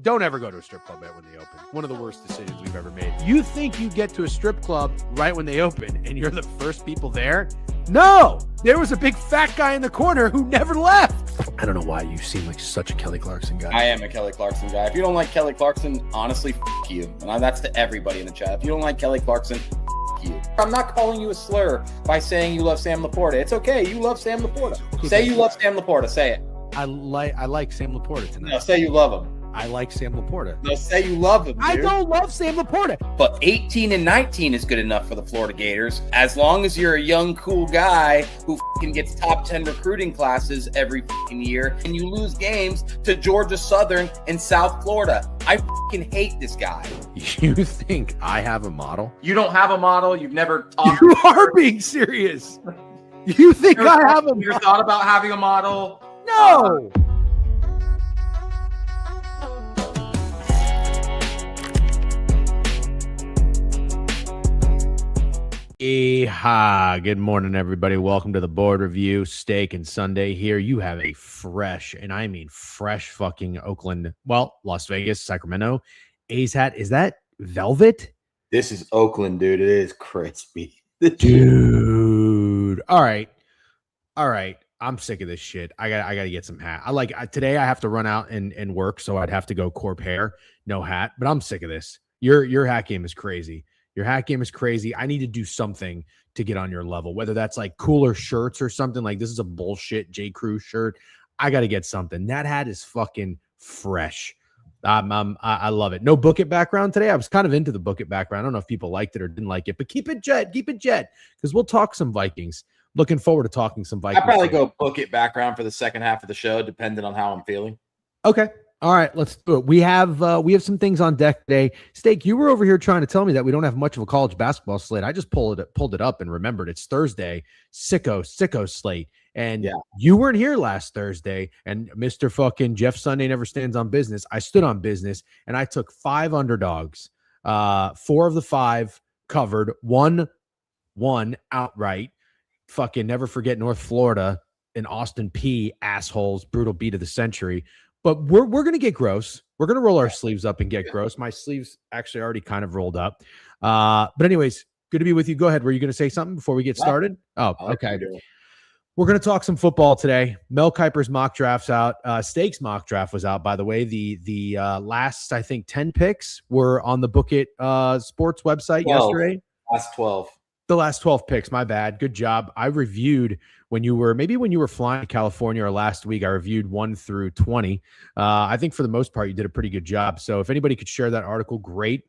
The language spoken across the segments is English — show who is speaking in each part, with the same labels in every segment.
Speaker 1: Don't ever go to a strip club right when they open. One of the worst decisions we've ever made. You think you get to a strip club right when they open and you're the first people there? No! There was a big fat guy in the corner who never left. I don't know why you seem like such a Kelly Clarkson guy.
Speaker 2: I am a Kelly Clarkson guy. If you don't like Kelly Clarkson, honestly, f*** you. And that's to everybody in the chat. If you don't like Kelly Clarkson, f*** you. I'm not calling you a slur by saying you love Sam Laporta. It's okay. You love Sam Laporta. Say you love Sam Laporta. Say it.
Speaker 1: I like Sam Laporta tonight.
Speaker 2: No, say you love him.
Speaker 1: I like Sam Laporta.
Speaker 2: No, say you love him, dude.
Speaker 1: I don't love Sam Laporta.
Speaker 2: But 18 and 19 is good enough for the Florida Gators. As long as you're a young, cool guy who gets top 10 recruiting classes every year and you lose games to Georgia Southern and South Florida. I hate this guy.
Speaker 1: You think I have a model?
Speaker 2: You don't have a model. You've never talked.
Speaker 1: You are being serious. You think I have a model?
Speaker 2: You ever thought about having a model?
Speaker 1: No. Good morning, everybody. Welcome to the Board Review. Steak and Sunday here. You have a fresh, and I mean fresh fucking Oakland, well, Las Vegas, Sacramento A's hat. Is that velvet?
Speaker 2: This is Oakland, dude. It is crispy.
Speaker 1: Dude. All right. I'm sick of this shit. I gotta get some hat. Today I have to run out and work, so I'd have to go corp hair, no hat. But I'm sick of this. Your hat game is crazy. Your hat game is crazy. I need to do something to get on your level, whether that's like cooler shirts or something. Like this is a bullshit J. Crew shirt. I got to get something. That hat is fucking fresh. I love it. No Book It background today. I was kind of into the Book It background. I don't know if people liked it or didn't like it, but keep it jet, because we'll talk some Vikings. Looking forward to talking some Vikings.
Speaker 2: I'd probably go Book It background for the second half of the show, depending on how I'm feeling.
Speaker 1: Okay. All right, let's do it. We have some things on deck today. Steak, you were over here trying to tell me that we don't have much of a college basketball slate. I just pulled it up and remembered it's Thursday, sicko slate. And You weren't here last Thursday, and Mr. fucking Jeff Sunday never stands on business. I stood on business, and I took 5 underdogs. 4 of the 5 covered, one outright. Fucking never forget North Florida and Austin P. assholes, brutal beat of the century. But we're going to get gross. We're going to roll our sleeves up and get gross. My sleeves actually already kind of rolled up. But anyways, good to be with you. Go ahead. Were you going to say something before we get started? Oh, okay. We're going to talk some football today. Mel Kiper's mock draft's out. Steak's mock draft was out, by the way. The last, I think, 10 picks were on the Book It sports website yesterday.
Speaker 2: Last 12.
Speaker 1: The last 12 picks, my bad. Good job. I reviewed when you were flying to California or last week, I reviewed 1 through 20. I think for the most part, you did a pretty good job. So if anybody could share that article, great.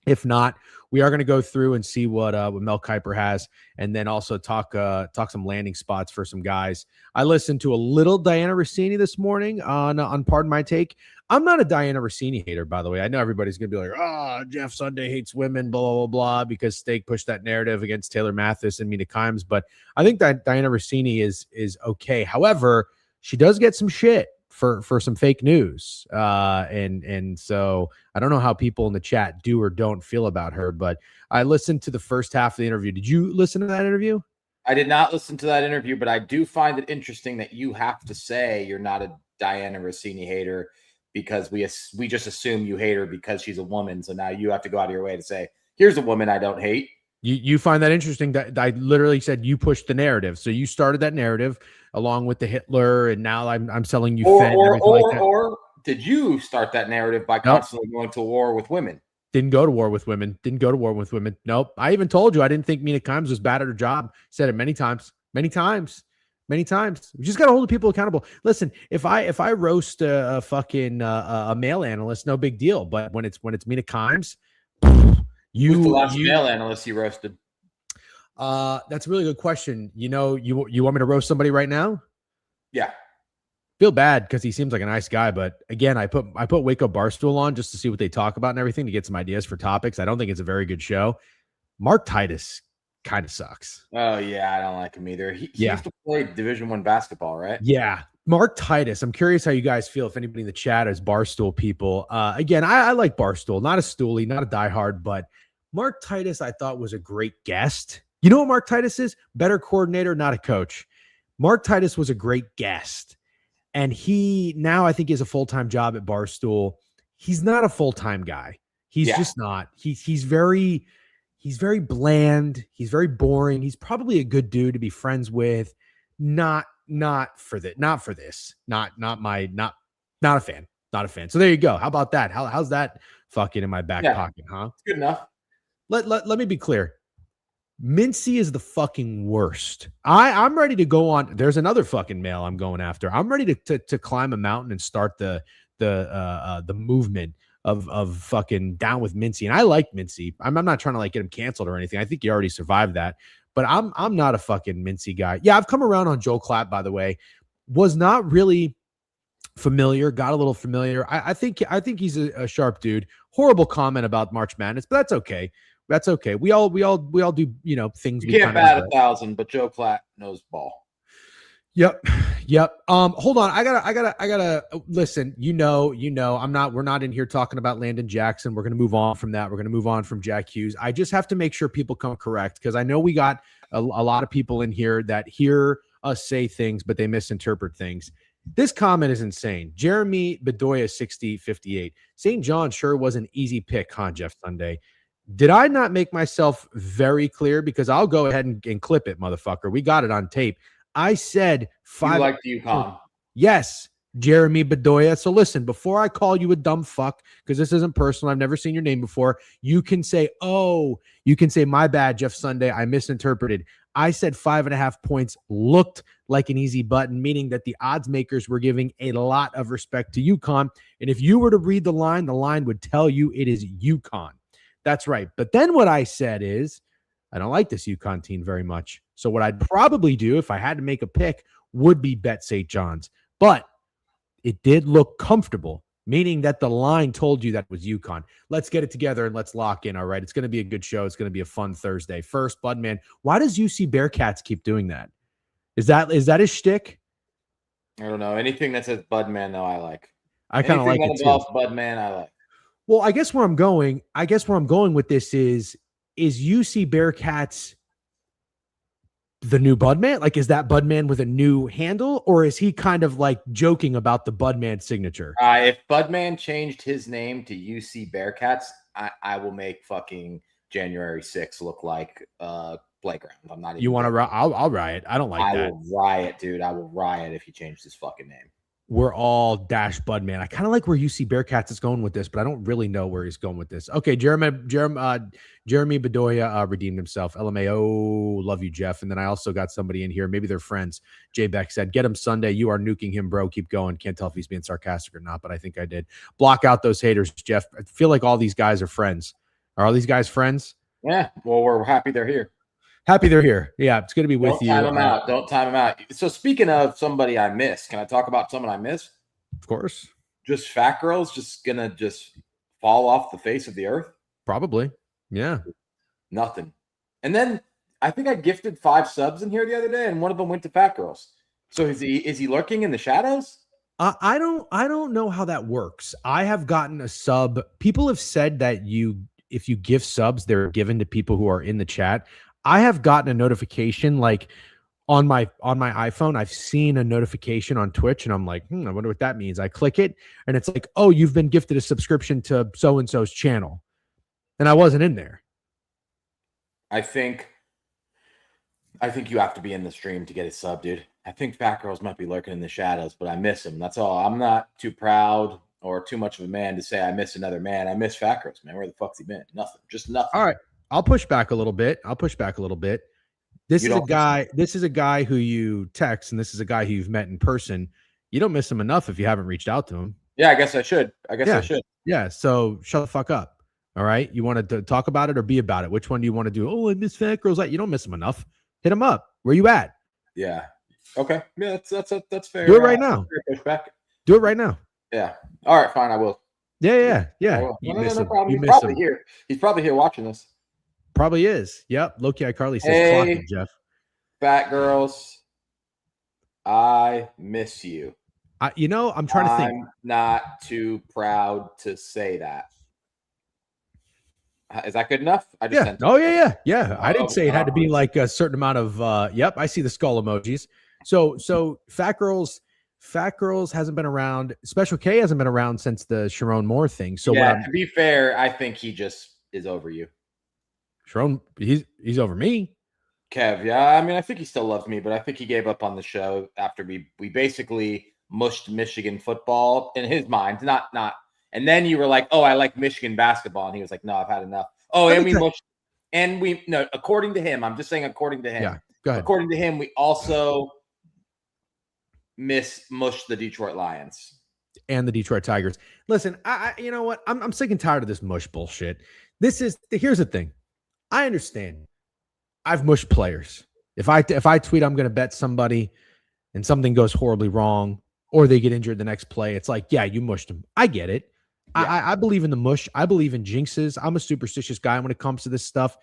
Speaker 1: If not, we are going to go through and see what Mel Kiper has, and then also talk some landing spots for some guys. I listened to a little Diana Rossini this morning on Pardon My Take. I'm not a Diana Rossini hater, by the way. I know everybody's going to be like, Jeff Sunday hates women, blah, blah, blah, because Steak pushed that narrative against Taylor Mathis and Mina Kimes. But I think that Diana Rossini is okay. However, she does get some shit for some fake news. And so I don't know how people in the chat do or don't feel about her, but I listened to the first half of the interview. Did you listen to that interview?
Speaker 2: I did not listen to that interview, but I do find it interesting that you have to say you're not a Diana Rossini hater because we just assume you hate her because she's a woman. So now you have to go out of your way to say, here's a woman I don't hate.
Speaker 1: You find that interesting that I literally said you pushed the narrative. So you started that narrative along with the Hitler, and now I'm selling you Fed and everything like that.
Speaker 2: Or did you start that narrative by constantly going to war with women?
Speaker 1: Didn't go to war with women. Nope. I even told you I didn't think Mina Kimes was bad at her job. Said it many times. We just got to hold the people accountable. Listen, if I roast a fucking a male analyst, no big deal. But when it's Mina Kimes,
Speaker 2: who's the last male analyst you roasted?
Speaker 1: That's a really good question. You want me to roast somebody right now?
Speaker 2: Yeah.
Speaker 1: Feel bad because he seems like a nice guy, but again, I put Wake Up Barstool on just to see what they talk about and everything to get some ideas for topics. I don't think it's a very good show. Mark Titus kind of sucks.
Speaker 2: Oh yeah, I don't like him either. He used to play Division I basketball, right?
Speaker 1: Yeah. Mark Titus. I'm curious how you guys feel, if anybody in the chat is Barstool people. Again, I like Barstool, not a stoolie, not a diehard, but Mark Titus I thought was a great guest. You know what Mark Titus is? Better coordinator, not a coach. Mark Titus was a great guest. And he now I think he has a full-time job at Barstool. he's not a full-time guy. He's
Speaker 2: Yeah.
Speaker 1: just not. He's very bland. He's very boring. He's probably a good dude to be friends with. Not for this. Not a fan. Not a fan. So there you go. How about that? How's that fucking in my back pocket, huh?
Speaker 2: It's good enough.
Speaker 1: Let me be clear. Mincy is the fucking worst. I'm ready to go on. There's another fucking male I'm going after. I'm ready to climb a mountain and start the movement of fucking down with Mincy. And I like Mincy. I'm not trying to like get him canceled or anything. I think he already survived that. But I'm not a fucking Mincy guy. Yeah, I've come around on Joe Clapp, by the way. Was not really familiar, got a little familiar. I think he's a sharp dude. Horrible comment about March Madness, but that's okay. That's okay. We all do, things.
Speaker 2: You can't bat 1,000, but Joe Clapp knows ball.
Speaker 1: Yep. Hold on. I gotta listen, we're not in here talking about Landon Jackson. We're going to move on from that. We're going to move on from Jack Hughes. I just have to make sure people come correct, because I know we got a lot of people in here that hear us say things, but they misinterpret things. This comment is insane. Jeremy Bedoya 6058. St. John sure was an easy pick, huh, Jeff Sunday? Did I not make myself very clear? Because I'll go ahead and clip it, motherfucker. We got it on tape. I said 5.
Speaker 2: You like the UConn.
Speaker 1: Yes, Jeremy Bedoya. So listen, before I call you a dumb fuck, because this isn't personal, I've never seen your name before, you can say, my bad, Jeff Sunday, I misinterpreted. I said 5.5 points looked like an easy button, meaning that the odds makers were giving a lot of respect to UConn. And if you were to read the line would tell you it is UConn. That's right. But then what I said is, I don't like this UConn team very much. So what I'd probably do if I had to make a pick would be bet St. John's. But it did look comfortable, meaning that the line told you that was UConn. Let's get it together and let's lock in, all right? It's going to be a good show. It's going to be a fun Thursday. First, Budman, why does UC Bearcats keep doing that? Is that his shtick?
Speaker 2: I don't know. Anything that says Budman, though, I like.
Speaker 1: I kind of like it too.
Speaker 2: Budman, I like.
Speaker 1: Well, I guess where I'm going with this is UC Bearcats the new Budman? Like, is that Budman with a new handle, or is he kind of like joking about the Budman signature?
Speaker 2: If Budman changed his name to UC Bearcats, I will make fucking January 6th look like playground. I'm not even.
Speaker 1: You want to? I'll riot. I don't like that.
Speaker 2: I will riot, dude. I will riot if he changed his fucking name.
Speaker 1: We're all dash Budman. I kind of like where UC Bearcats is going with this, but I don't really know where he's going with this. Okay, Jeremy Bedoya redeemed himself. LMAO, love you, Jeff. And then I also got somebody in here. Maybe they're friends. Jay Beck said, get him Sunday. You are nuking him, bro. Keep going. Can't tell if he's being sarcastic or not, but I think I did. Block out those haters, Jeff. I feel like all these guys are friends. Are all these guys friends?
Speaker 2: Yeah. Well, we're happy they're here.
Speaker 1: Happy they're here. Yeah, it's good to be with you.
Speaker 2: Don't time them out. So speaking of somebody I miss, can I talk about someone I miss?
Speaker 1: Of course.
Speaker 2: Just fat girls just going to just fall off the face of the earth?
Speaker 1: Probably. Yeah.
Speaker 2: Nothing. And then I think I gifted 5 subs in here the other day, and one of them went to fat girls. So is he lurking in the shadows?
Speaker 1: I don't know how that works. I have gotten a sub. People have said that if you give subs, they're given to people who are in the chat. I have gotten a notification like on my iPhone. I've seen a notification on Twitch, and I'm like, I wonder what that means. I click it, and it's like, oh, you've been gifted a subscription to so-and-so's channel. And I wasn't in there.
Speaker 2: I think you have to be in the stream to get a sub, dude. I think fat girls might be lurking in the shadows, but I miss them. That's all. I'm not too proud or too much of a man to say I miss another man. I miss fat girls, man. Where the fuck's he been? Nothing. Just nothing.
Speaker 1: All right. I'll push back a little bit. This is a guy who you text, and this is a guy who you've met in person. You don't miss him enough if you haven't reached out to him.
Speaker 2: Yeah, I guess I should. I should.
Speaker 1: Yeah. So shut the fuck up. All right. You want to talk about it or be about it? Which one do you want to do? Oh, I miss fat girls. You don't miss him enough. Hit him up. Where you at?
Speaker 2: Yeah. Okay. Yeah, that's fair.
Speaker 1: Do it right now. Do it right now.
Speaker 2: Yeah. All right. Fine. I will.
Speaker 1: Yeah.
Speaker 2: No problem. He's probably here watching this.
Speaker 1: Probably is. Yep. Low-key iCarly says, clock it, Jeff.
Speaker 2: Fat girls, I miss you.
Speaker 1: I'm trying to think.
Speaker 2: I'm not too proud to say that. Is that good enough? I just sent it.
Speaker 1: Yeah. I didn't say it had to be like a certain amount of, yep. I see the skull emojis. So fat girls Fat Girls hasn't been around. Special K hasn't been around since the Sharon Moore thing. So
Speaker 3: yeah, to be fair, I think he just is over you.
Speaker 1: Sharon, he's over me.
Speaker 3: Kev, yeah, I mean, I think he still loves me, but I think he gave up on the show after we basically mushed Michigan football in his mind. Not, and then you were like, oh, I like Michigan basketball, and he was like, no, I've had enough. Oh, and we mushed, and we no, according to him, I'm just saying, according to him,
Speaker 1: yeah, go ahead.
Speaker 3: According to him, we also mushed the Detroit Lions
Speaker 1: and the Detroit Tigers. Listen, I you know what? I'm sick and tired of this mush bullshit. Here's the thing. I understand. I've mushed players. If I tweet I'm going to bet somebody and something goes horribly wrong or they get injured the next play, it's like, yeah, you mushed them. I get it. Yeah. I believe in the mush. I believe in jinxes. I'm a superstitious guy when it comes to this stuff.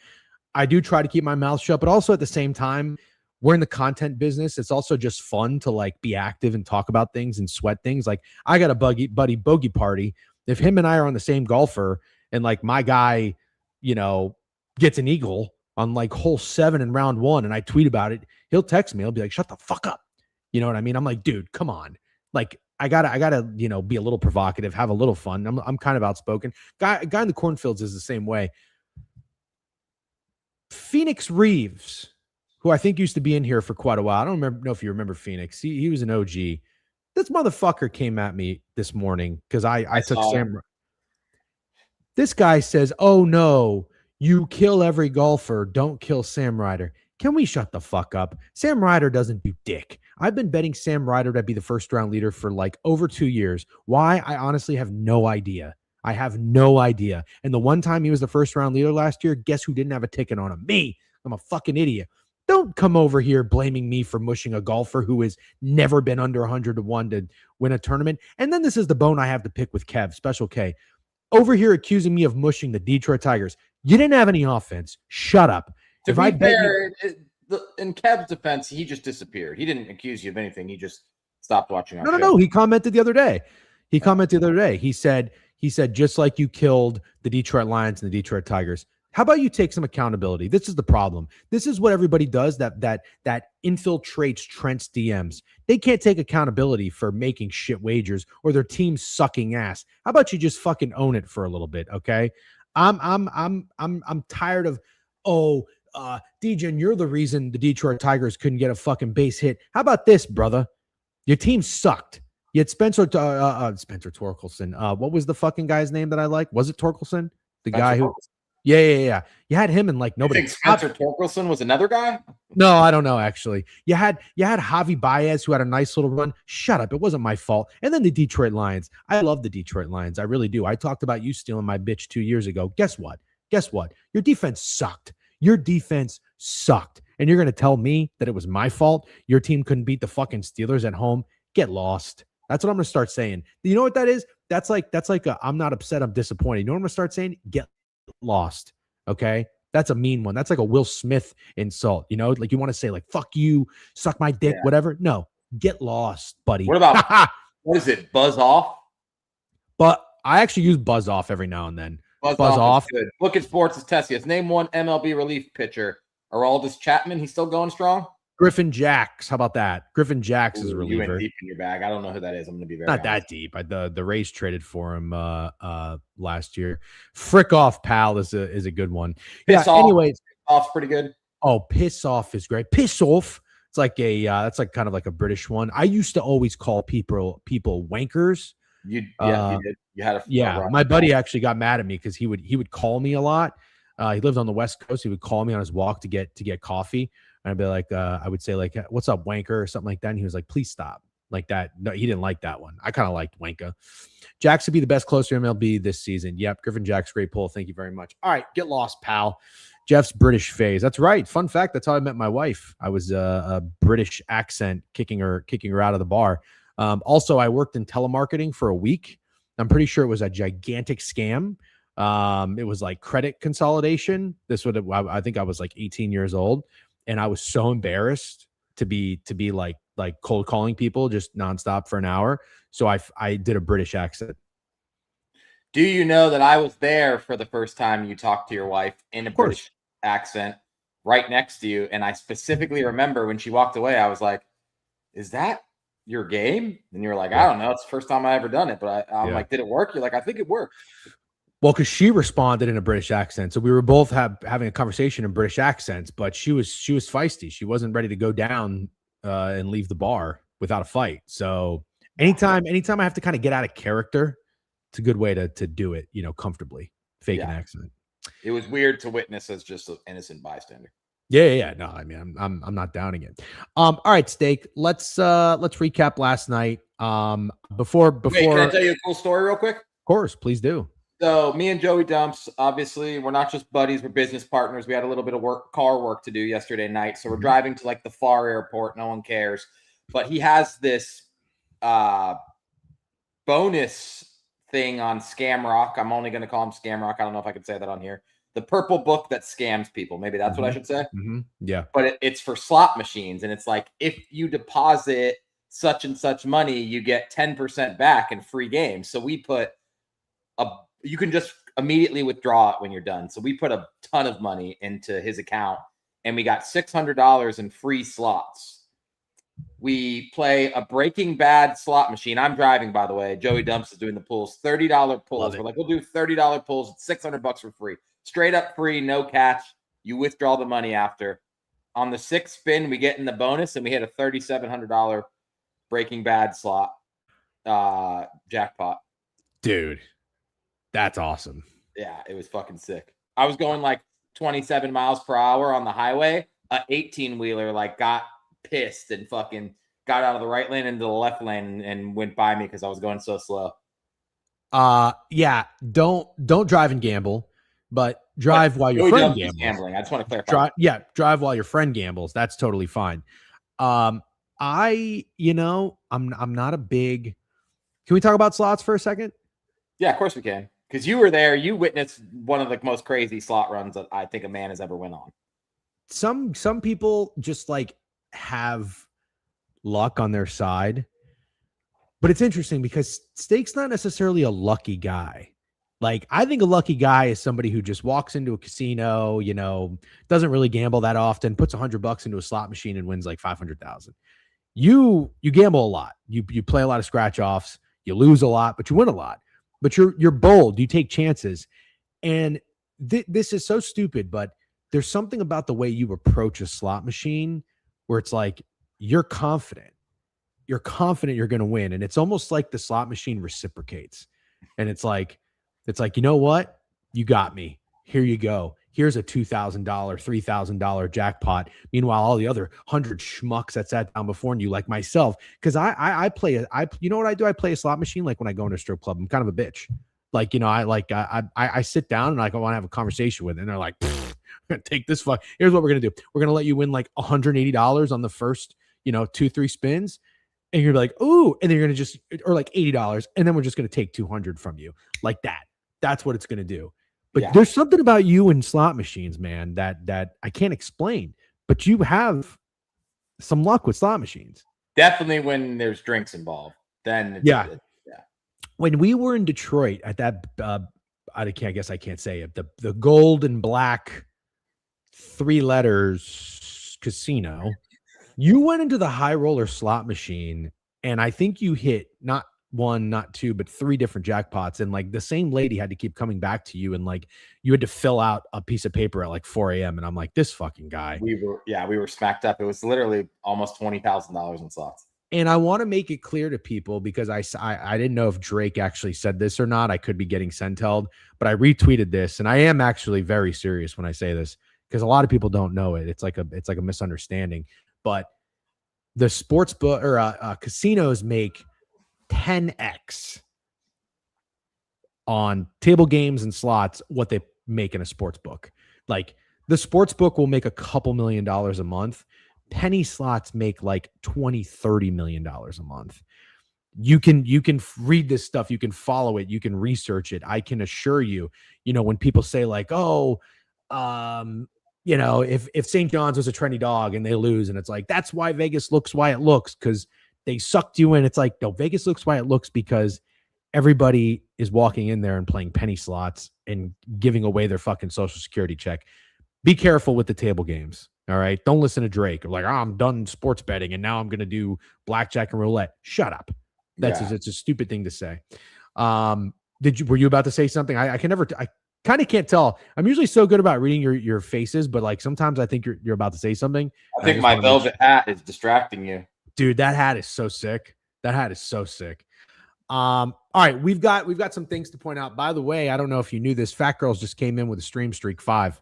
Speaker 1: I do try to keep my mouth shut, but also at the same time, we're in the content business. It's also just fun to like be active and talk about things and sweat things. Like I got a buddy bogey party. If him and I are on the same golfer and like my guy, gets an eagle on like hole 7 in round 1 and I tweet about it, he'll text me. He'll be like, shut the fuck up. You know what I mean? I'm like, dude, come on. Like I gotta, be a little provocative, have a little fun. I'm kind of outspoken. Guy in the cornfields is the same way. Phoenix Reeves, who I think used to be in here for quite a while. I don't know if you remember Phoenix. He was an OG. This motherfucker came at me this morning because I took Sam. This guy says, oh no, you kill every golfer. Don't kill Sam Ryder. Can we shut the fuck up? Sam Ryder doesn't do dick. I've been betting Sam Ryder to be the first round leader for like over 2 years. Why? I honestly have no idea. I have no idea. And the one time he was the first round leader last year, guess who didn't have a ticket on him? Me. I'm a fucking idiot. Don't come over here blaming me for mushing a golfer who has never been under 100-1 to win a tournament. And then this is the bone I have to pick with Kev, Special K. Over here accusing me of mushing the Detroit Tigers. You didn't have any offense. Shut up.
Speaker 3: To be fair, in Kev's defense, he just disappeared. He didn't accuse you of anything. He just stopped watching our show.
Speaker 1: No. He commented the other day. He said, just like you killed the Detroit Lions and the Detroit Tigers, how about you take some accountability? This is the problem. This is what everybody does that infiltrates Trent's DMs. They can't take accountability for making shit wagers or their team sucking ass. How about you just fucking own it for a little bit, okay? I'm tired of, Degen, you're the reason the Detroit Tigers couldn't get a fucking base hit. How about this, brother? Your team sucked. You had Spencer Torkelson. What was the fucking guy's name that I like? Was it Torkelson? The guy who... Yeah. You had him and like nobody.
Speaker 3: You think Spencer Torkelson was another guy?
Speaker 1: No, I don't know, actually. You had Javi Baez, who had a nice little run. Shut up. It wasn't my fault. And then the Detroit Lions. I love the Detroit Lions. I really do. I talked about you stealing my bitch 2 years ago. Guess what? Your defense sucked. And you're going to tell me that it was my fault? Your team couldn't beat the fucking Steelers at home? Get lost. That's what I'm going to start saying. You know what that is? That's like I'm not upset, I'm disappointed. You know what I'm going to start saying? Get lost. Okay? That's a mean one. That's like a Will Smith insult. Like you want to say like, fuck you, suck my dick, whatever. No, get lost, buddy.
Speaker 3: What about, what is it? Buzz off?
Speaker 1: But I actually use buzz off every now and then.
Speaker 3: Buzz off. Good. Look at Sports' Tessius. Name one MLB relief pitcher. Aroldis Chapman. He's still going strong?
Speaker 1: Griffin Jacks. How about that? Griffin Jacks is a reliever.
Speaker 3: You went deep in your bag. I don't know who that is. I'm going to be very
Speaker 1: not honest. That deep. The Rays traded for him last year. Frick off, pal is a good one.
Speaker 3: Piss off.
Speaker 1: Anyways,
Speaker 3: off's pretty good.
Speaker 1: Oh, piss off is great. Piss off. It's like that's like kind of like a British one. I used to always call people wankers.
Speaker 3: You did. You had
Speaker 1: my buddy actually got mad at me because he would call me a lot. He lived on the West Coast. He would call me on his walk to get coffee. And I'd be like, I would say like, what's up, wanker, or something like that. And he was like, please stop. Like that. No, he didn't like that one. I kind of liked wanker. Jacks would be the best closer MLB this season. Yep. Griffin Jacks, great pull. Thank you very much. All right. Get lost, pal. Jeff's British phase. That's right. Fun fact. That's how I met my wife. I was a British accent kicking her out of the bar. Also, I worked in telemarketing for a week. I'm pretty sure it was a gigantic scam. It was like credit consolidation. I think I was like 18 years old. And I was so embarrassed to be like cold calling people just nonstop for an hour. So I did a British accent.
Speaker 3: Do you know that I was there for the first time you talked to your wife in a British accent right next to you? And I specifically remember when she walked away, I was like, is that your game? And you're like, I don't know. It's the first time I ever done it. But I'm like, did it work? You're like, I think it worked.
Speaker 1: Well, because she responded in a British accent, so we were both having a conversation in British accents. But she was feisty. She wasn't ready to go down and leave the bar without a fight. So anytime I have to kind of get out of character, it's a good way to do it, comfortably. Fake an accent.
Speaker 3: It was weird to witness as just an innocent bystander.
Speaker 1: Yeah. No, I mean, I'm not downing it. All right, Steak. Let's recap last night. Before
Speaker 3: Wait, can I tell you a cool story real quick? Of
Speaker 1: course, please do.
Speaker 3: So me and Joey Dumps, obviously, we're not just buddies, we're business partners. We had a little bit of car work to do yesterday night. So we're driving to like the far airport. No one cares. But he has this bonus thing on Scamrock. I'm only going to call him Scamrock. I don't know if I can say that on here. The purple book that scams people. Maybe that's what I should say.
Speaker 1: Yeah.
Speaker 3: But it's for slot machines. And it's like, if you deposit such and such money, you get 10% back in free games. So we put you can just immediately withdraw it when you're done. So we put a ton of money into his account and we got $600 in free slots. We play a Breaking Bad slot machine. I'm driving, by the way. Joey Dumps is doing the pulls. $30 pulls. We're like, we'll do $30 pulls. It's $600 for free. Straight up free, no catch. You withdraw the money after. On the 6th spin, we get in the bonus and we hit a $3,700 Breaking Bad slot jackpot.
Speaker 1: Dude, that's awesome.
Speaker 3: Yeah, it was fucking sick. I was going like 27 miles per hour on the highway. A 18-wheeler like got pissed and fucking got out of the right lane into the left lane and went by me because I was going so slow.
Speaker 1: Yeah, don't drive and gamble, but drive while your friend gambles.
Speaker 3: Gambling. I just want to clarify.
Speaker 1: Drive while your friend gambles. That's totally fine. I'm not a big. Can we talk about slots for a second?
Speaker 3: Yeah, of course we can. Because you were there, you witnessed one of the most crazy slot runs that I think a man has ever went on.
Speaker 1: Some people just like have luck on their side, but it's interesting because Steak's not necessarily a lucky guy. Like, I think a lucky guy is somebody who just walks into a casino, doesn't really gamble that often, puts $100 into a slot machine and wins like 500,000. You gamble a lot. You play a lot of scratch offs. You lose a lot, but you win a lot. But you're bold. You take chances. And this is so stupid, but there's something about the way you approach a slot machine where it's like you're confident. You're confident you're going to win. And it's almost like the slot machine reciprocates. And it's like, you know what? You got me. Here you go. Here's a $2,000, $3,000 jackpot. Meanwhile, all the other 100 schmucks that sat down before you, like myself, because I play you know what I do? I play a slot machine like when I go into a strip club. I'm kind of a bitch. Like, I sit down and I want to have a conversation with it. And they're like, take this fuck. Here's what we're gonna do. We're gonna let you win like $180 on the first, 2-3 spins. And you're like, ooh, and then you're gonna just, or like $80, and then we're just gonna take 200 from you. Like that. That's what it's gonna do. But there's something about you and slot machines, man, that I can't explain. But you have some luck with slot machines.
Speaker 3: Definitely when there's drinks involved. Then
Speaker 1: yeah. When we were in Detroit at that, I guess I can't say it. The gold and black 3 letters casino. You went into the high roller slot machine, and I think you hit not 1, not 2, but 3 different jackpots. And like the same lady had to keep coming back to you. And like, you had to fill out a piece of paper at like 4 a.m. And I'm like, this fucking guy.
Speaker 3: We were smacked up. It was literally almost $20,000 in slots.
Speaker 1: And I want to make it clear to people because I didn't know if Drake actually said this or not. I could be getting sent-held, but I retweeted this. And I am actually very serious when I say this because a lot of people don't know it. It's like a misunderstanding, but the sports book or casinos make 10x on table games and slots what they make in a sports book. Like the sports book will make a couple $1 million a month. Penny slots make like $20-30 million a month. You can read this stuff, you can follow it, you can research it. I can assure you, when people say like, if St. John's was a trendy dog and they lose, and it's like, that's why Vegas looks why it looks, because they sucked you in. It's like, no, Vegas looks why it looks because everybody is walking in there and playing penny slots and giving away their fucking social security check Be careful with the table games. All right. Don't listen to Drake. Like, oh, I'm done sports betting and now I'm going to do blackjack and roulette. Shut up. It's a stupid thing to say. Were you about to say something? I kind of can't tell. I'm usually so good about reading your faces, but like sometimes I think you're about to say something.
Speaker 3: I think my velvet hat is distracting you.
Speaker 1: Dude, that hat is so sick. All right, we've got some things to point out. By the way, I don't know if you knew this. Fat Girls just came in with a stream streak 5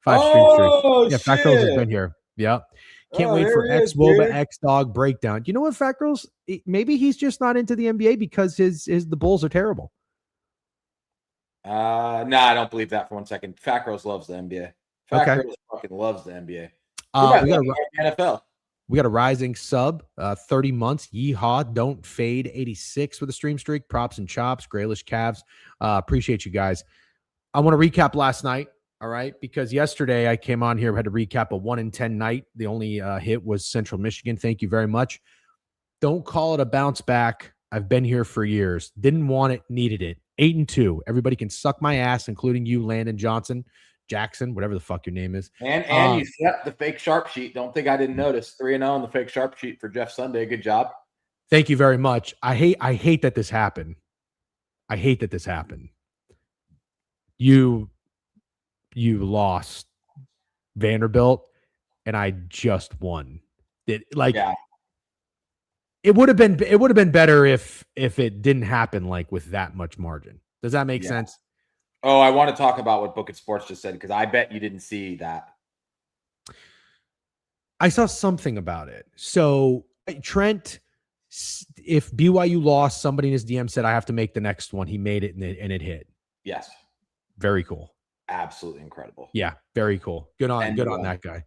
Speaker 1: stream streak. Yeah, Fat Girls has been here. Yeah. Can't wait for X-Woba X-Dog breakdown. You know what, Fat Girls? Maybe he's just not into the NBA because the Bulls are terrible.
Speaker 3: No, I don't believe that for 1 second. Fat Girls loves the NBA. Fat Girls fucking loves the NBA. We got NFL.
Speaker 1: We got a rising sub, 30 months. Yeehaw, don't fade. 86 with a stream streak. Props and chops. Graylish Cavs. Appreciate you guys. I want to recap last night. All right, because yesterday I came on here, had to recap a 1-10 night. The only hit was Central Michigan. Thank you very much. Don't call it a bounce back. I've been here for years. Didn't want it, needed it. 8-2. Everybody can suck my ass, including you, Landon Jackson, whatever the fuck your name is.
Speaker 3: And you set the fake sharp sheet. Don't think I didn't notice. 3-0 on the fake sharp sheet for Jeff Sunday. Good job.
Speaker 1: Thank you very much. I hate that this happened. You lost Vanderbilt, and I just won. It would have been better if it didn't happen like with that much margin. Does that make sense?
Speaker 3: Oh, I want to talk about what Book It Sports just said because I bet you didn't see that.
Speaker 1: I saw something about it. So Trent, if BYU lost, somebody in his DM said I have to make the next one. He made it and it hit.
Speaker 3: Yes.
Speaker 1: Very cool.
Speaker 3: Absolutely incredible.
Speaker 1: Yeah, very cool. Good on that guy.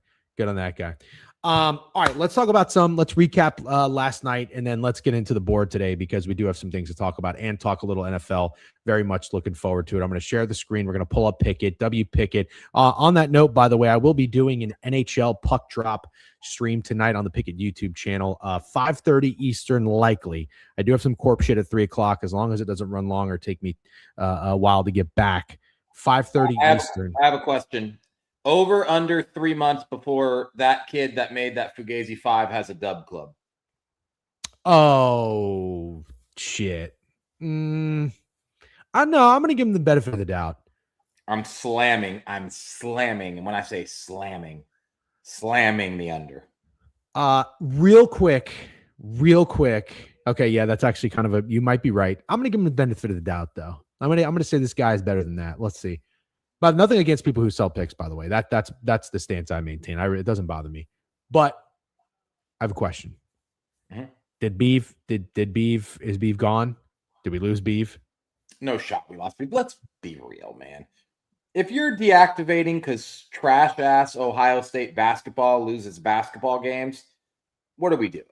Speaker 1: All right, let's talk about let's recap last night and then let's get into the board today because we do have some things to talk about and talk a little NFL. Very much looking forward to it. I'm going to share the screen. We're going to pull up Pickett, Pickett. On that note, by the way, I will be doing an NHL puck drop stream tonight on the Pickett YouTube channel, 5:30 Eastern likely. I do have some corp shit at 3 o'clock as long as it doesn't run long or take me a while to get back. 5:30 Eastern.
Speaker 3: I have a question. Over under 3 months before that kid that made that Fugazi 5 has a dub club.
Speaker 1: Oh, shit. I know. I'm going to give him the benefit of the doubt.
Speaker 3: I'm slamming. And when I say slamming the under.
Speaker 1: Real quick. Okay, yeah, that's actually kind of you might be right. I'm going to give him the benefit of the doubt, though. I'm going to say this guy is better than that. Let's see. But nothing against people who sell picks, by the way. That's the stance I maintain. It doesn't bother me. But I have a question.
Speaker 3: Mm-hmm.
Speaker 1: Is Biev gone? Did we lose Biev?
Speaker 3: No shot. We lost Biev. Let's be real, man. If you're deactivating because trash ass Ohio State basketball loses basketball games, what are we doing?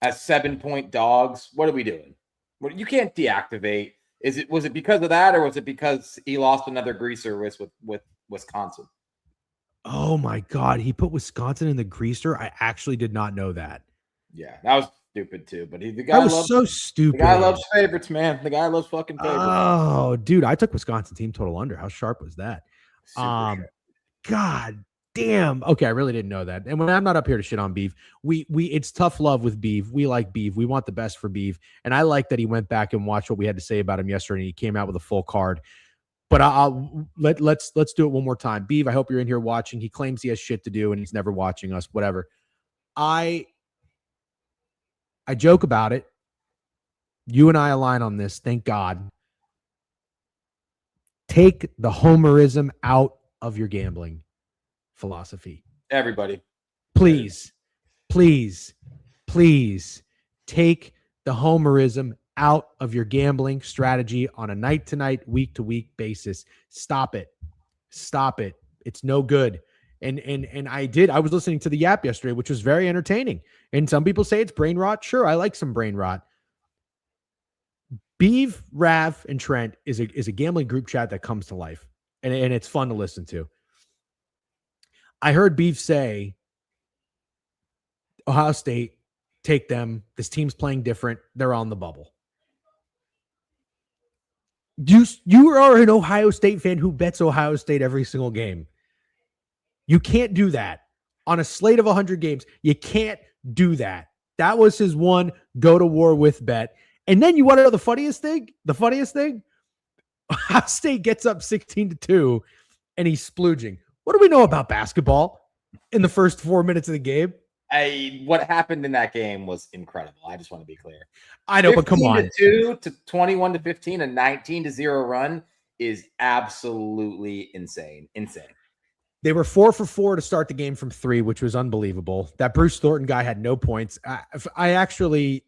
Speaker 3: As 7-point dogs, what are we doing? You can't deactivate. Was it because of that, or was it because he lost another greaser with Wisconsin?
Speaker 1: Oh my God, he put Wisconsin in the greaser. I actually did not know that.
Speaker 3: Yeah, that was stupid too. But the guy
Speaker 1: was so stupid.
Speaker 3: The guy loves favorites, man. The guy loves fucking favorites.
Speaker 1: Oh, dude, I took Wisconsin team total under. How sharp was that?
Speaker 3: Super sharp.
Speaker 1: God damn. Okay, I really didn't know that. And when I'm not up here to shit on Biev, we it's tough love with Biev. We like Biev. We want the best for Biev. And I like that he went back and watched what we had to say about him yesterday and he came out with a full card. But let's do it one more time. Biev, I hope you're in here watching. He claims he has shit to do and he's never watching us, whatever. I joke about it. You and I align on this, thank God. Take the homerism out of your gambling philosophy.
Speaker 3: Everybody.
Speaker 1: Please take the homerism out of your gambling strategy on a night-to-night, week-to-week basis. Stop it. It's no good. And I was listening to the Yap yesterday, which was very entertaining. And some people say it's brain rot. Sure, I like some brain rot. Biev, Rav, and Trent is a gambling group chat that comes to life. And it's fun to listen to. I heard Biev say, Ohio State, take them. This team's playing different. They're on the bubble. You are an Ohio State fan who bets Ohio State every single game. You can't do that on a slate of 100 games. You can't do that. That was his one go to war with bet. And then you want to know the funniest thing? The funniest thing? Ohio State gets up 16-2 and he's splooging. What do we know about basketball in the first 4 minutes of the game?
Speaker 3: What happened in that game was incredible. I just want to be clear.
Speaker 1: I know, but come on.
Speaker 3: 15-2 to 21-15, a 19-0 run is absolutely insane. Insane.
Speaker 1: They were 4 for 4 to start the game from 3, which was unbelievable. That Bruce Thornton guy had no points. I actually,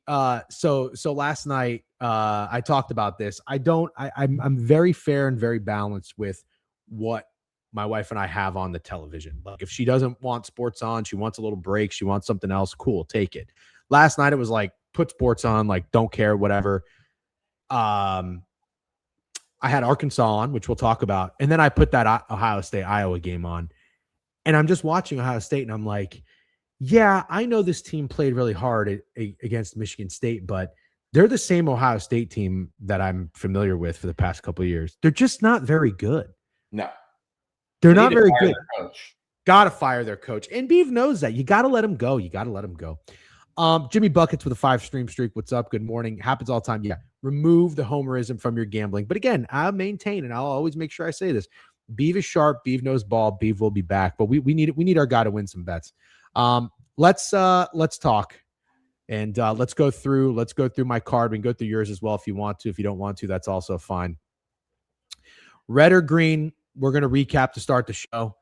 Speaker 1: so last night I talked about this. I'm very fair and very balanced with what my wife and I have on the television. Like if she doesn't want sports on, she wants a little break, she wants something else, cool, take it. Last night it was like, put sports on, like don't care, whatever. I had Arkansas on, which we'll talk about. And then I put that Ohio State-Iowa game on. And I'm just watching Ohio State, and I'm like, yeah, I know this team played really hard against Michigan State, but they're the same Ohio State team that I'm familiar with for the past couple of years. They're just not very good.
Speaker 3: No.
Speaker 1: They're not very good.
Speaker 3: Coach.
Speaker 1: Got to fire their coach. And Biev knows that. You got to let him go. Jimmy Buckets with a 5-stream streak. What's up? Good morning. Happens all the time. Yeah. Remove the homerism from your gambling. But again, I'll maintain, and I'll always make sure I say this. Biev is sharp. Biev knows ball. Biev will be back. But we need our guy to win some bets. Let's talk. And let's go through my card. We can go through yours as well if you want to. If you don't want to, that's also fine. Red or green, we're going to recap to start the show.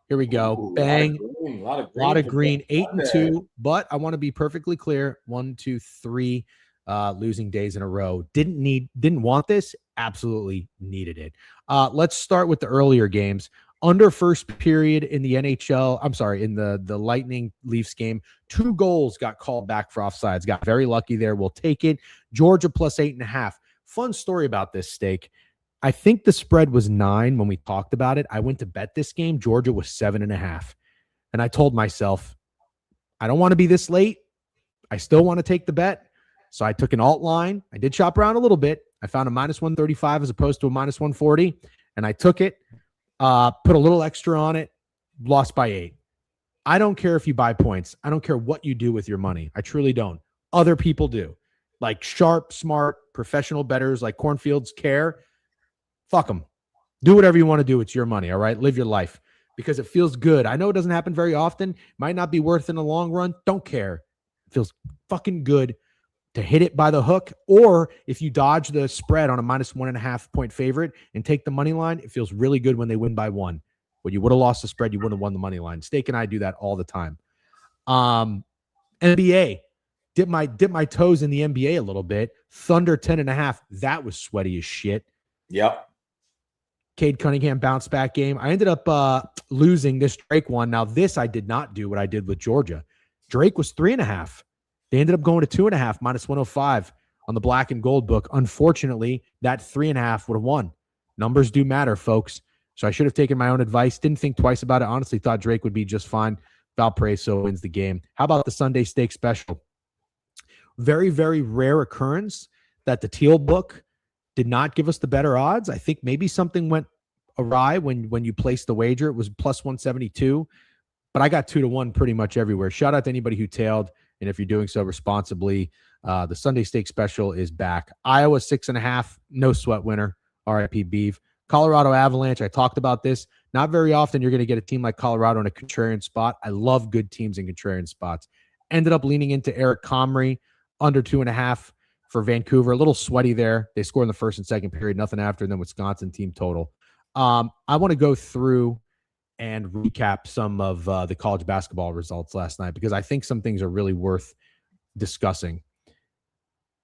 Speaker 1: Here we go.
Speaker 3: Ooh,
Speaker 1: bang.
Speaker 3: A
Speaker 1: lot of green. 8-2. But I want to be perfectly clear. 1, 2, 3 losing days in a row. Didn't want this. Absolutely needed it. Let's start with the earlier games. Under first period in the NHL, I'm sorry, in the Lightning Leafs game, 2 goals got called back for offsides. Got very lucky there. We'll take it. Georgia plus 8.5. Fun story about this, Steak. I think the spread was 9 when we talked about it. I went to bet this game. Georgia was 7.5. And I told myself, I don't want to be this late. I still want to take the bet. So I took an alt line. I did shop around a little bit. I found a -135 as opposed to a -140. And I took it, put a little extra on it, lost by 8. I don't care if you buy points. I don't care what you do with your money. I truly don't. Other people do. Like sharp, smart, professional bettors like Cornfields care. Fuck them. Do whatever you want to do. It's your money, all right? Live your life because it feels good. I know it doesn't happen very often. Might not be worth in the long run. Don't care. It feels fucking good to hit it by the hook. Or if you dodge the spread on a -1.5 point favorite and take the money line, it feels really good when they win by 1. When you would have lost the spread, you wouldn't have won the money line. Steak and I do that all the time. NBA. Dip my toes in the NBA a little bit. Thunder 10.5. That was sweaty as shit.
Speaker 3: Yep.
Speaker 1: Cade Cunningham bounce back game. I ended up losing this Drake one. Now, this I did not do what I did with Georgia. Drake was 3.5. They ended up going to 2.5, -105 on the black and gold book. Unfortunately, that 3.5 would have won. Numbers do matter, folks. So I should have taken my own advice. Didn't think twice about it. Honestly, thought Drake would be just fine. Valparaiso wins the game. How about the Sunday Steak Special? Very, very rare occurrence that the Teal book did not give us the better odds. I think maybe something went awry when you placed the wager. It was +172, but I got 2-1 pretty much everywhere. Shout out to anybody who tailed, and if you're doing so responsibly, the Sunday Steak Special is back. Iowa 6.5, no sweat winner. RIP Biev. Colorado Avalanche, I talked about this. Not very often you're going to get a team like Colorado in a contrarian spot. I love good teams in contrarian spots. Ended up leaning into Eric Comrie, under 2.5. For Vancouver, a little sweaty there. They scored in the first and second period, nothing after, and then Wisconsin team total. I want to go through and recap some of the college basketball results last night because I think some things are really worth discussing.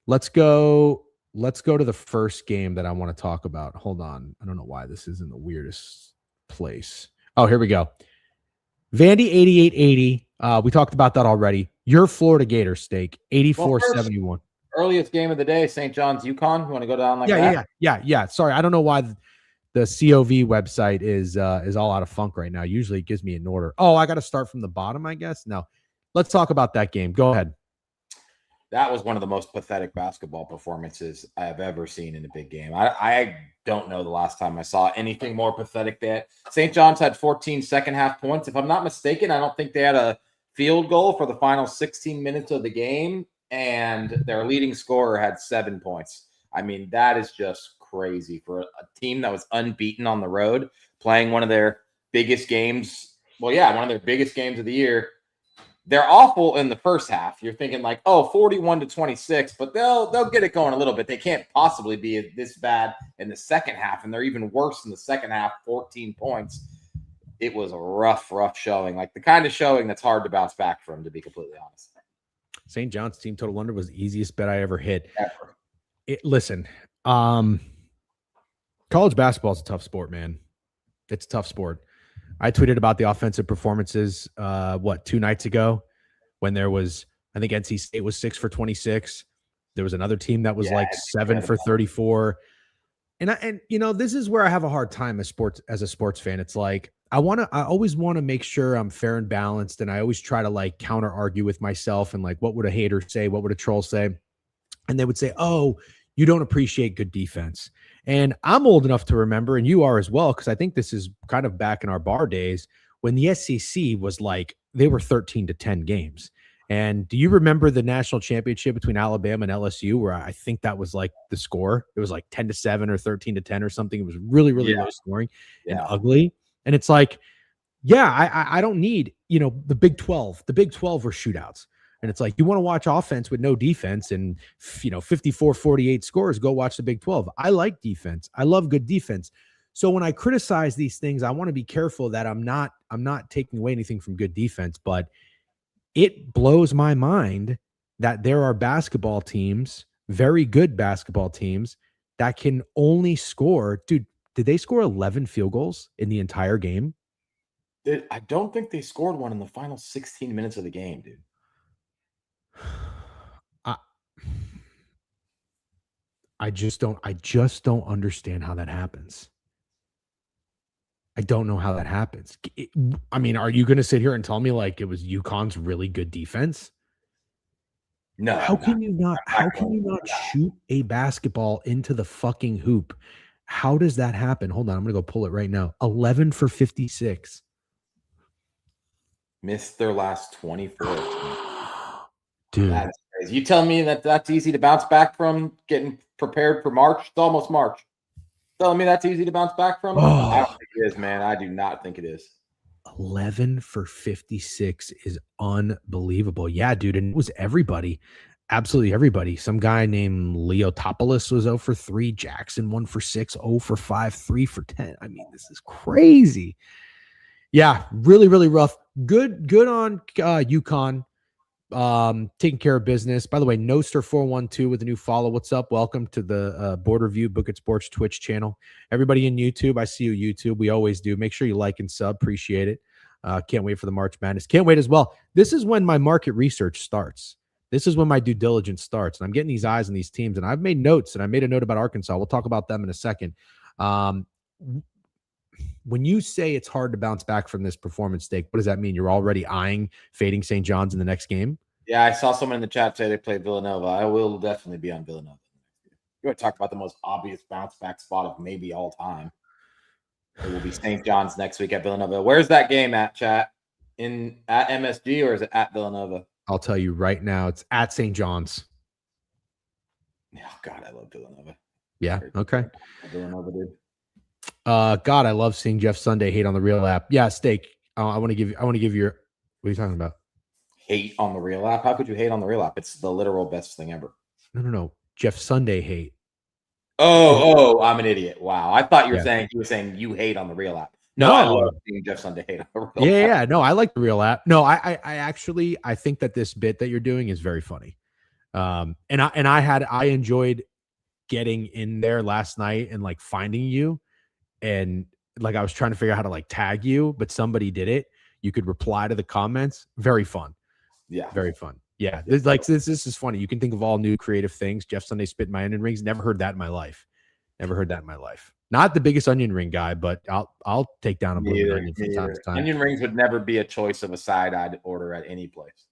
Speaker 1: Let's go to the first game that I want to talk about. Hold on. I don't know why this is in the weirdest place. Oh, here we go. Vandy 88-80. We talked about that already. Your Florida Gators Steak 84-71.
Speaker 3: Earliest game of the day, St. John's, UConn. You want to go down like that?
Speaker 1: Yeah. Sorry, I don't know why the COV website is all out of funk right now. Usually it gives me an order. Oh, I got to start from the bottom, I guess. No, let's talk about that game. Go ahead.
Speaker 3: That was one of the most pathetic basketball performances I have ever seen in a big game. I don't know the last time I saw anything more pathetic. That St. John's had 14 second half points. If I'm not mistaken, I don't think they had a field goal for the final 16 minutes of the game, and their leading scorer had 7 points. I mean, that is just crazy for a team that was unbeaten on the road, playing one of their biggest games. Well, yeah, one of their biggest games of the year. They're awful in the first half. You're thinking like, 41-26, but they'll get it going a little bit. They can't possibly be this bad in the second half, and they're even worse in the second half, 14 points. It was a rough showing, like the kind of showing that's hard to bounce back from, to be completely honest.
Speaker 1: St. John's team total under was the easiest bet I ever hit.
Speaker 3: Ever.
Speaker 1: Listen, college basketball is a tough sport, man. It's a tough sport. I tweeted about the offensive performances, 2 nights ago, when there was, I think NC State was 6 for 26. There was another team that was 7 for 34. And this is where I have a hard time as a sports fan. It's like, I always want to make sure I'm fair and balanced. And I always try to like counter argue with myself and like, what would a hater say? What would a troll say? And they would say, oh, you don't appreciate good defense. And I'm old enough to remember, and you are as well, because I think this is kind of back in our bar days when the SEC was like, they were 13-10 games. And do you remember the national championship between Alabama and LSU, where I think that was like the score? It was like 10-7 or 13-10 or something. It was really, really low scoring and ugly. And it's like, I don't need, the Big 12. The Big 12 were shootouts. And it's like, you want to watch offense with no defense and, 54-48 scores, go watch the Big 12. I like defense. I love good defense. So when I criticize these things, I want to be careful that I'm not taking away anything from good defense, but it blows my mind that there are basketball teams, very good basketball teams, that can only score. Dude, did they score 11 field goals in the entire game?
Speaker 3: I don't think they scored one in the final 16 minutes of the game, dude.
Speaker 1: I just don't understand how that happens. I don't know how that happens. Are you going to sit here and tell me like it was UConn's really good defense?
Speaker 3: No.
Speaker 1: How can you not shoot a basketball into the fucking hoop? How does that happen? Hold on, I'm going to go pull it right now. 11 for 56.
Speaker 3: Missed their last 24.
Speaker 1: Dude,
Speaker 3: that is crazy. You tell me that's easy to bounce back from, getting prepared for March? It's almost March. Telling me that's easy to bounce back from? I don't think it is, man. I do not think it is.
Speaker 1: 11 for 56 is unbelievable. Yeah, dude. And it was everybody. Absolutely everybody. Some guy named Leotopoulos was 0 for 3. Jackson 1 for 6, 0 for 5, 3 for 10. I mean, this is crazy. Yeah, really, really rough. Good on UConn. Taking care of business. By the way, Noster412 with a new follow. What's up? Welcome to the Board Review Book It Sports Twitch channel. Everybody in YouTube, I see you, YouTube. We always do. Make sure you like and sub. Appreciate it. Can't wait for the March Madness. Can't wait as well. This is when my market research starts. This is when my due diligence starts. And I'm getting these eyes on these teams. And I've made notes, and I made a note about Arkansas. We'll talk about them in a second. When you say it's hard to bounce back from this performance, Steak, what does that mean? You're already eyeing fading St. John's in the next game?
Speaker 3: Yeah, I saw someone in the chat say they played Villanova. I will definitely be on Villanova. You're going to talk about the most obvious bounce back spot of maybe all time. It will be St. John's next week at Villanova. Where's that game at, chat? At MSG, or is it at Villanova?
Speaker 1: I'll tell you right now, it's at St. John's.
Speaker 3: Oh, God, I love Villanova.
Speaker 1: Yeah, okay.
Speaker 3: Villanova, dude.
Speaker 1: God, I love seeing Jeff Sunday hate on the Real app. Yeah, Steak. I want to give your. What are you talking about?
Speaker 3: Hate on the Real app? How could you hate on the Real app? It's the literal best thing ever.
Speaker 1: No. Jeff Sunday hate.
Speaker 3: Oh, I'm an idiot. Wow, I thought you were saying you hate on the Real app. No, I love seeing Jeff Sunday hate on the Real app.
Speaker 1: Yeah. No, I like the Real app. No, I actually think that this bit that you're doing is very funny. And I enjoyed getting in there last night and like finding you. And like, I was trying to figure out how to like tag you, but somebody did it. You could reply to the comments. Very fun.
Speaker 3: Yeah.
Speaker 1: Very fun. Yeah. This is funny. You can think of all new creative things. Jeff Sunday spit my onion rings. Never heard that in my life. Not the biggest onion ring guy, but I'll take down a blue onion from time to time.
Speaker 3: Onion rings would never be a choice of a side I'd order at any place.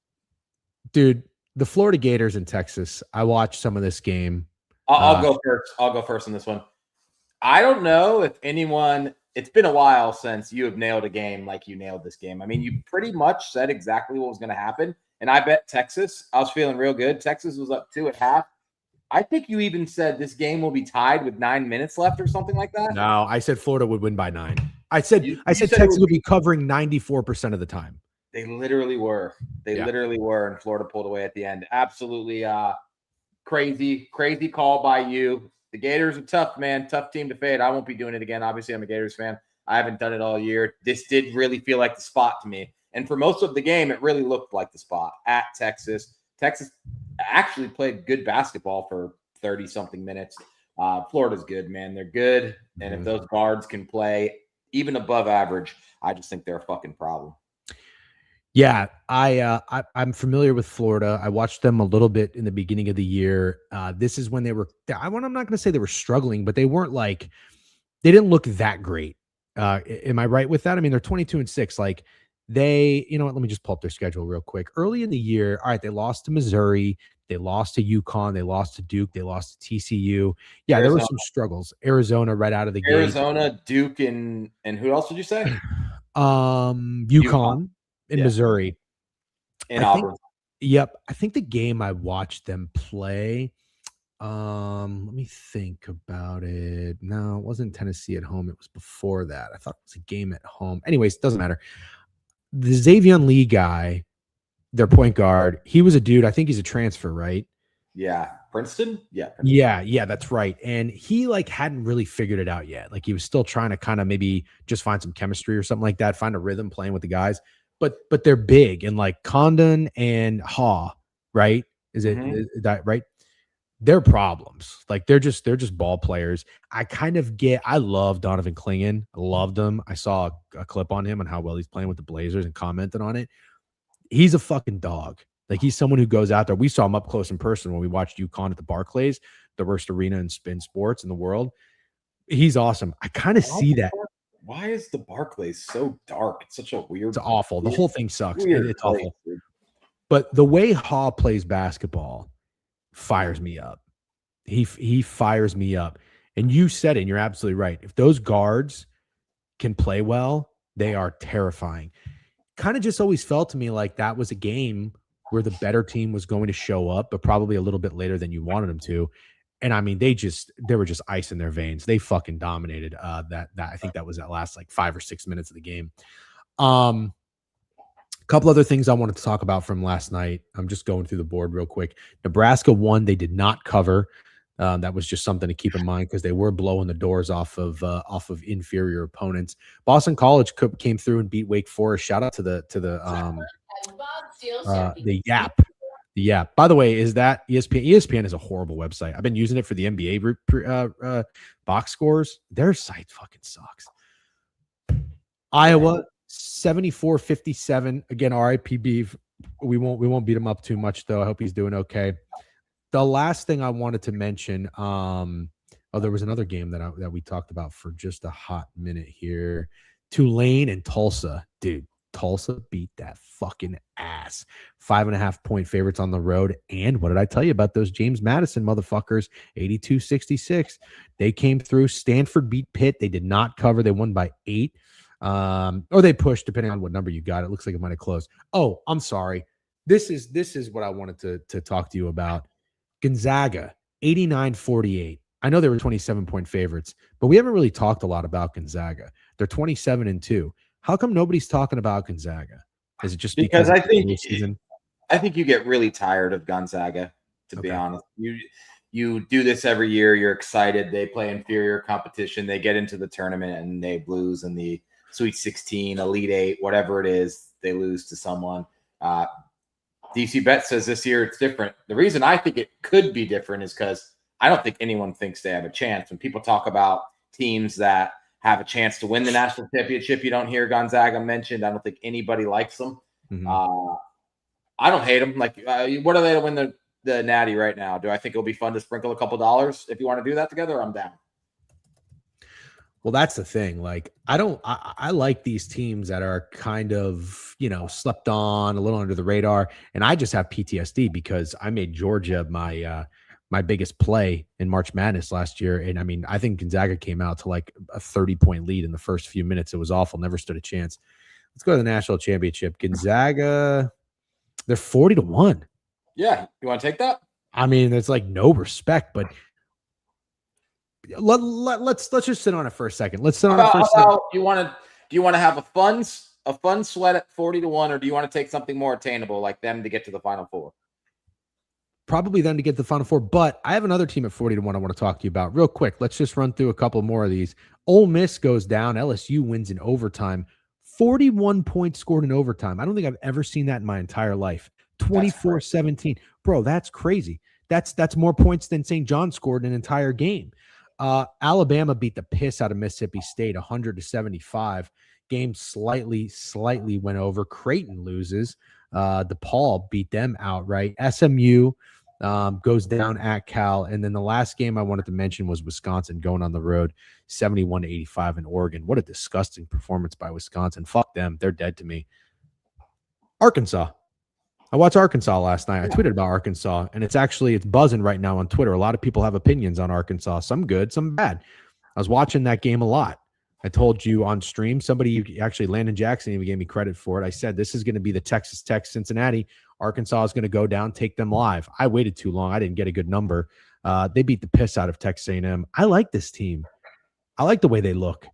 Speaker 1: Dude, the Florida Gators in Texas. I watched some of this game.
Speaker 3: I'll go first. I'll go first on this one. I don't know if anyone. It's been a while since you have nailed a game like you nailed this game. I mean, you pretty much said exactly what was going to happen, and I bet Texas. I was feeling real good. Texas was up 2 at half. I think you even said this game will be tied with 9 minutes left or something like that.
Speaker 1: No, I said Florida would win by 9. I said
Speaker 3: said
Speaker 1: Texas would be covering 94% of the time.
Speaker 3: They literally were. They literally were, and Florida pulled away at the end. Absolutely crazy call by you. The Gators are tough, man. Tough team to fade. I won't be doing it again. Obviously, I'm a Gators fan. I haven't done it all year. This did really feel like the spot to me. And for most of the game, it really looked like the spot at Texas. Texas actually played good basketball for 30-something minutes. Florida's good, man. They're good. And if those guards can play even above average, I just think they're a fucking problem.
Speaker 1: Yeah, I'm familiar with Florida. I watched them a little bit in the beginning of the year. This is when they were. I'm not going to say they were struggling, but they weren't like they didn't look that great. Am I right with that? I mean, they're 22-6. Like they, you know what? Let me just pull up their schedule real quick. Early in the year, all right, they lost to Missouri, they lost to UConn, they lost to Duke, they lost to TCU. Yeah, there were some struggles. Arizona right out of the gate.
Speaker 3: Arizona, Duke, and who else did you say?
Speaker 1: UConn. In Missouri.
Speaker 3: In Auburn.
Speaker 1: I think the game I watched them play, let me think about it. No, it wasn't Tennessee at home. It was before that. I thought it was a game at home. Anyways, it doesn't matter. The Xavier Lee guy, their point guard, he was a dude. I think he's a transfer, right?
Speaker 3: Yeah. Princeton? Yeah.
Speaker 1: Yeah, that's right. And he like hadn't really figured it out yet. Like he was still trying to kind of maybe just find some chemistry or something like that, find a rhythm playing with the guys. But they're big, and like Condon and Haw, right? Is that right? They're problems. Like they're just ball players. I love Donovan Clingan. I loved him. I saw a clip on him and how well he's playing with the Blazers and commented on it. He's a fucking dog. Like he's someone who goes out there. We saw him up close in person when we watched UConn at the Barclays, the worst arena in spin sports in the world. He's awesome. I kind of see that.
Speaker 3: Why is the Barclays so dark? It's such a weird.
Speaker 1: It's awful. The whole thing sucks. It's awful. But the way Haw plays basketball fires me up. He fires me up. And you said it, and you're absolutely right. If those guards can play well, they are terrifying. Kind of just always felt to me like that was a game where the better team was going to show up, but probably a little bit later than you wanted them to. And I mean, they were just ice in their veins. They fucking dominated that. I think that was that last like 5 or 6 minutes of the game. A couple other things I wanted to talk about from last night. I'm just going through the board real quick. Nebraska won. They did not cover. That was just something to keep in mind because they were blowing the doors off of inferior opponents. Boston College came through and beat Wake Forest. Shout out to the Yap. Yeah. By the way, is that ESPN? ESPN is a horrible website. I've been using it for the NBA box scores. Their site fucking sucks. Iowa 74-57. Again, RIP Biev. We won't beat him up too much though. I hope he's doing okay. The last thing I wanted to mention. There was another game that we talked about for just a hot minute here. Tulane and Tulsa, dude. Tulsa beat that fucking ass. 5.5 point favorites on the road. And what did I tell you about those James Madison motherfuckers? 82-66. They came through. Stanford beat Pitt. They did not cover. They won by 8. Or they pushed, depending on what number you got. It looks like it might have closed. Oh, I'm sorry. This is what I wanted to talk to you about. Gonzaga, 89-48. I know they were 27-point favorites, but we haven't really talked a lot about Gonzaga. They're 27-2. How come nobody's talking about Gonzaga? Is it just because
Speaker 3: I think you get really tired of Gonzaga, to be honest. You do this every year. You're excited. They play inferior competition. They get into the tournament and they lose in the Sweet 16, Elite 8, whatever it is. They lose to someone. DC Bet says this year it's different. The reason I think it could be different is because I don't think anyone thinks they have a chance. When people talk about teams that have a chance to win the national championship, you don't hear Gonzaga mentioned. I don't think anybody likes them. Mm-hmm. I don't hate them. Like, what are they to win the Natty right now? Do I think it'll be fun to sprinkle a couple dollars? If you want to do that together, I'm down.
Speaker 1: Well, that's the thing. Like, I like these teams that are kind of, slept on, a little under the radar. And I just have PTSD because I made Georgia my biggest play in March Madness last year. And I mean, I think Gonzaga came out to like a 30-point lead in the first few minutes. It was awful. Never stood a chance. Let's go to the national championship. Gonzaga, they're 40-1.
Speaker 3: Yeah. You want to take that?
Speaker 1: I mean, there's like no respect, but let's just sit on it for a second. Let's sit on it for a second.
Speaker 3: Do you want to have a fun sweat at 40-1, or do you want to take something more attainable like them to get to the Final Four?
Speaker 1: Probably them to get to the Final Four, but I have another team at 40-1 I want to talk to you about real quick. Let's just run through a couple more of these. Ole Miss goes down. LSU wins in overtime. 41 points scored in overtime. I don't think I've ever seen that in my entire life. 24-17. Bro, that's crazy. That's more points than St. John scored in an entire game. Alabama beat the piss out of Mississippi State 100-75. Game slightly went over. Creighton loses. DePaul beat them outright. SMU goes down at Cal. And then the last game I wanted to mention was Wisconsin going on the road 71-85 in Oregon. What a disgusting performance by Wisconsin. Fuck them. They're dead to me. Arkansas. I watched Arkansas last night. I tweeted about Arkansas, and it's buzzing right now on Twitter. A lot of people have opinions on Arkansas. Some good, some bad. I was watching that game a lot. I told you on stream, Landon Jackson even gave me credit for it. I said, this is going to be the Texas Tech Cincinnati. Arkansas is going to go down, take them live. I waited too long. I didn't get a good number. They beat the piss out of Texas A&M. I like this team. I like the way they look.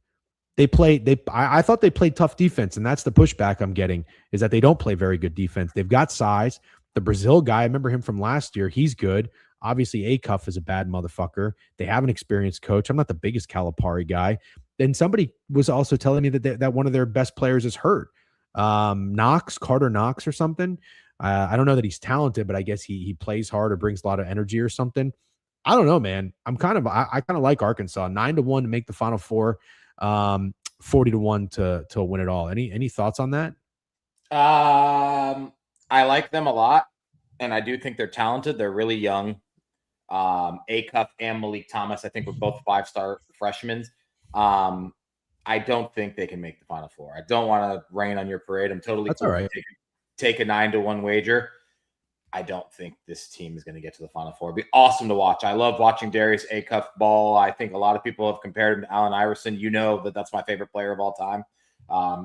Speaker 1: I thought they played tough defense, and that's the pushback I'm getting, is that they don't play very good defense. They've got size. The Brazil guy, I remember him from last year. He's good. Obviously, Acuff is a bad motherfucker. They have an experienced coach. I'm not the biggest Calipari guy. Then somebody was also telling me that one of their best players is hurt. Carter Knox or something. I don't know that he's talented, but I guess he plays hard or brings a lot of energy or something. I don't know, man. I kind of like Arkansas. 9-1 to make the Final Four. 40-1 to win it all. Any thoughts on that?
Speaker 3: I like them a lot, and I do think they're talented. They're really young. Acuff and Malik Thomas, I think, were both 5-star freshmen. I don't think they can make the Final Four. I don't want to rain on your parade. I'm totally
Speaker 1: That's
Speaker 3: cool
Speaker 1: all right.
Speaker 3: Take a 9-1 wager. I don't think this team is going to get to the Final Four. It'd be awesome to watch. I love watching Darius Acuff ball. I think a lot of people have compared him to Allen Iverson. You know that's my favorite player of all time.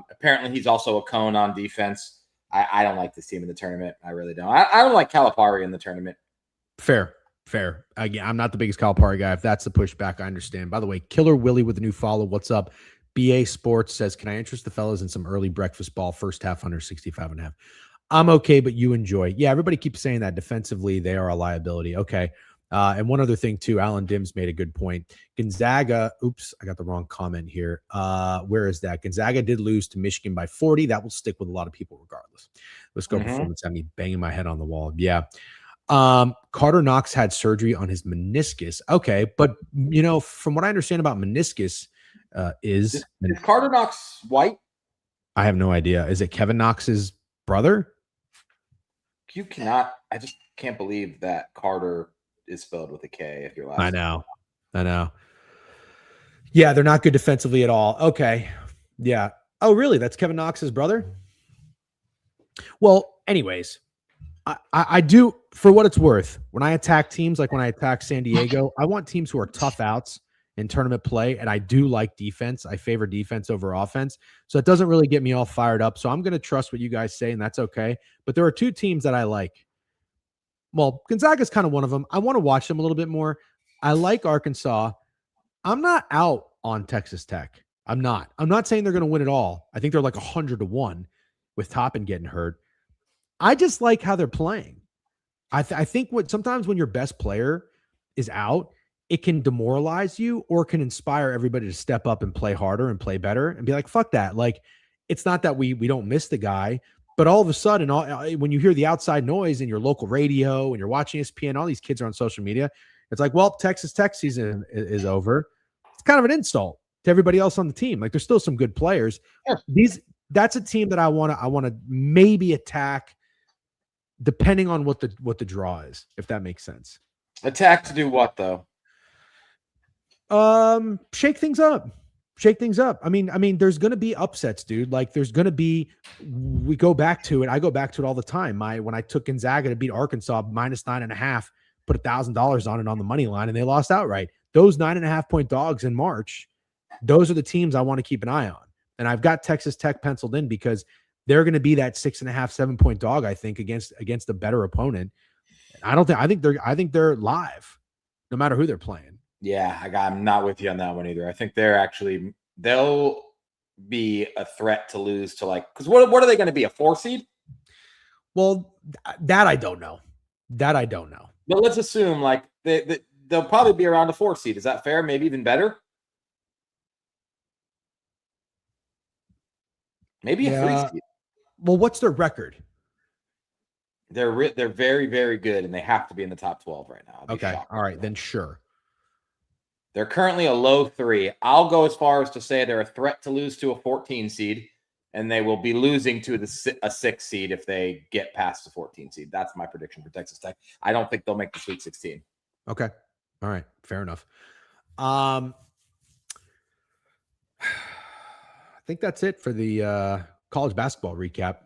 Speaker 3: Apparently, he's also a cone on defense. I don't like this team in the tournament. I really don't. I don't like Calipari in the tournament.
Speaker 1: Fair. Again, I'm not the biggest Calipari guy. If that's the pushback, I understand. By the way, Killer Willie with a new follow. What's up? BA Sports says, can I interest the fellas in some early breakfast ball, first half under 65.5? I'm okay, but you enjoy. Yeah, everybody keeps saying that defensively they are a liability. Okay. And one other thing too, Alan Dims made a good point. Gonzaga, oops, I got the wrong comment here. Where is that? Gonzaga did lose to Michigan by 40. That will stick with a lot of people regardless. Let's go performance. I mean, banging my head on the wall. Yeah. Carter Knox had surgery on his meniscus. Okay. But from what I understand about meniscus, is
Speaker 3: Carter Knox white?
Speaker 1: I have no idea. Is it Kevin Knox's brother?
Speaker 3: You cannot. I just can't believe that Carter is spelled with a K if you're last.
Speaker 1: I know. Yeah, they're not good defensively at all. Okay. Yeah. Oh, really? That's Kevin Knox's brother? Well, anyways, I do, for what it's worth, when I attack teams, like when I attack San Diego, I want teams who are tough outs in tournament play, and I do like defense. I favor defense over offense, so it doesn't really get me all fired up. So I'm going to trust what you guys say, and that's okay. But there are two teams that I like. Well, Gonzaga is kind of one of them. I want to watch them a little bit more. I like Arkansas. I'm not out on Texas Tech. I'm not saying they're going to win it all. I think they're like 100-1 with Toppin getting hurt. I just like how they're playing. I think sometimes when your best player is out, it can demoralize you or can inspire everybody to step up and play harder and play better and be like, fuck that. Like, it's not that we don't miss the guy, but all of a sudden, when you hear the outside noise in your local radio and you're watching ESPN, all these kids are on social media. It's like, well, Texas Tech season is over. It's kind of an insult to everybody else on the team. Like, there's still some good players. That's a team that I want to maybe attack depending on what the draw is, if that makes sense.
Speaker 3: Attack to do what though?
Speaker 1: Shake things up. shake things up. I mean, there's going to be upsets, dude. Like there's going to be, we go back to it. I go back to it all the time. When I took Gonzaga to beat Arkansas -9.5, put $1,000 on it on the money line and they lost outright. Those 9.5-point dogs in March, those are the teams I want to keep an eye on. And I've got Texas Tech penciled in because they're going to be that 6.5, 7-point dog, I think, against a better opponent. I think they're live no matter who they're playing.
Speaker 3: Yeah, I'm not with you on that one either. I think they'll be a threat to lose to because what are they going to be, a 4 seed?
Speaker 1: Well, that I don't know.
Speaker 3: But let's assume they'll probably be around a 4 seed. Is that fair? Maybe even better? Maybe a 3 seed.
Speaker 1: Well, what's their record?
Speaker 3: They're very, very good, and they have to be in the top 12 right now.
Speaker 1: Okay, all right, then sure.
Speaker 3: They're currently a low 3. I'll go as far as to say they're a threat to lose to a 14 seed, and they will be losing to a 6 seed if they get past the 14 seed. That's my prediction for Texas Tech. I don't think they'll make the Sweet 16.
Speaker 1: Okay, all right, fair enough. I think that's it for the college basketball recap.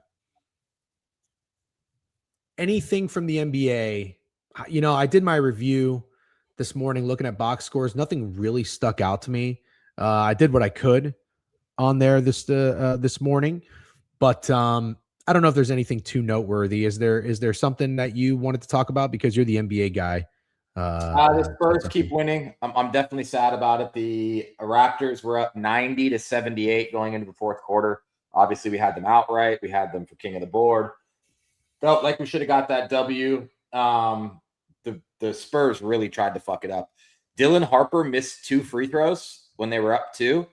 Speaker 1: Anything from the NBA? I did my review this morning looking at box scores. Nothing really stuck out to me. I did what I could on there this morning, but I don't know if there's anything too noteworthy. Is there something that you wanted to talk about because you're the NBA guy?
Speaker 3: The Spurs keep winning. I'm definitely sad about it. The Raptors were up 90-78 going into the fourth quarter. Obviously, we had them outright. We had them for king of the board. Felt like we should have got that W. The Spurs really tried to fuck it up. Dylan Harper missed 2 free throws when they were up 2.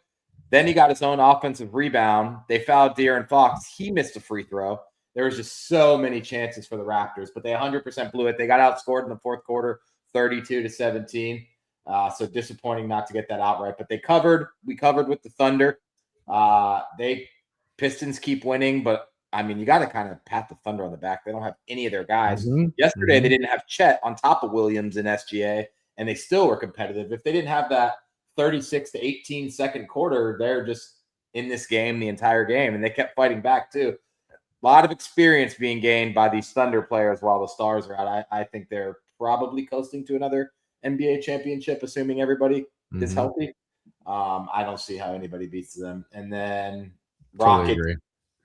Speaker 3: Then he got his own offensive rebound. They fouled De'Aaron Fox. He missed a free throw. There was just so many chances for the Raptors, but they 100% blew it. They got outscored in the fourth quarter, 32-17. So disappointing not to get that outright, but they covered. We covered with the Thunder. Pistons keep winning, but I mean, you got to kind of pat the Thunder on the back. They don't have any of their guys. Yesterday, they didn't have Chet on top of Williams and SGA, and they still were competitive. If they didn't have that 36-18 second quarter, they're just in this game the entire game, and they kept fighting back too. A lot of experience being gained by these Thunder players while the Stars are out. I think they're probably coasting to another NBA championship, assuming everybody is healthy. I don't see how anybody beats them. And then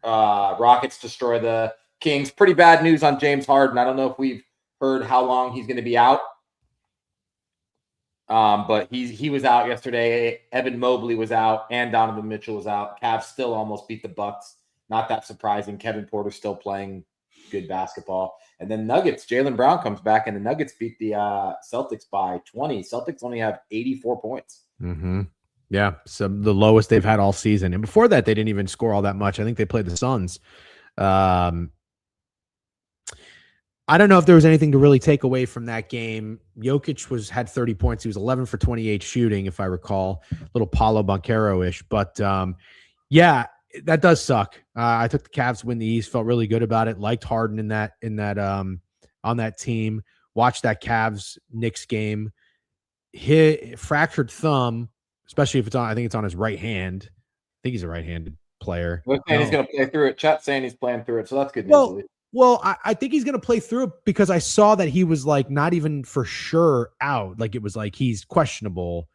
Speaker 3: Rockets destroy the Kings. Pretty bad news on James Harden. I don't know if we've heard how long he's going to be out. But he was out yesterday. Evan Mobley was out, and Donovan Mitchell was out. Cavs still almost beat the Bucks. Not that surprising. Kevin Porter still playing good basketball. And then Nuggets. Jaylen Brown comes back, and the Nuggets beat the Celtics by 20. Celtics only have 84 points.
Speaker 1: Yeah, so the lowest they've had all season. And before that, they didn't even score all that much. I think they played the Suns. I don't know if there was anything to really take away from that game. Jokic had 30 points. He was 11 for 28 shooting, if I recall. A little Paulo Banchero-ish. But, yeah, that does suck. I took the Cavs to win the East. Felt really good about it. Liked Harden on that team. Watched that Cavs-Knicks game. Hit fractured thumb, especially if I think it's on his right hand. I think he's a right-handed player.
Speaker 3: He's going to play through it. Chat's saying he's playing through it, so that's good news.
Speaker 1: Well, I think he's going to play through it because I saw that he was not even for sure out. It was he's questionable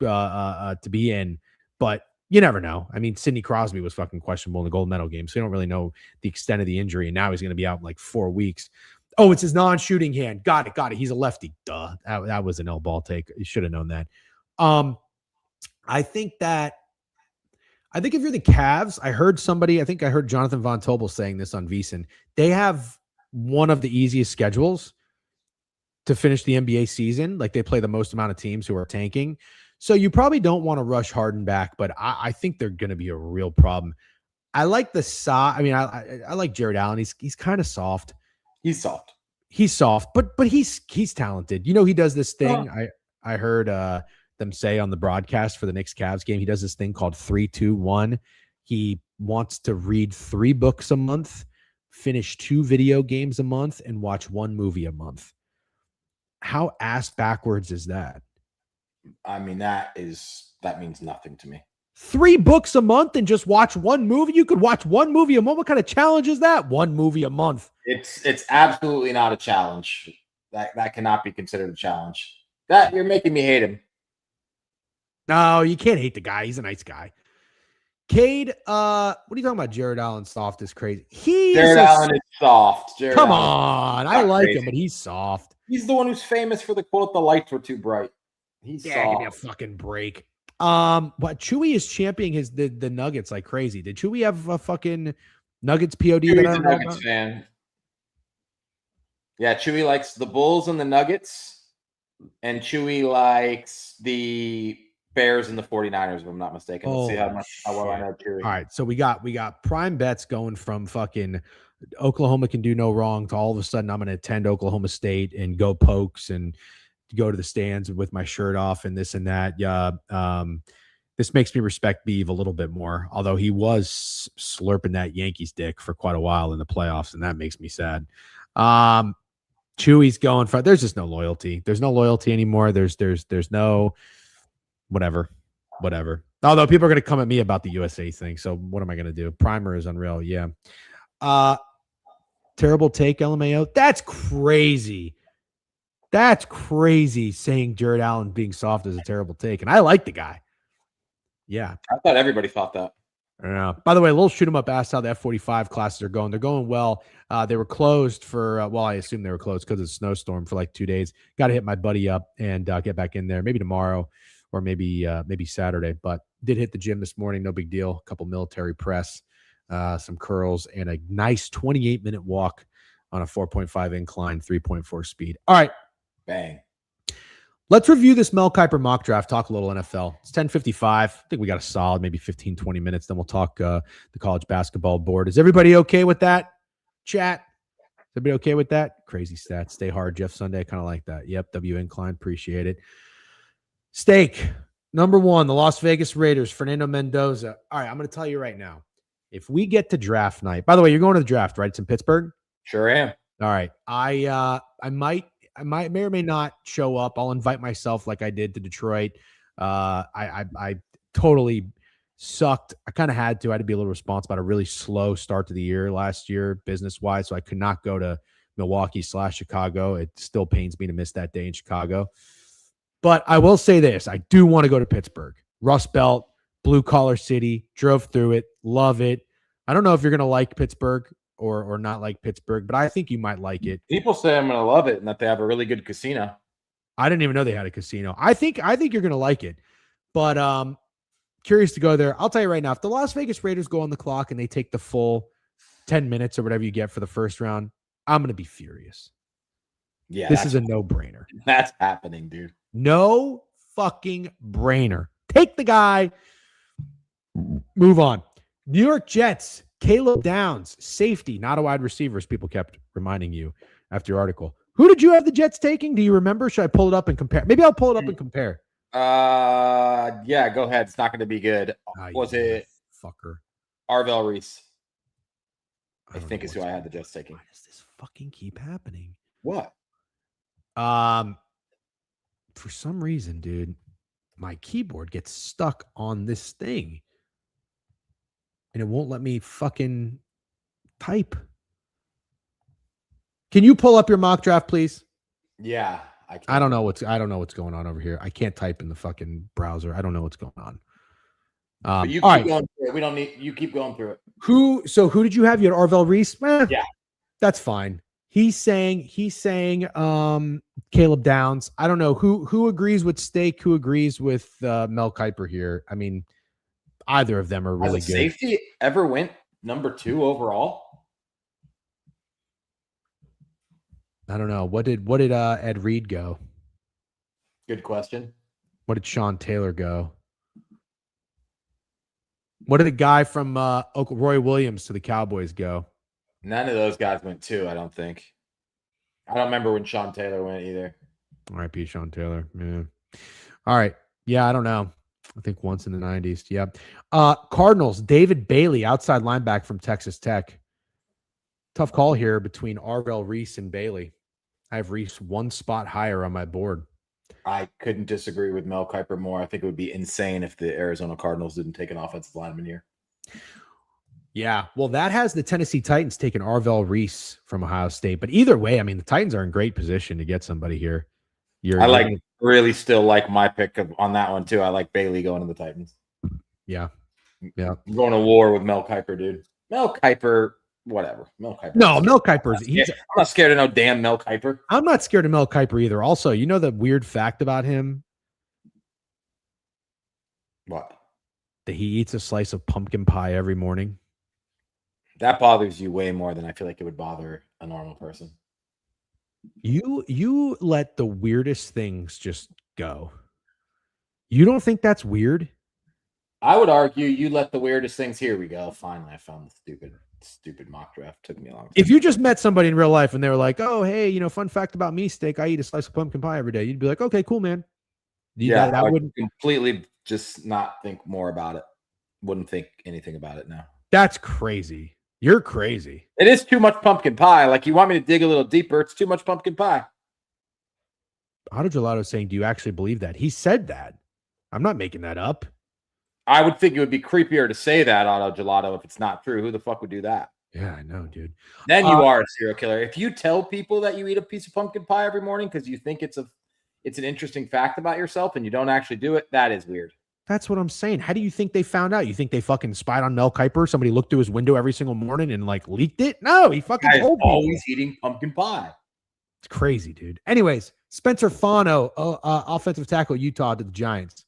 Speaker 1: to be in, but you never know. I mean, Sidney Crosby was fucking questionable in the gold medal game, so you don't really know the extent of the injury, and now he's going to be out in 4 weeks. Oh, it's his non-shooting hand. Got it. He's a lefty. Duh. That was an L-ball take. You should have known that. I think if you're the Cavs, I heard Jonathan Von Tobel saying this on VSiN. They have one of the easiest schedules to finish the NBA season. They play the most amount of teams who are tanking. So you probably don't want to rush Harden back, but I think they're going to be a real problem. I like the size. I mean, I like Jared Allen. He's kind of soft.
Speaker 3: He's soft.
Speaker 1: But he's talented. He does this thing. I heard them say on the broadcast for the Knicks Cavs game, he does this thing called 3-2-1. He wants to read 3 books a month, finish 2 video games a month, and watch 1 movie a month. How ass backwards is that?
Speaker 3: I mean, that means nothing to me.
Speaker 1: 3 books a month and just watch one movie? You could watch one movie a month. What kind of challenge is that? One movie a month.
Speaker 3: It's absolutely not a challenge. That cannot be considered a challenge. That you're making me hate him.
Speaker 1: No, you can't hate the guy. He's a nice guy. Cade, what are you talking about? Jared Allen soft is crazy.
Speaker 3: Jared Allen is soft.
Speaker 1: Come on. I like him, but he's soft.
Speaker 3: He's the one who's famous for the quote, "The lights were too bright." He's soft.
Speaker 1: Give me a fucking break. But Chewy is championing the Nuggets like crazy. Did Chewy have a fucking Nuggets POD?
Speaker 3: Chewy's a Nuggets fan. Yeah, Chewy likes the Bulls and the Nuggets, and Chewy likes the Bears and the 49ers, if I'm not mistaken. Let's see how well I know Chewy.
Speaker 1: All right, so we got prime bets going from fucking Oklahoma can do no wrong to all of a sudden I'm going to attend Oklahoma State and go Pokes and go to the stands with my shirt off and this and that. Yeah. This makes me respect Biev a little bit more, although he was slurping that Yankees dick for quite a while in the playoffs, and that makes me sad. Chewy's going for, there's just no loyalty. There's no loyalty anymore. There's no whatever. Although people are going to come at me about the USA thing. So what am I going to do? Primer is unreal. Yeah. Terrible take, LMAO. That's crazy. That's crazy saying Jared Allen being soft is a terrible take. And I like the guy. Yeah.
Speaker 3: I thought everybody thought that.
Speaker 1: I don't know. By the way, a little shoot 'em up asked how the F-45 classes are going. They're going well. They were closed for, I assume they were closed because of the snowstorm for like 2 days. Got to hit my buddy up and get back in there maybe tomorrow or maybe Saturday. But did hit the gym this morning. No big deal. A couple military press, some curls, and a nice 28-minute walk on a 4.5 incline, 3.4 speed. All right.
Speaker 3: Bang.
Speaker 1: Let's review this Mel Kiper mock draft, talk a little NFL. It's 10:55. I think we got a solid maybe 15, 20 minutes. Then we'll talk the college basketball board. Is everybody okay with that? Chat. Is everybody okay with that? Crazy stats. Stay hard, Jeff Sunday. Kind of like that. Yep. W Incline. Appreciate it. Steak. Number 1, the Las Vegas Raiders, Fernando Mendoza. All right. I'm going to tell you right now. If we get to draft night, by the way, you're going to the draft, right? It's in Pittsburgh?
Speaker 3: Sure am.
Speaker 1: All right. I may or may not show up. I'll invite myself like I did to Detroit. I totally sucked. I kind of had to. I had to be a little responsible about a really slow start to the year last year, business-wise, so I could not go to Milwaukee/Chicago. It still pains me to miss that day in Chicago. But I will say this. I do want to go to Pittsburgh. Rust Belt, blue-collar city, drove through it, love it. I don't know if you're going to like Pittsburgh or not like Pittsburgh, but I think you might like it.
Speaker 3: People say I'm going to love it and that they have a really good casino.
Speaker 1: I didn't even know they had a casino. I think you're going to like it, but curious to go there. I'll tell you right now, if the Las Vegas Raiders go on the clock and they take the full 10 minutes or whatever you get for the first round, I'm going to be furious.
Speaker 3: Yeah,
Speaker 1: this is a no-brainer.
Speaker 3: That's happening, dude.
Speaker 1: No fucking brainer. Take the guy. Move on. New York Jets. Caleb Downs, safety, not a wide receiver, as people kept reminding you after your article. Who did you have the Jets taking? Do you remember? Should I pull it up and compare? Maybe I'll pull it up and compare.
Speaker 3: Yeah, go ahead. It's not going to be good. Was it
Speaker 1: fucker
Speaker 3: Arvell Reese? I think is who I had the Jets taking.
Speaker 1: Why does this fucking keep happening?
Speaker 3: What?
Speaker 1: For some reason, dude, my keyboard gets stuck on this thing. And it won't let me fucking type. Can you pull up your mock draft, please?
Speaker 3: Yeah, I can.
Speaker 1: I don't know what's going on over here. I can't type in the fucking browser. I don't know what's going on.
Speaker 3: But you keep going through it. We don't need you keep going through it. Who
Speaker 1: did you have? You had Arvell Reese?
Speaker 3: Yeah.
Speaker 1: That's fine. He's saying Caleb Downs. I don't know who agrees with Steak, who agrees with Mel Kiper here. I mean, either of them are really good.
Speaker 3: Safety ever went number 2 overall?
Speaker 1: I don't know. What did Ed Reed go?
Speaker 3: Good question.
Speaker 1: What did Sean Taylor go? What did the guy from Roy Williams to the Cowboys go?
Speaker 3: None of those guys went 2, I don't think. I don't remember when Sean Taylor went either.
Speaker 1: R.I.P. Sean Taylor. Yeah. All right. Yeah, I don't know. I think once in the 90s. Yeah. Cardinals, David Bailey, outside linebacker from Texas Tech. Tough call here between Arvell Reese and Bailey. I have Reese one spot higher on my board.
Speaker 3: I couldn't disagree with Mel Kiper more. I think it would be insane if the Arizona Cardinals didn't take an offensive lineman here.
Speaker 1: Yeah, well, that has the Tennessee Titans taking Arvell Reese from Ohio State. But either way, I mean, the Titans are in great position to get somebody here.
Speaker 3: Really still like my pick on that one too. I like Bailey going to the Titans.
Speaker 1: Yeah.
Speaker 3: I'm going to war with Mel Kiper, dude. Mel Kiper, whatever. Mel Kiper.
Speaker 1: No, Mel Kiper's.
Speaker 3: I'm not scared of no damn Mel Kiper.
Speaker 1: I'm not scared of Mel Kiper either. Also, you know the weird fact about him?
Speaker 3: What?
Speaker 1: That he eats a slice of pumpkin pie every morning.
Speaker 3: That bothers you way more than I feel like it would bother a normal person.
Speaker 1: You let the weirdest things just go. You don't think that's weird?
Speaker 3: I would argue you let the weirdest things. Here we go. Finally, I found the stupid mock draft. Took me a long time.
Speaker 1: If you just met somebody in real life and they were like, "Oh, hey, fun fact about me, Steak, I eat a slice of pumpkin pie every day," you'd be like, "Okay, cool, man."
Speaker 3: I would completely just not think more about it. Wouldn't think anything about it now.
Speaker 1: That's crazy. You're crazy.
Speaker 3: It is too much pumpkin pie. Like, you want me to dig a little deeper? It's too much pumpkin pie.
Speaker 1: Auto Gelato is saying, do you actually believe that? He said that. I'm not making that up.
Speaker 3: I would think it would be creepier to say that, Auto Gelato, if it's not true. Who the fuck would do that?
Speaker 1: Yeah, I know, dude.
Speaker 3: Then you are a serial killer. If you tell people that you eat a piece of pumpkin pie every morning because you think it's an interesting fact about yourself and you don't actually do it, that is weird.
Speaker 1: That's what I'm saying. How do you think they found out? You think they fucking spied on Mel Kiper? Somebody looked through his window every single morning and leaked it? No, he fucking told me.
Speaker 3: Always eating pumpkin pie.
Speaker 1: It's crazy, dude. Anyways, Spencer Fano, offensive tackle, Utah to the Giants.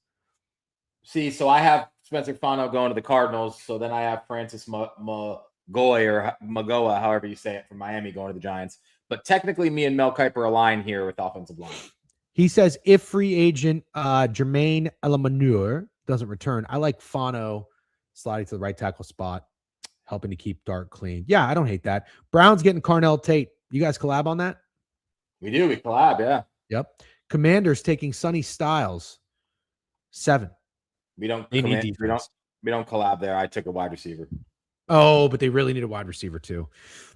Speaker 3: See, so I have Spencer Fano going to the Cardinals. So then I have Francis Magoy or Magoa, however you say it, from Miami going to the Giants. But technically, me and Mel Kiper align here with offensive line.
Speaker 1: He says if free agent Jermaine Elamanur doesn't return, I like Fano sliding to the right tackle spot, helping to keep Dart clean. Yeah, I don't hate that. Brown's getting Carnell Tate. You guys collab on that?
Speaker 3: We do. We collab, yeah.
Speaker 1: Yep. Commanders taking Sonny Styles. 7.
Speaker 3: We don't collab there. I took a wide receiver.
Speaker 1: Oh, but they really need a wide receiver too.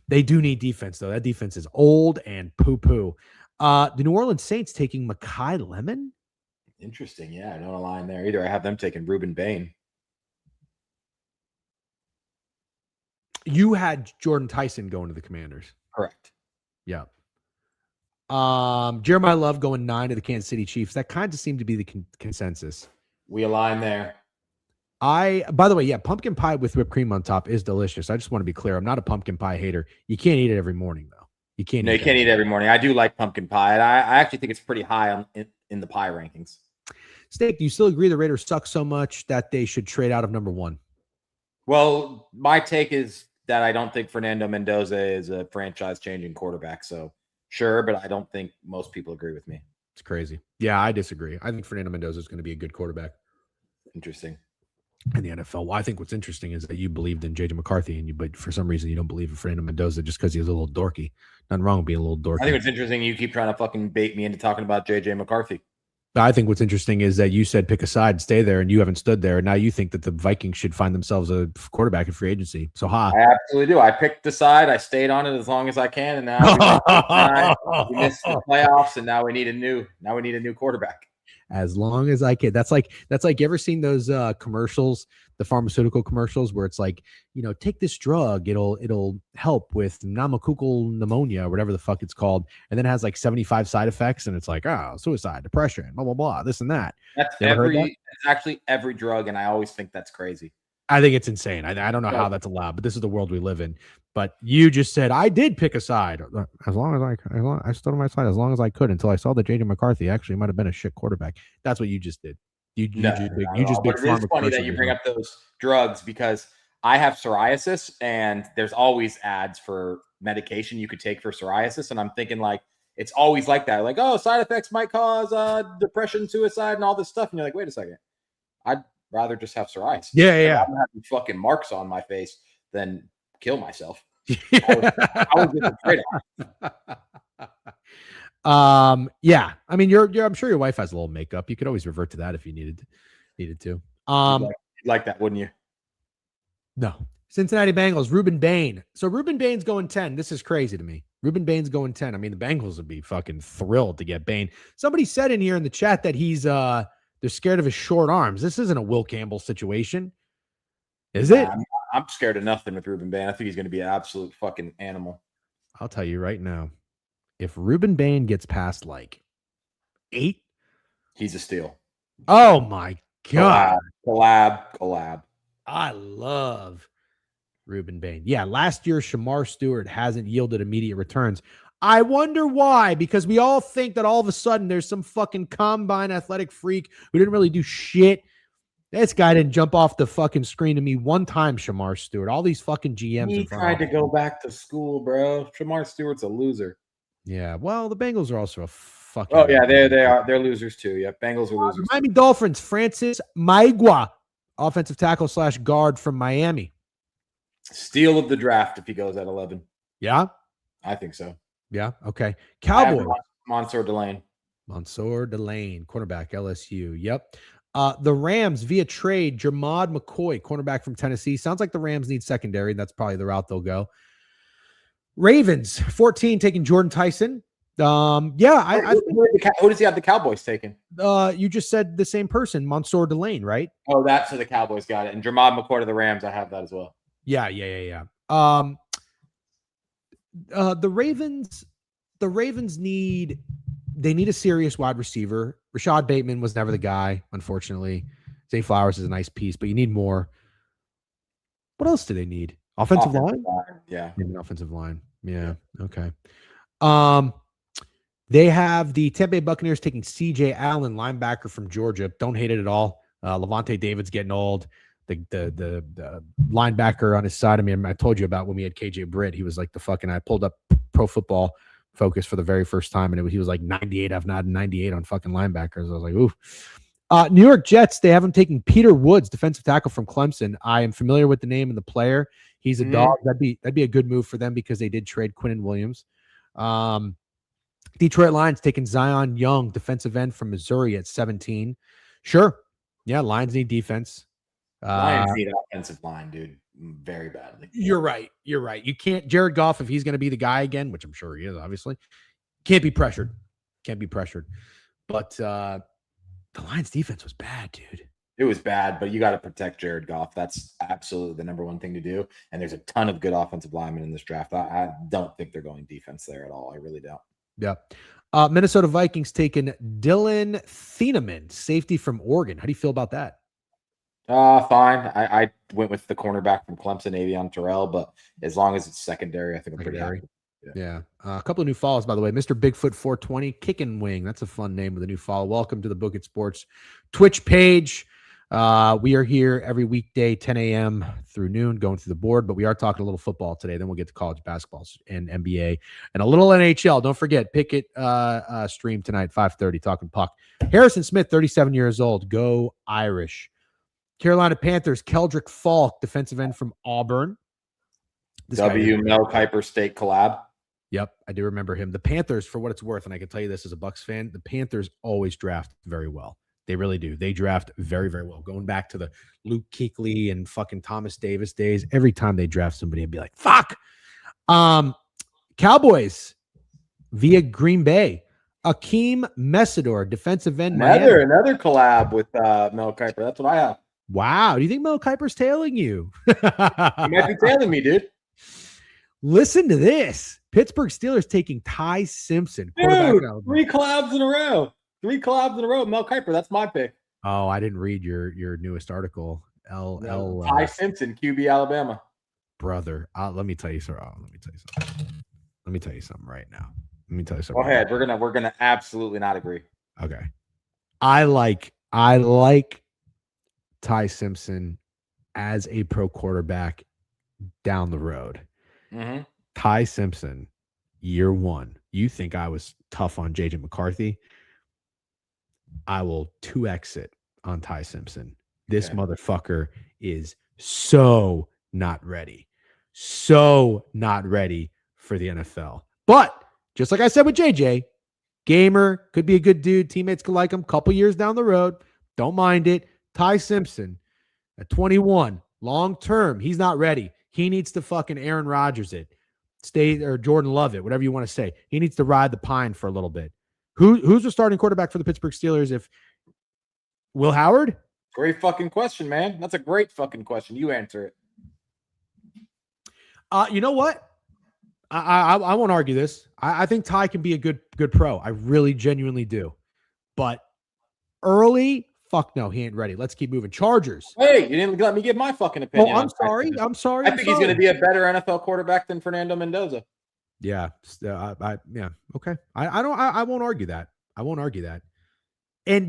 Speaker 1: They do need defense, though. That defense is old and poo-poo. The New Orleans Saints taking Mekhi Lemon.
Speaker 3: Interesting. Yeah, I don't align there either. I have them taking Ruben Bain.
Speaker 1: You had Jordan Tyson going to the Commanders.
Speaker 3: Correct.
Speaker 1: Yeah. Jeremiah Love going 9 to the Kansas City Chiefs. That kind of seemed to be the consensus.
Speaker 3: We align there.
Speaker 1: By the way, yeah, pumpkin pie with whipped cream on top is delicious. I just want to be clear. I'm not a pumpkin pie hater. You can't eat it every morning, though. You can't eat it every morning.
Speaker 3: I do like pumpkin pie. And I actually think it's pretty high in the pie rankings.
Speaker 1: Steak, do you still agree the Raiders suck so much that they should trade out of number 1?
Speaker 3: Well, my take is that I don't think Fernando Mendoza is a franchise-changing quarterback. So, sure, but I don't think most people agree with me.
Speaker 1: It's crazy. Yeah, I disagree. I think Fernando Mendoza is going to be a good quarterback.
Speaker 3: Interesting.
Speaker 1: In the NFL. Well, I think what's interesting is that you believed in JJ McCarthy, but for some reason you don't believe in Fernando Mendoza just because he's a little dorky. Nothing wrong with being a little dorky.
Speaker 3: I think it's interesting you keep trying to fucking bait me into talking about JJ McCarthy.
Speaker 1: I think what's interesting is that you said pick a side and stay there, and you haven't stood there. And now you think that the Vikings should find themselves a quarterback in free agency. So,
Speaker 3: I absolutely do. I picked the side. I stayed on it as long as I can, and now we missed the playoffs, and now we need a new quarterback.
Speaker 1: As long as I can. That's like you ever seen those commercials, the pharmaceutical commercials where it's like, take this drug, it'll help with pneumococcal pneumonia or whatever the fuck it's called, and then it has like 75 side effects, and it's like, suicide, depression, blah blah blah, this and that.
Speaker 3: It's actually every drug, and I always think that's crazy.
Speaker 1: I think it's insane. I don't know how that's allowed, but this is the world we live in. But you just said I did pick a side. As long as I stood on my side as long as I could until I saw that JJ McCarthy actually might have been a shit quarterback. That's what you just did. You just big.
Speaker 3: It is funny that you bring up those drugs because I have psoriasis and there's always ads for medication you could take for psoriasis, and I'm thinking like it's always like that. Like, side effects might cause depression, suicide, and all this stuff. And you're like, wait a second, I'd rather just have psoriasis.
Speaker 1: Yeah.
Speaker 3: I'd have fucking marks on my face than kill myself. I was just afraid
Speaker 1: of. Yeah. I mean, I'm sure your wife has a little makeup. You could always revert to that if you needed to.
Speaker 3: You'd like that, wouldn't you?
Speaker 1: No. Cincinnati Bengals, Ruben Bain. So Ruben Bain's going 10. This is crazy to me. Ruben Bain's going 10. I mean, the Bengals would be fucking thrilled to get Bain. Somebody said in here in the chat that they're scared of his short arms. This isn't a Will Campbell situation. Is it?
Speaker 3: I'm scared of nothing with Ruben Bain. I think he's going to be an absolute fucking animal.
Speaker 1: I'll tell you right now, if Ruben Bain gets past like 8,
Speaker 3: he's a steal.
Speaker 1: Oh my God.
Speaker 3: Collab.
Speaker 1: I love Ruben Bain. Yeah, last year, Shamar Stewart hasn't yielded immediate returns. I wonder why, because we all think that all of a sudden there's some fucking combine athletic freak who didn't really do shit. This guy didn't jump off the fucking screen to me one time, Shamar Stewart. All these fucking GMs.
Speaker 3: He tried to go back to school, bro. Shamar Stewart's a loser.
Speaker 1: Yeah, well, the Bengals are also a fucking...
Speaker 3: Oh, yeah, they are. They're losers, too. Yeah, Bengals are losers.
Speaker 1: Miami Dolphins, Francis Maigua, offensive tackle / guard from Miami.
Speaker 3: Steal of the draft if he goes at 11.
Speaker 1: Yeah?
Speaker 3: I think so.
Speaker 1: Yeah, okay. Cowboys.
Speaker 3: Mansour Delane,
Speaker 1: cornerback, LSU. Yep. The Rams via trade, Jermod McCoy, cornerback from Tennessee. Sounds like the Rams need secondary. That's probably the route they'll go. Ravens, 14, taking Jordan Tyson. Who
Speaker 3: does he have the Cowboys taking?
Speaker 1: You just said the same person, Mansour Delane, right?
Speaker 3: Oh, that's so the Cowboys got it. And Jermod McCoy to the Rams, I have that as well.
Speaker 1: Yeah. The Ravens need a serious wide receiver. Rashad Bateman was never the guy, unfortunately. Zay Flowers is a nice piece, but you need more. What else do they need? Offensive line?
Speaker 3: Yeah.
Speaker 1: Maybe an offensive line. Yeah. Okay. They have the Tampa Bay Buccaneers taking CJ Allen, linebacker from Georgia. Don't hate it at all. Levante David's getting old. The linebacker on his side of me, I told you about when we had KJ Britt. He was like I pulled up Pro Football Focus for the very first time, and he was like 98. I've not 98 on fucking linebackers. I was like, ooh. New York Jets, they have him taking Peter Woods, defensive tackle from Clemson. I am familiar with the name and the player. He's a dog. That'd be a good move for them because they did trade Quinnen Williams. Detroit Lions taking Zion Young, defensive end from Missouri at 17. Sure. Yeah, Lions need defense.
Speaker 3: Lions need offensive line, dude, very badly.
Speaker 1: You're right. You can't, Jared Goff, if he's going to be the guy again, which I'm sure he is, obviously, can't be pressured. But the Lions defense was bad, dude.
Speaker 3: It was bad, but you got to protect Jared Goff. That's absolutely the number one thing to do. And there's a ton of good offensive linemen in this draft. I don't think they're going defense there at all. I really don't.
Speaker 1: Yeah. Minnesota Vikings taking Dylan Thieneman, safety from Oregon. How do you feel about that?
Speaker 3: Fine. I went with the cornerback from Clemson, Avion Terrell, but as long as it's secondary, I think I'm pretty happy.
Speaker 1: Yeah. A couple of new follows, by the way. Mr. Bigfoot 420, Kickin' Wing. That's a fun name with a new follow. Welcome to the Book It Sports Twitch page. We are here every weekday, 10 a.m. through noon, going through the board, but we are talking a little football today. Then we'll get to college basketball and NBA and a little NHL. Don't forget, Pickett stream tonight, 5:30, talking puck. Harrison Smith, 37 years old. Go Irish. Carolina Panthers, Keldrick Falk, defensive end from Auburn.
Speaker 3: Mel Kiper State collab.
Speaker 1: Yep, I do remember him. The Panthers, for what it's worth, and I can tell you this as a Bucs fan, the Panthers always draft very well. They really do. They draft very, very well. Going back to the Luke Kuechly and fucking Thomas Davis days, every time they draft somebody, I'd be like, fuck. Cowboys via Green Bay. Akeem Messidor, defensive end.
Speaker 3: Another collab with Mel Kiper. That's what I have.
Speaker 1: Wow. Do you think Mel Kiper's tailing you?
Speaker 3: He might be tailing me, dude.
Speaker 1: Listen to this. Pittsburgh Steelers taking Ty Simpson.
Speaker 3: Dude, 3 collabs in a row. 3 collabs in a row. Mel Kiper. That's my pick.
Speaker 1: Oh, I didn't read your newest article.
Speaker 3: Ty Simpson, QB Alabama.
Speaker 1: Brother, let me tell you something. Let me tell you something right now.
Speaker 3: Go ahead. We're gonna absolutely not agree.
Speaker 1: Okay. I like Ty Simpson as a pro quarterback down the road.
Speaker 3: Mm-hmm.
Speaker 1: Ty Simpson, year 1. You think I was tough on JJ McCarthy? I will 2x it on Ty Simpson. This motherfucker is so not ready. So not ready for the NFL. But just like I said with JJ, gamer, could be a good dude. Teammates could like him. Couple years down the road, don't mind it. Ty Simpson at 21, long term, he's not ready. He needs to fucking Aaron Rodgers it. Stay or Jordan Lovett, whatever you want to say. He needs to ride the pine for a little bit. Who's the starting quarterback for the Pittsburgh Steelers? If Will Howard?
Speaker 3: Great fucking question, man. That's a great fucking question. You answer it.
Speaker 1: You know what? I won't argue this. I think Ty can be a good pro. I really genuinely do. But early, fuck no, he ain't ready. Let's keep moving. Chargers.
Speaker 3: Hey, you didn't let me give my fucking opinion.
Speaker 1: Oh, I'm sorry.
Speaker 3: I think he's going to be a better NFL quarterback than Fernando Mendoza.
Speaker 1: Yeah. Yeah. Okay. I won't argue that. I won't argue that.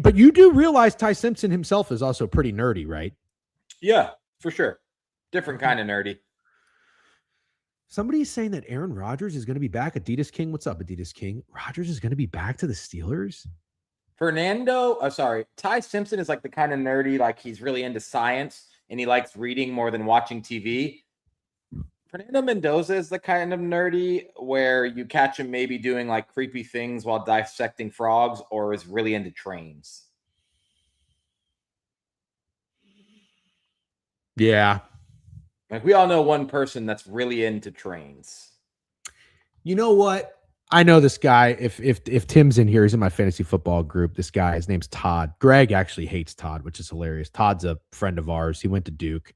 Speaker 1: But you do realize Ty Simpson himself is also pretty nerdy, right?
Speaker 3: Yeah, for sure. Different kind of nerdy.
Speaker 1: Somebody's saying that Aaron Rodgers is going to be back. Adidas King. What's up, Adidas King? Rodgers is going to be back to the Steelers?
Speaker 3: Ty Simpson is like the kind of nerdy, like he's really into science and he likes reading more than watching TV. Fernando Mendoza is the kind of nerdy where you catch him maybe doing like creepy things while dissecting frogs or is really into trains.
Speaker 1: Yeah.
Speaker 3: Like we all know one person that's really into trains.
Speaker 1: You know what? I know this guy. If Tim's in here, he's in my fantasy football group. This guy, his name's Todd. Greg actually hates Todd, which is hilarious. Todd's a friend of ours. He went to Duke.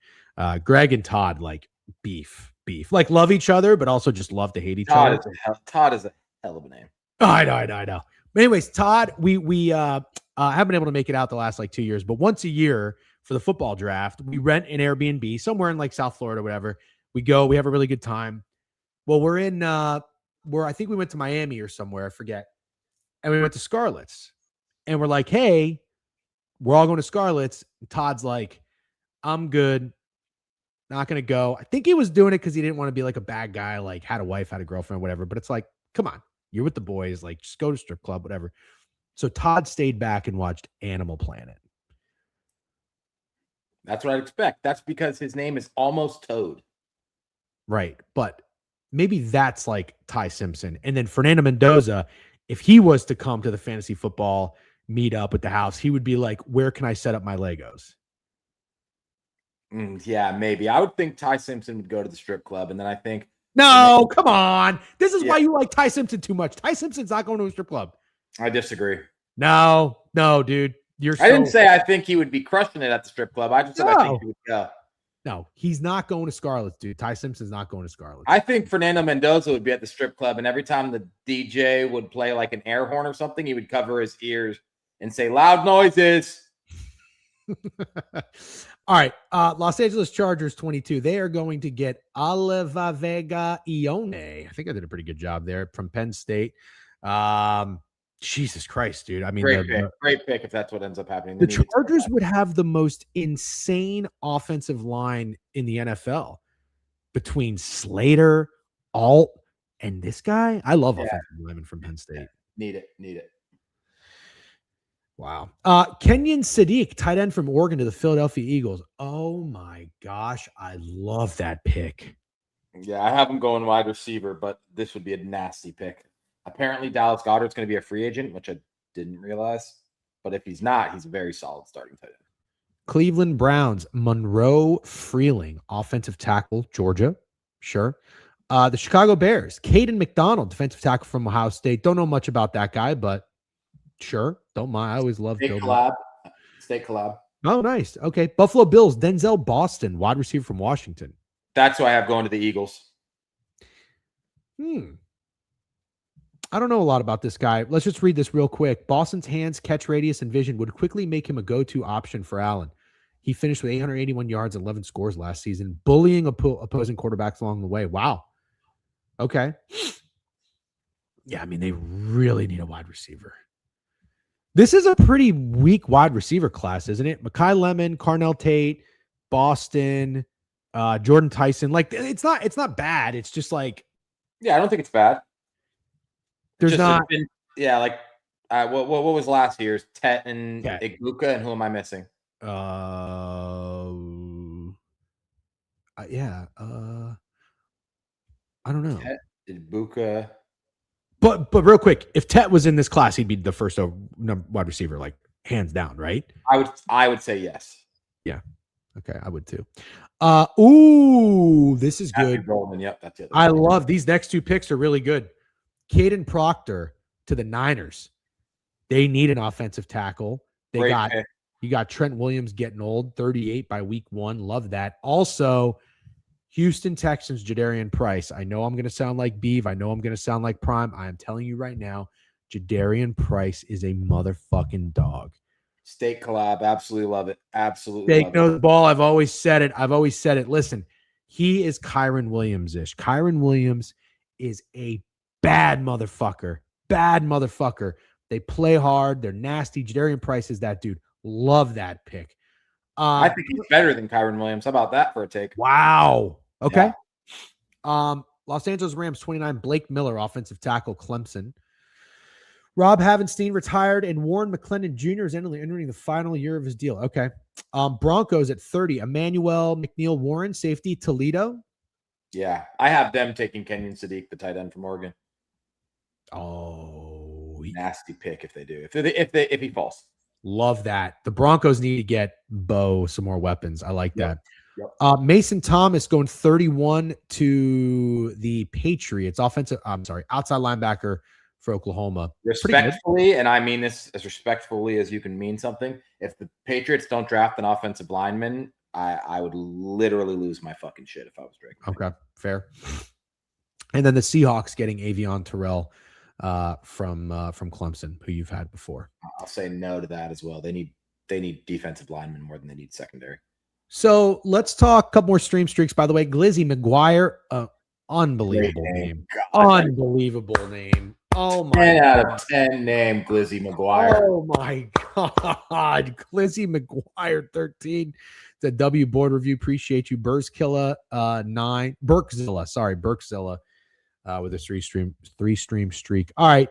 Speaker 1: Greg and Todd like beef, like love each other, but also just love to hate each other.
Speaker 3: Todd is a hell of a name.
Speaker 1: Oh, I know. But anyways, Todd, we haven't been able to make it out the last like 2 years, but once a year for the football draft, we rent an Airbnb somewhere in like South Florida, whatever. We go, we have a really good time. Well, we're in I think we went to Miami or somewhere, I forget. And we went to Scarlett's. And we're like, hey, we're all going to Scarlett's. And Todd's like, I'm good. Not going to go. I think he was doing it because he didn't want to be like a bad guy, like had a wife, had a girlfriend, whatever. But it's like, come on, you're with the boys. Like, just go to strip club, whatever. So Todd stayed back and watched Animal Planet.
Speaker 3: That's what I'd expect. That's because his name is almost Toad.
Speaker 1: Right. But maybe that's like Ty Simpson. And then Fernando Mendoza, if he was to come to the fantasy football meet up at the house, he would be like, where can I set up my Legos?
Speaker 3: Yeah, maybe. I would think Ty Simpson would go to the strip club. And then I think.
Speaker 1: No, come on. This is why you like Ty Simpson too much. Ty Simpson's not going to a strip club.
Speaker 3: I disagree.
Speaker 1: No, dude.
Speaker 3: I didn't say I think he would be crushing it at the strip club. I just said I think he would go.
Speaker 1: No, he's not going to Scarlett's, dude. Ty Simpson's not going to Scarlett's.
Speaker 3: I think Fernando Mendoza would be at the strip club, and every time the DJ would play like an air horn or something, he would cover his ears and say loud noises.
Speaker 1: All right. Los Angeles Chargers 22. They are going to get Oliva Vega Ione. I think I did a pretty good job there from Penn State. Jesus Christ, dude. I mean,
Speaker 3: great pick if that's what ends up happening.
Speaker 1: The Chargers would have the most insane offensive line in the NFL between Slater, Alt, and this guy. I love offensive linemen from Penn State.
Speaker 3: Need it.
Speaker 1: Wow. Kenyon Sadiq, tight end from Oregon to the Philadelphia Eagles. Oh my gosh. I love that pick.
Speaker 3: Yeah, I have him going wide receiver, but this would be a nasty pick. Apparently, Dallas Goedert's going to be a free agent, which I didn't realize. But if he's not, he's a very solid starting tight end.
Speaker 1: Cleveland Browns, Monroe Freeling, offensive tackle, Georgia. Sure. The Chicago Bears, Caden McDonald, defensive tackle from Ohio State. Don't know much about that guy, but sure. Don't mind. I always love
Speaker 3: State collab.
Speaker 1: Oh, nice. Okay. Buffalo Bills, Denzel Boston, wide receiver from Washington.
Speaker 3: That's who I have going to the Eagles.
Speaker 1: I don't know a lot about this guy. Let's just read this real quick. Boston's hands, catch radius, and vision would quickly make him a go-to option for Allen. He finished with 881 yards and 11 scores last season, bullying opposing quarterbacks along the way. Wow. Okay. Yeah, I mean, they really need a wide receiver. This is a pretty weak wide receiver class, isn't it? Mekhi Lemon, Carnell Tate, Boston, Jordan Tyson. Like, it's not bad. It's just like,
Speaker 3: yeah, I don't think it's bad.
Speaker 1: There's
Speaker 3: just
Speaker 1: not.
Speaker 3: What was last year's? Tet and Igbukah, and who am I missing?
Speaker 1: I don't know.
Speaker 3: Tet, Igbukah.
Speaker 1: But real quick, if Tet was in this class, he'd be the first wide receiver, like hands down, right?
Speaker 3: I would say yes.
Speaker 1: Yeah. Okay, I would too. Ooh, this is
Speaker 3: Matthew
Speaker 1: good.
Speaker 3: Golden. Yep, that's it.
Speaker 1: I love these next two picks are really good. Caden Proctor to the Niners. They need an offensive tackle. You got Trent Williams getting old, 38 by week 1. Love that. Also, Houston Texans, Jadarian Price. I know I'm going to sound like Biev. I know I'm going to sound like Prime. I am telling you right now, Jadarian Price is a motherfucking dog.
Speaker 3: Steak collab. Absolutely love it. Absolutely
Speaker 1: Steak
Speaker 3: love
Speaker 1: knows
Speaker 3: it.
Speaker 1: ball. I've always said it. Listen, he is Kyron Williams-ish. Kyron Williams is a bad motherfucker. They play hard. They're nasty. Jadarian Price is that dude. Love that pick.
Speaker 3: I think he's better than Kyron Williams. How about that for a take?
Speaker 1: Wow. Okay.
Speaker 3: Yeah.
Speaker 1: Los Angeles Rams 29, Blake Miller, offensive tackle, Clemson. Rob Havenstein retired, and Warren McClendon Jr. is entering the final year of his deal. Okay. Broncos at 30, Emmanuel McNeil Warren, safety, Toledo.
Speaker 3: Yeah. I have them taking Kenyon Sadiq, the tight end from Oregon.
Speaker 1: Oh,
Speaker 3: nasty pick if they do. If he falls.
Speaker 1: Love that. The Broncos need to get Bo some more weapons. I like that.
Speaker 3: Yep.
Speaker 1: Mason Thomas going 31 to the Patriots. Outside linebacker for Oklahoma.
Speaker 3: Respectfully, and I mean this as respectfully as you can mean something, if the Patriots don't draft an offensive lineman, I would literally lose my fucking shit if I was Drake.
Speaker 1: Okay, fair. And then the Seahawks getting Avion Terrell from Clemson, who you've had before.
Speaker 3: I'll say no to that as well. They need defensive linemen more than they need secondary.
Speaker 1: So let's talk a couple more stream streaks. By the way, Glizzy McGuire, unbelievable name. Unbelievable name. Oh my
Speaker 3: 10 out of 10 name, Glizzy McGuire.
Speaker 1: Oh my God. Glizzy McGuire 13. It's a W board review. Appreciate you. Burkzilla 9. Burkzilla with a three stream streak. All right.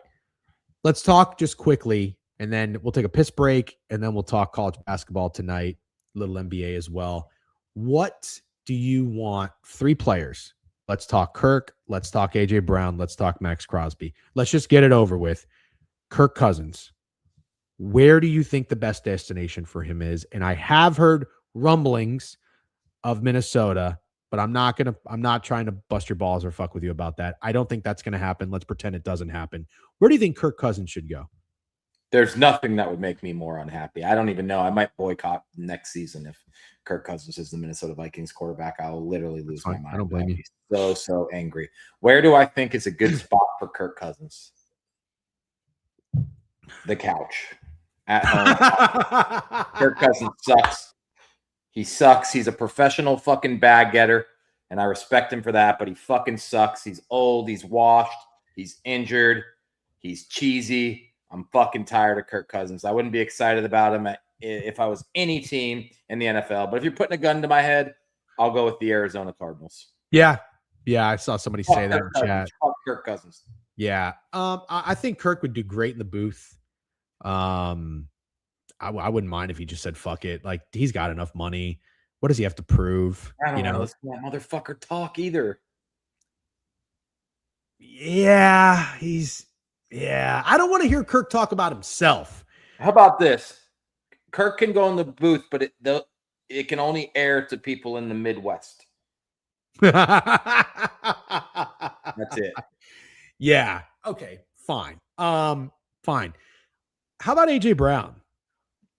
Speaker 1: Let's talk just quickly, and then we'll take a piss break, and then we'll talk college basketball tonight, little NBA as well. What do you want? 3 players. Let's talk Kirk. Let's talk AJ Brown. Let's talk Max Crosby. Let's just get it over with. Kirk Cousins. Where do you think the best destination for him is? And I have heard rumblings of Minnesota, but I'm not trying to bust your balls or fuck with you about that. I don't think that's going to happen. Let's pretend it doesn't happen. Where do you think Kirk Cousins should go?
Speaker 3: There's nothing that would make me more unhappy. I don't even know. I might boycott next season if Kirk Cousins is the Minnesota Vikings quarterback. I will literally lose my mind.
Speaker 1: I don't blame you.
Speaker 3: So angry. Where do I think is a good spot for Kirk Cousins? The couch. At home. Kirk Cousins sucks. He sucks. He's a professional fucking bag getter, and I respect him for that, but he fucking sucks. He's old. He's washed. He's injured. He's cheesy. I'm fucking tired of Kirk Cousins. I wouldn't be excited about him if I was any team in the NFL. But if you're putting a gun to my head, I'll go with the Arizona Cardinals.
Speaker 1: Yeah. I saw somebody say that in chat.
Speaker 3: Fuck Kirk Cousins.
Speaker 1: Yeah. I think Kirk would do great in the booth. I wouldn't mind if he just said fuck it. Like, he's got enough money. What does he have to prove?
Speaker 3: I don't want to listen to that motherfucker talk either.
Speaker 1: Yeah, I don't want to hear Kirk talk about himself.
Speaker 3: How about this? Kirk can go in the booth, but it can only air to people in the Midwest. That's it.
Speaker 1: Yeah. Okay. Fine. Fine. How about AJ Brown?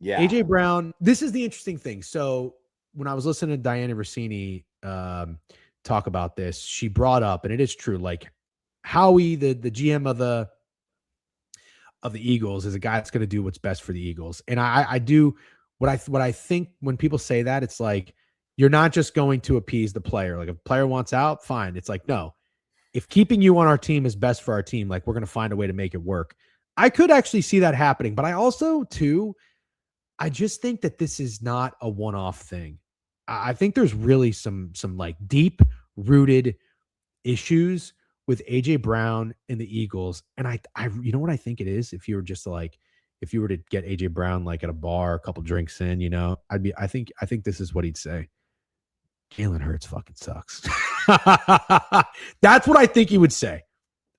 Speaker 3: Yeah.
Speaker 1: AJ Brown. This is the interesting thing. So when I was listening to Diana Rossini talk about this, she brought up, and it is true, like Howie, the GM of the Eagles, is a guy that's going to do what's best for the Eagles. And I do what I think when people say that, it's like, you're not just going to appease the player. Like, if a player wants out, fine. It's like, no, if keeping you on our team is best for our team, like, we're going to find a way to make it work. I could actually see that happening, but I also too, I just think that this is not a one-off thing. I think there's really some like deep rooted issues with AJ Brown and the Eagles. And I you know what I think it is? If you were to get AJ Brown like at a bar, a couple drinks in, I think this is what he'd say. Jalen Hurts fucking sucks. That's what I think he would say.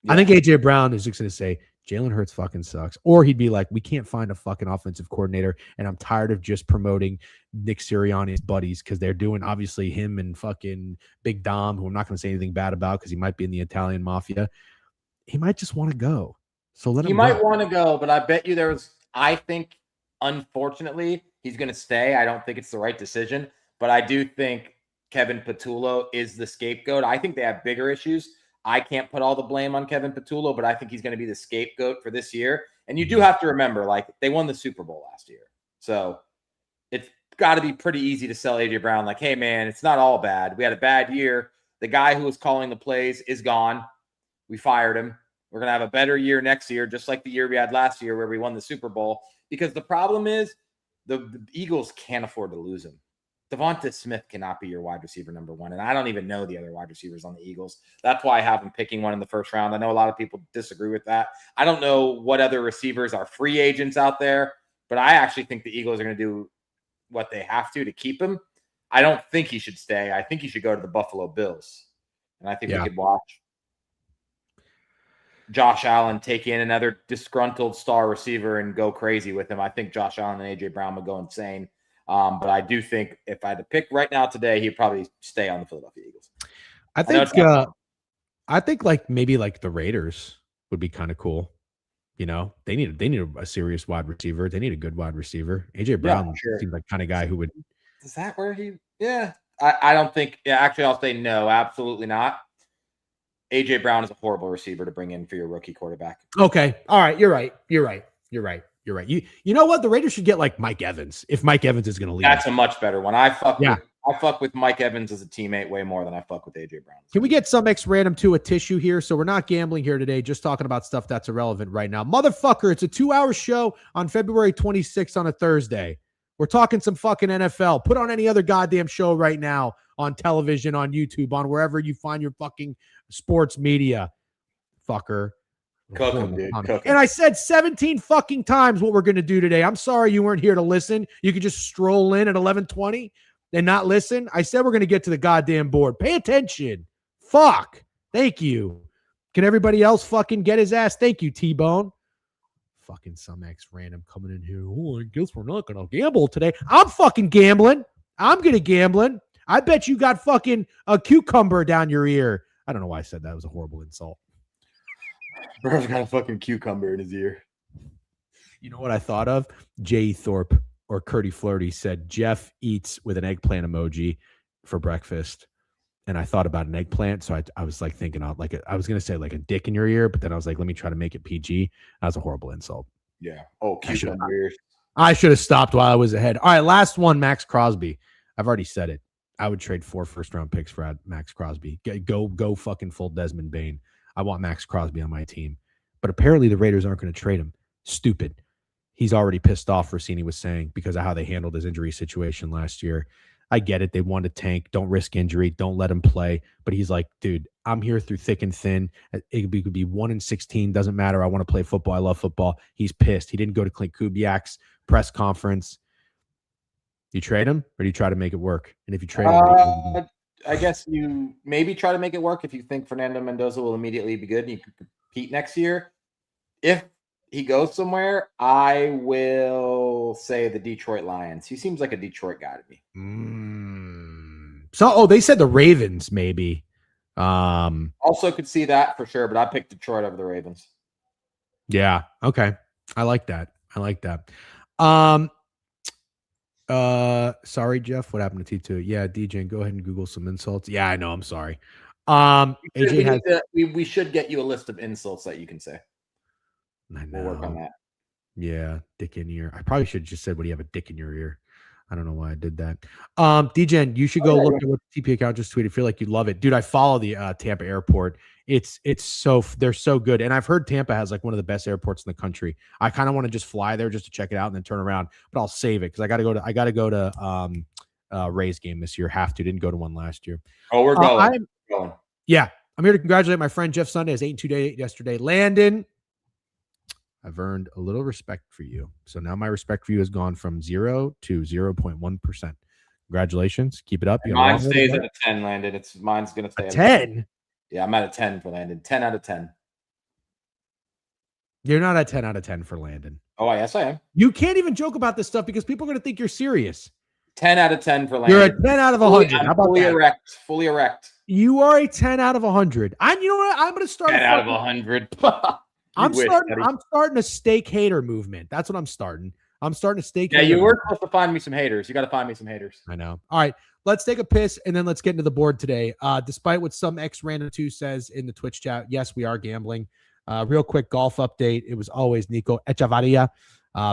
Speaker 1: I think AJ Brown is just going to say Jalen Hurts fucking sucks, or he'd be like, we can't find a fucking offensive coordinator, and I'm tired of just promoting Nick Sirianni's buddies because they're doing obviously him and fucking Big Dom, who I'm not going to say anything bad about because he might be in the Italian mafia. He might just want to go. So let him.
Speaker 3: He might want to go, but I bet you I think, unfortunately, he's going to stay. I don't think it's the right decision, but I do think Kevin Patullo is the scapegoat. I think they have bigger issues. I can't put all the blame on Kevin Patullo, but I think he's going to be the scapegoat for this year. And you do have to remember, like, they won the Super Bowl last year. So it's got to be pretty easy to sell AJ Brown. Like, hey, man, it's not all bad. We had a bad year. The guy who was calling the plays is gone. We fired him. We're going to have a better year next year, just like the year we had last year where we won the Super Bowl. Because the problem is the Eagles can't afford to lose him. Devonta Smith cannot be your wide receiver number one. And I don't even know the other wide receivers on the Eagles. That's why I have him picking one in the first round. I know a lot of people disagree with that. I don't know what other receivers are free agents out there, but I actually think the Eagles are going to do what they have to keep him. I don't think he should stay. I think he should go to the Buffalo Bills. And I think we could watch Josh Allen take in another disgruntled star receiver and go crazy with him. I think Josh Allen and AJ Brown would go insane. But I do think if I had to pick right now today, he'd probably stay on the Philadelphia Eagles.
Speaker 1: I think like maybe like the Raiders would be kind of cool. You know, they need a serious wide receiver. They need a good wide receiver. AJ Brown seems like kind of guy who would.
Speaker 3: Is that where he? Yeah, I don't think. Yeah, actually, I'll say no. Absolutely not. AJ Brown is a horrible receiver to bring in for your rookie quarterback.
Speaker 1: Okay, all right, you're right. You know what? The Raiders should get like Mike Evans if Mike Evans is going to leave.
Speaker 3: That's a much better one. I fuck with Mike Evans as a teammate way more than I fuck with AJ Brown.
Speaker 1: Can we get some X random to a tissue here? So we're not gambling here today, just talking about stuff that's irrelevant right now. Motherfucker, it's a 2-hour show on February 26th on a Thursday. We're talking some fucking NFL. Put on any other goddamn show right now on television, on YouTube, on wherever you find your fucking sports media. Fucker.
Speaker 3: Cook him, dude.
Speaker 1: And I said 17 fucking times what we're going to do today. I'm sorry you weren't here to listen. You could just stroll in at 11:20 and not listen. I said we're going to get to the goddamn board. Pay attention. Fuck. Thank you. Can everybody else fucking get his ass? Thank you, T-Bone. Fucking some ex random coming in here. Oh, I guess we're not going to gamble today. I'm fucking gambling. I'm going to gambling. I bet you got fucking a cucumber down your ear. I don't know why I said that. It was a horrible insult.
Speaker 3: Bro's got a fucking cucumber in his ear.
Speaker 1: You know what I thought of? Jay Thorpe or Curdy Flirty said Jeff eats with an eggplant emoji for breakfast. And I thought about an eggplant. So I was like thinking I was going to say like a dick in your ear, but then I was like, let me try to make it PG. That was a horrible insult.
Speaker 3: Yeah. Oh, cucumber.
Speaker 1: I should have stopped while I was ahead. All right. Last one, Max Crosby. I've already said it. I would trade 4 first-round picks for Max Crosby. Go fucking full Desmond Bane. I want Max Crosby on my team. But apparently the Raiders aren't going to trade him. Stupid. He's already pissed off, Rossini was saying, because of how they handled his injury situation last year. I get it. They want to tank. Don't risk injury. Don't let him play. But he's like, dude, I'm here through thick and thin. It could be 1-16. Doesn't matter. I want to play football. I love football. He's pissed. He didn't go to Clint Kubiak's press conference. You trade him, or do you try to make it work? And if you trade him,
Speaker 3: I guess you maybe try to make it work if you think Fernando Mendoza will immediately be good and you can compete next year. If he goes somewhere, I will say the Detroit Lions. He seems like a Detroit guy to me.
Speaker 1: So, they said the Ravens maybe.
Speaker 3: Also could see that for sure, but I picked Detroit over the Ravens.
Speaker 1: Yeah. Okay. I like that. Sorry, Jeff. What happened to T2? Yeah, DJ, go ahead and Google some insults. Yeah, I know. I'm sorry.
Speaker 3: We should get you a list of insults that you can say.
Speaker 1: I know.
Speaker 3: We'll work on that.
Speaker 1: Yeah, dick in ear. I probably should have just said, "What do you have a dick in your ear?" I don't know why I did that. DJ, you should go look at what the TP account just tweeted. Feel like you love it, dude. I follow the Tampa airport. They're so good, and I've heard Tampa has like one of the best airports in the country. I kind of want to just fly there just to check it out and then turn around, but I'll save it because I got to go to Rays game this year. Have to. Didn't go to one last year.
Speaker 3: Oh, we're going.
Speaker 1: Yeah, I'm here to congratulate my friend Jeff Sunday. His 8-2 day yesterday. Landon, I've earned a little respect for you. So now my respect for you has gone from 0 to 0.1%. Congratulations. Keep it up.
Speaker 3: Mine stays at a 10, Landon. Mine's going to stay at
Speaker 1: 10.
Speaker 3: Yeah, I'm at a 10 for Landon. 10 out of 10.
Speaker 1: You're not a 10 out of 10 for Landon.
Speaker 3: Oh, yes, I am.
Speaker 1: You can't even joke about this stuff because people are going to think you're serious.
Speaker 3: 10 out of 10 for Landon.
Speaker 1: You're a 10 out of 100. How about
Speaker 3: fully
Speaker 1: that?
Speaker 3: erect. Fully erect.
Speaker 1: You are a 10 out of 100. You know what? I'm going to start
Speaker 3: 10 out of 100.
Speaker 1: I'm starting a steak hater movement. That's what I'm starting. I'm starting a steak.
Speaker 3: Yeah, you were supposed to find me some haters. You got to find me some haters.
Speaker 1: I know. All right, let's take a piss and then let's get into the board today. Despite what some random 2 says in the Twitch chat, yes, we are gambling. Real quick golf update. It was always Nico Echevarria,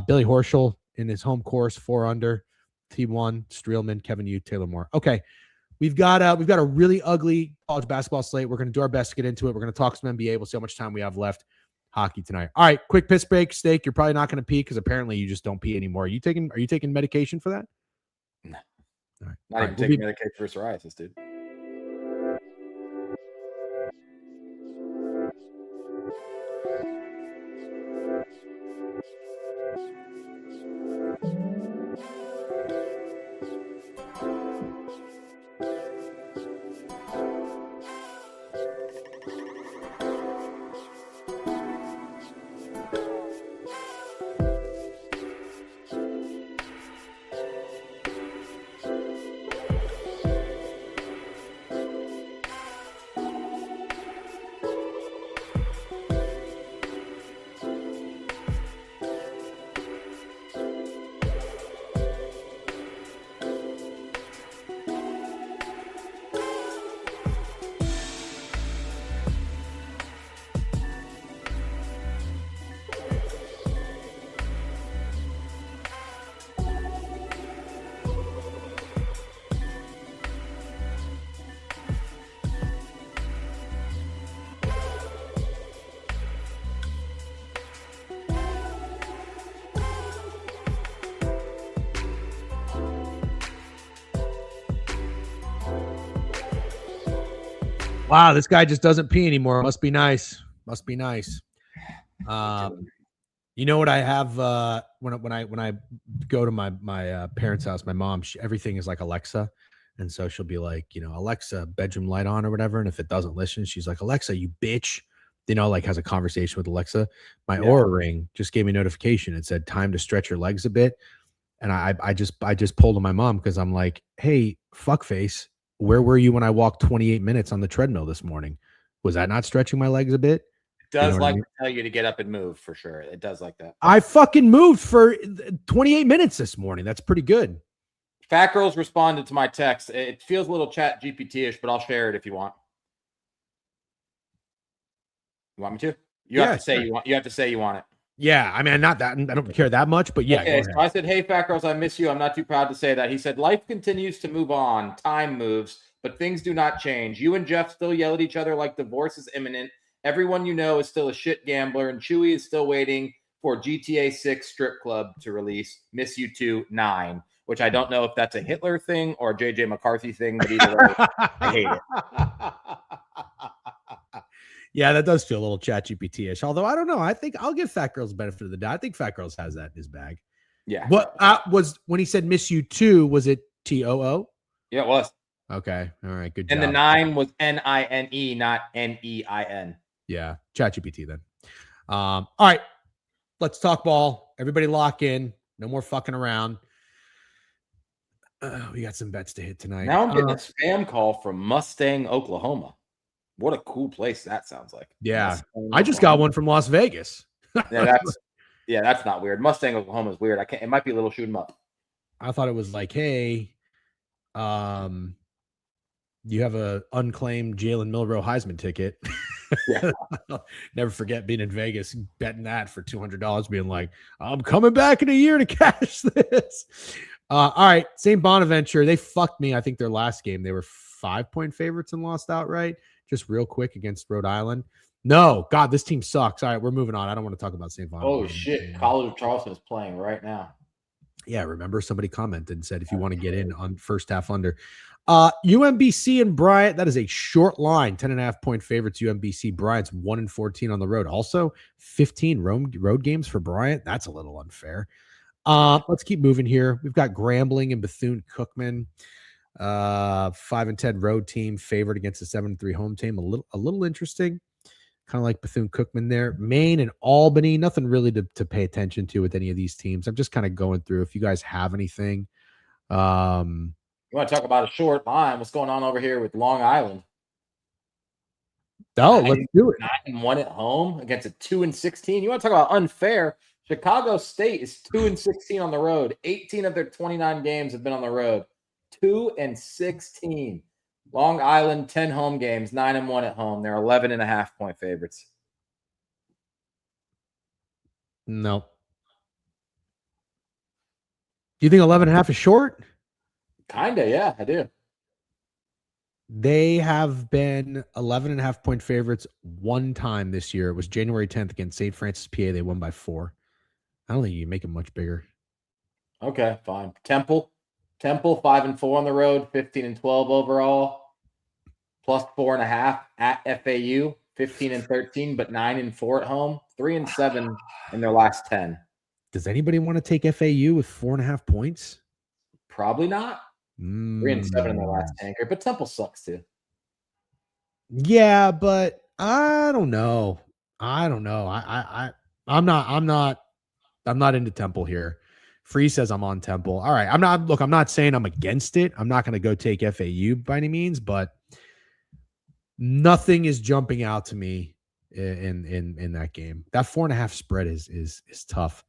Speaker 1: Billy Horschel in his home course, 4 under, T1, Streelman, Kevin Yu, Taylor Moore. Okay, we've got a really ugly college basketball slate. We're going to do our best to get into it. We're going to talk some NBA. We'll see how much time we have left. Hockey tonight. All right, quick piss break. Steak, you're probably not going to pee because apparently you just don't pee anymore. Are you taking medication for that?
Speaker 3: No.
Speaker 1: All right.
Speaker 3: Not even taking medication for psoriasis, dude.
Speaker 1: Wow, this guy just doesn't pee anymore. Must be nice. You know what I have when I go to my parents' house, my mom, everything is like Alexa. And so she'll be like, Alexa, bedroom light on or whatever. And if it doesn't listen, she's like, Alexa, you bitch. Like has a conversation with Alexa. My Aura Ring just gave me a notification. It said time to stretch your legs a bit. And I just pulled on my mom because I'm like, hey, fuckface, where were you when I walked 28 minutes on the treadmill this morning? Was that not stretching my legs a bit?
Speaker 3: It does to tell you to get up and move for sure. It does like that.
Speaker 1: I fucking moved for 28 minutes this morning. That's pretty good.
Speaker 3: Fat Girls responded to my text. It feels a little chat GPT-ish, but I'll share it if you want. You want me to? You have to say you want. You have to say you want it.
Speaker 1: Yeah, I mean, not that I don't care that much, but yeah.
Speaker 3: Okay, so I said, "Hey, Fat Girls, I miss you. I'm not too proud to say that." He said, "Life continues to move on. Time moves, but things do not change. You and Jeff still yell at each other like divorce is imminent. Everyone you know is still a shit gambler, and Chewy is still waiting for GTA 6 Strip Club to release. Miss you too, 9." Which I don't know if that's a Hitler thing or a JJ McCarthy thing, but either way, I hate it.
Speaker 1: Yeah, that does feel a little chat GPT-ish. Although I don't know. I think I'll give Fat Girls the benefit of the doubt. I think Fat Girls has that in his bag.
Speaker 3: Yeah.
Speaker 1: What was when he said miss you too, was it TOO?
Speaker 3: Yeah, it was.
Speaker 1: Okay. All right. Good
Speaker 3: job. And the 9 was NINE, not NEIN.
Speaker 1: Yeah. Chat GPT then. All right. Let's talk ball. Everybody lock in. No more fucking around. We got some bets to hit tonight.
Speaker 3: Now I'm getting a spam call from Mustang, Oklahoma. What a cool place that sounds like.
Speaker 1: Yeah. I just got one from Las Vegas.
Speaker 3: That's not weird. Mustang, Oklahoma is weird. It might be a little shoot 'em up.
Speaker 1: I thought it was like, hey, you have a unclaimed Jalen Milroe Heisman ticket. Yeah. Never forget being in Vegas, betting that for $200, being like, I'm coming back in a year to cash this. All right. St. Bonaventure, they fucked me. I think their last game, they were 5-point favorites and lost outright. Just real quick against Rhode Island. No, God, this team sucks. All right, we're moving on. I don't want to talk about St. Bonaventure.
Speaker 3: Oh, shit. College of Charleston is playing right now.
Speaker 1: Yeah, remember somebody commented and said if you want to get in on first half under. UMBC and Bryant, that is a short line. 10.5-point favorites, UMBC. Bryant's 1-14 on the road. Also, 15 road games for Bryant. That's a little unfair. Let's keep moving here. We've got Grambling and Bethune-Cookman. 5-10 road team favored against a 7-3 home team. A little interesting. Kind of like Bethune-Cookman there. Maine and Albany, nothing really to pay attention to with any of these teams. I'm just kind of going through if you guys have anything.
Speaker 3: You want to talk about a short line? What's going on over here with Long Island?
Speaker 1: Let's do it.
Speaker 3: 9-1 at home against a 2-16. You want to talk about unfair? Chicago State is 2-16 on the road. 18 of their 29 games have been on the road. 2-16. Long Island, 10 home games, 9-1 at home. They're 11.5-point favorites.
Speaker 1: No. Do you think 11.5 is short?
Speaker 3: Kinda, yeah, I do.
Speaker 1: They have been 11.5-point favorites one time this year. It was January 10th against St. Francis, PA. They won by 4. I don't think you can make it much bigger.
Speaker 3: Okay, fine. Temple 5-4 on the road, 15-12 overall. Plus 4.5 at FAU, 15-13, but 9-4 at home, 3-7 in their last 10.
Speaker 1: Does anybody want to take FAU with 4.5 points?
Speaker 3: Probably not. 3-7 in their last 10, but Temple sucks too.
Speaker 1: Yeah, but I don't know. I'm not into Temple here. Free says I'm on Temple. All right. I'm not saying I'm against it. I'm not going to go take FAU by any means, but nothing is jumping out to me in that game. That 4.5 spread is tough.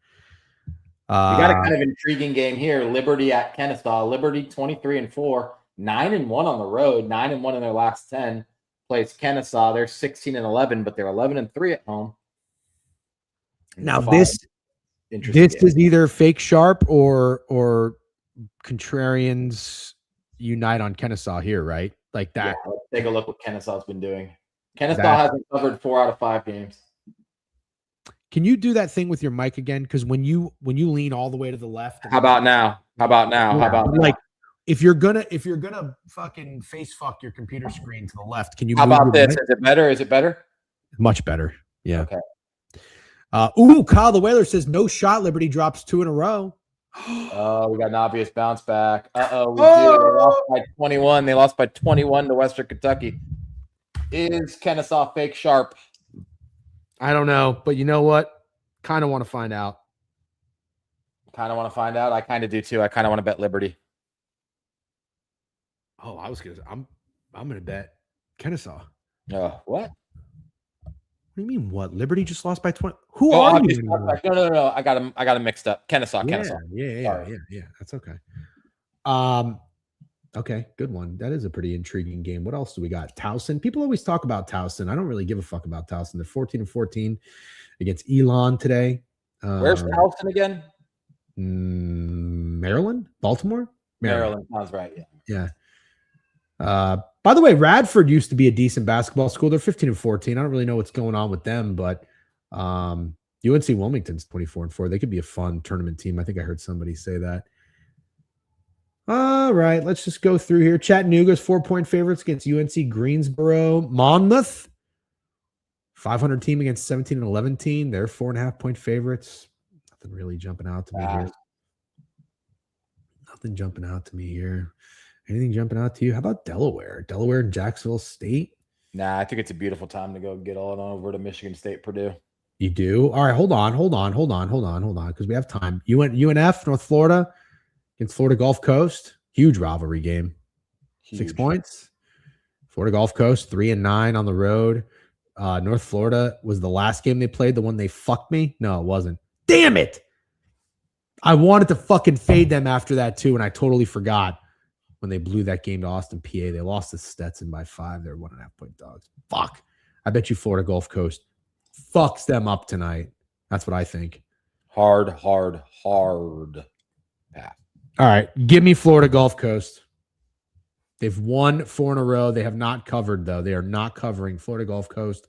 Speaker 3: We got a kind of intriguing game here. Liberty at Kennesaw. Liberty 23-4, 9-1 on the road, 9-1 in their last 10. Plays Kennesaw. They're 16-11, but they're 11-3 at home.
Speaker 1: Now this is either fake sharp or contrarians unite on Kennesaw here, right? Like that.
Speaker 3: Yeah, let's take a look what Kennesaw's been doing. Kennesaw hasn't covered 4 out of 5 games.
Speaker 1: Can you do that thing with your mic again? Because when you lean all the way to the left.
Speaker 3: How about now?
Speaker 1: Like if you're gonna fucking face fuck your computer screen to the left, can you?
Speaker 3: How about this? Is it better? Is it better?
Speaker 1: Much better. Yeah.
Speaker 3: Okay.
Speaker 1: Kyle the Whaler says no shot. Liberty drops 2 in a row.
Speaker 3: Oh, we got an obvious bounce back. We do. They lost by 21. They lost by 21 to Western Kentucky. Is Kennesaw fake sharp?
Speaker 1: I don't know, but you know what? Kind of want to find out.
Speaker 3: I kind of do too. I kind of want to bet Liberty.
Speaker 1: Oh, I'm gonna bet Kennesaw.
Speaker 3: What?
Speaker 1: What do you mean? What? Liberty just lost by 20. Who are you?
Speaker 3: No. I got them mixed up. Kennesaw.
Speaker 1: Yeah. That's okay. Okay, good one. That is a pretty intriguing game. What else do we got? Towson. People always talk about Towson. I don't really give a fuck about Towson. They're 14-14 against Elon today.
Speaker 3: Where's Towson again?
Speaker 1: Maryland? Baltimore?
Speaker 3: Maryland. Sounds right.
Speaker 1: Yeah. By the way, Radford used to be a decent basketball school. They're 15-14. I don't really know what's going on with them, but UNC Wilmington's 24-4. They could be a fun tournament team. I think I heard somebody say that. All right, let's just go through here. Chattanooga's 4-point favorites against UNC Greensboro. Monmouth, 500 team against 17-11 team. They're 4.5-point favorites. Nothing really jumping out to me here. Nothing jumping out to me here. Anything jumping out to you? How about Delaware? Delaware and Jacksonville State?
Speaker 3: Nah, I think it's a beautiful time to go get all over to Michigan State, Purdue.
Speaker 1: You do? All right, hold on, because we have time. UNF, North Florida, against Florida Gulf Coast. Huge rivalry game. 6 points. Florida Gulf Coast, 3-9 on the road. North Florida was the last game they played, the one they fucked me? No, it wasn't. Damn it! I wanted to fucking fade them after that too, and I totally forgot when they blew that game to Austin, PA. They lost to Stetson by 5. They're 1.5-point dogs. Fuck. I bet you Florida Gulf Coast fucks them up tonight. That's what I think.
Speaker 3: Hard path.
Speaker 1: All right. Give me Florida Gulf Coast. They've won 4 in a row. They have not covered, though. They are not covering Florida Gulf Coast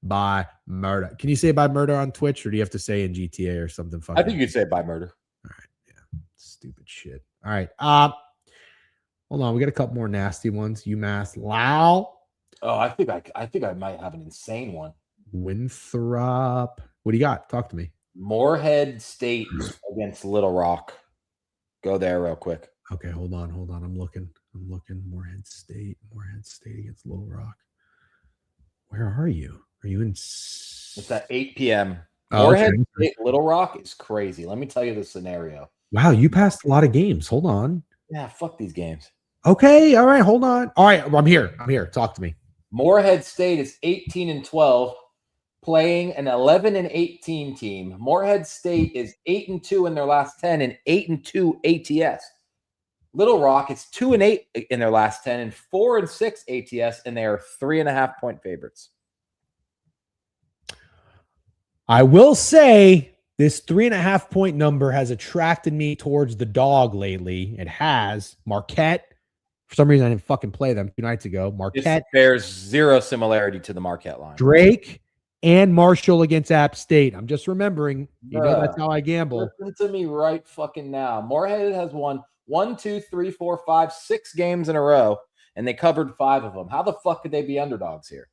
Speaker 1: by murder. Can you say by murder on Twitch, or do you have to say in GTA or something?
Speaker 3: I think you could say by murder.
Speaker 1: All right. Yeah. Stupid shit. All right. Hold on. We got a couple more nasty ones. UMass Lau.
Speaker 3: Oh, I think I might have an insane one.
Speaker 1: Winthrop. What do you got? Talk to me.
Speaker 3: Morehead State against Little Rock. Go there real quick.
Speaker 1: Okay, hold on. I'm looking. Morehead State against Little Rock. Where are you? Are you in?
Speaker 3: It's at 8 p.m.
Speaker 1: Oh,
Speaker 3: Morehead
Speaker 1: okay.
Speaker 3: State, Little Rock is crazy. Let me tell you the scenario.
Speaker 1: Wow, you passed a lot of games. Hold on.
Speaker 3: Yeah, fuck these games.
Speaker 1: Okay, all right, hold on. All right, I'm here. Talk to me.
Speaker 3: Morehead State is 18-12, playing an 11-18 team. Morehead State is 8-2 in their last 10 and 8-2 ATS. Little Rock is 2-8 in their last 10 and 4-6 ATS, and they are 3.5-point favorites.
Speaker 1: I will say this 3.5-point number has attracted me towards the dog lately. It has. Marquette. For some reason, I didn't fucking play them 2 nights ago. Marquette.
Speaker 3: This bears zero similarity to the Marquette line.
Speaker 1: Drake and Marshall against App State. I'm just remembering. You know that's how I gamble.
Speaker 3: Listen to me right fucking now. Morehead has won 1, 2, 3, 4, 5, 6 games in a row, and they covered 5 of them. How the fuck could they be underdogs here?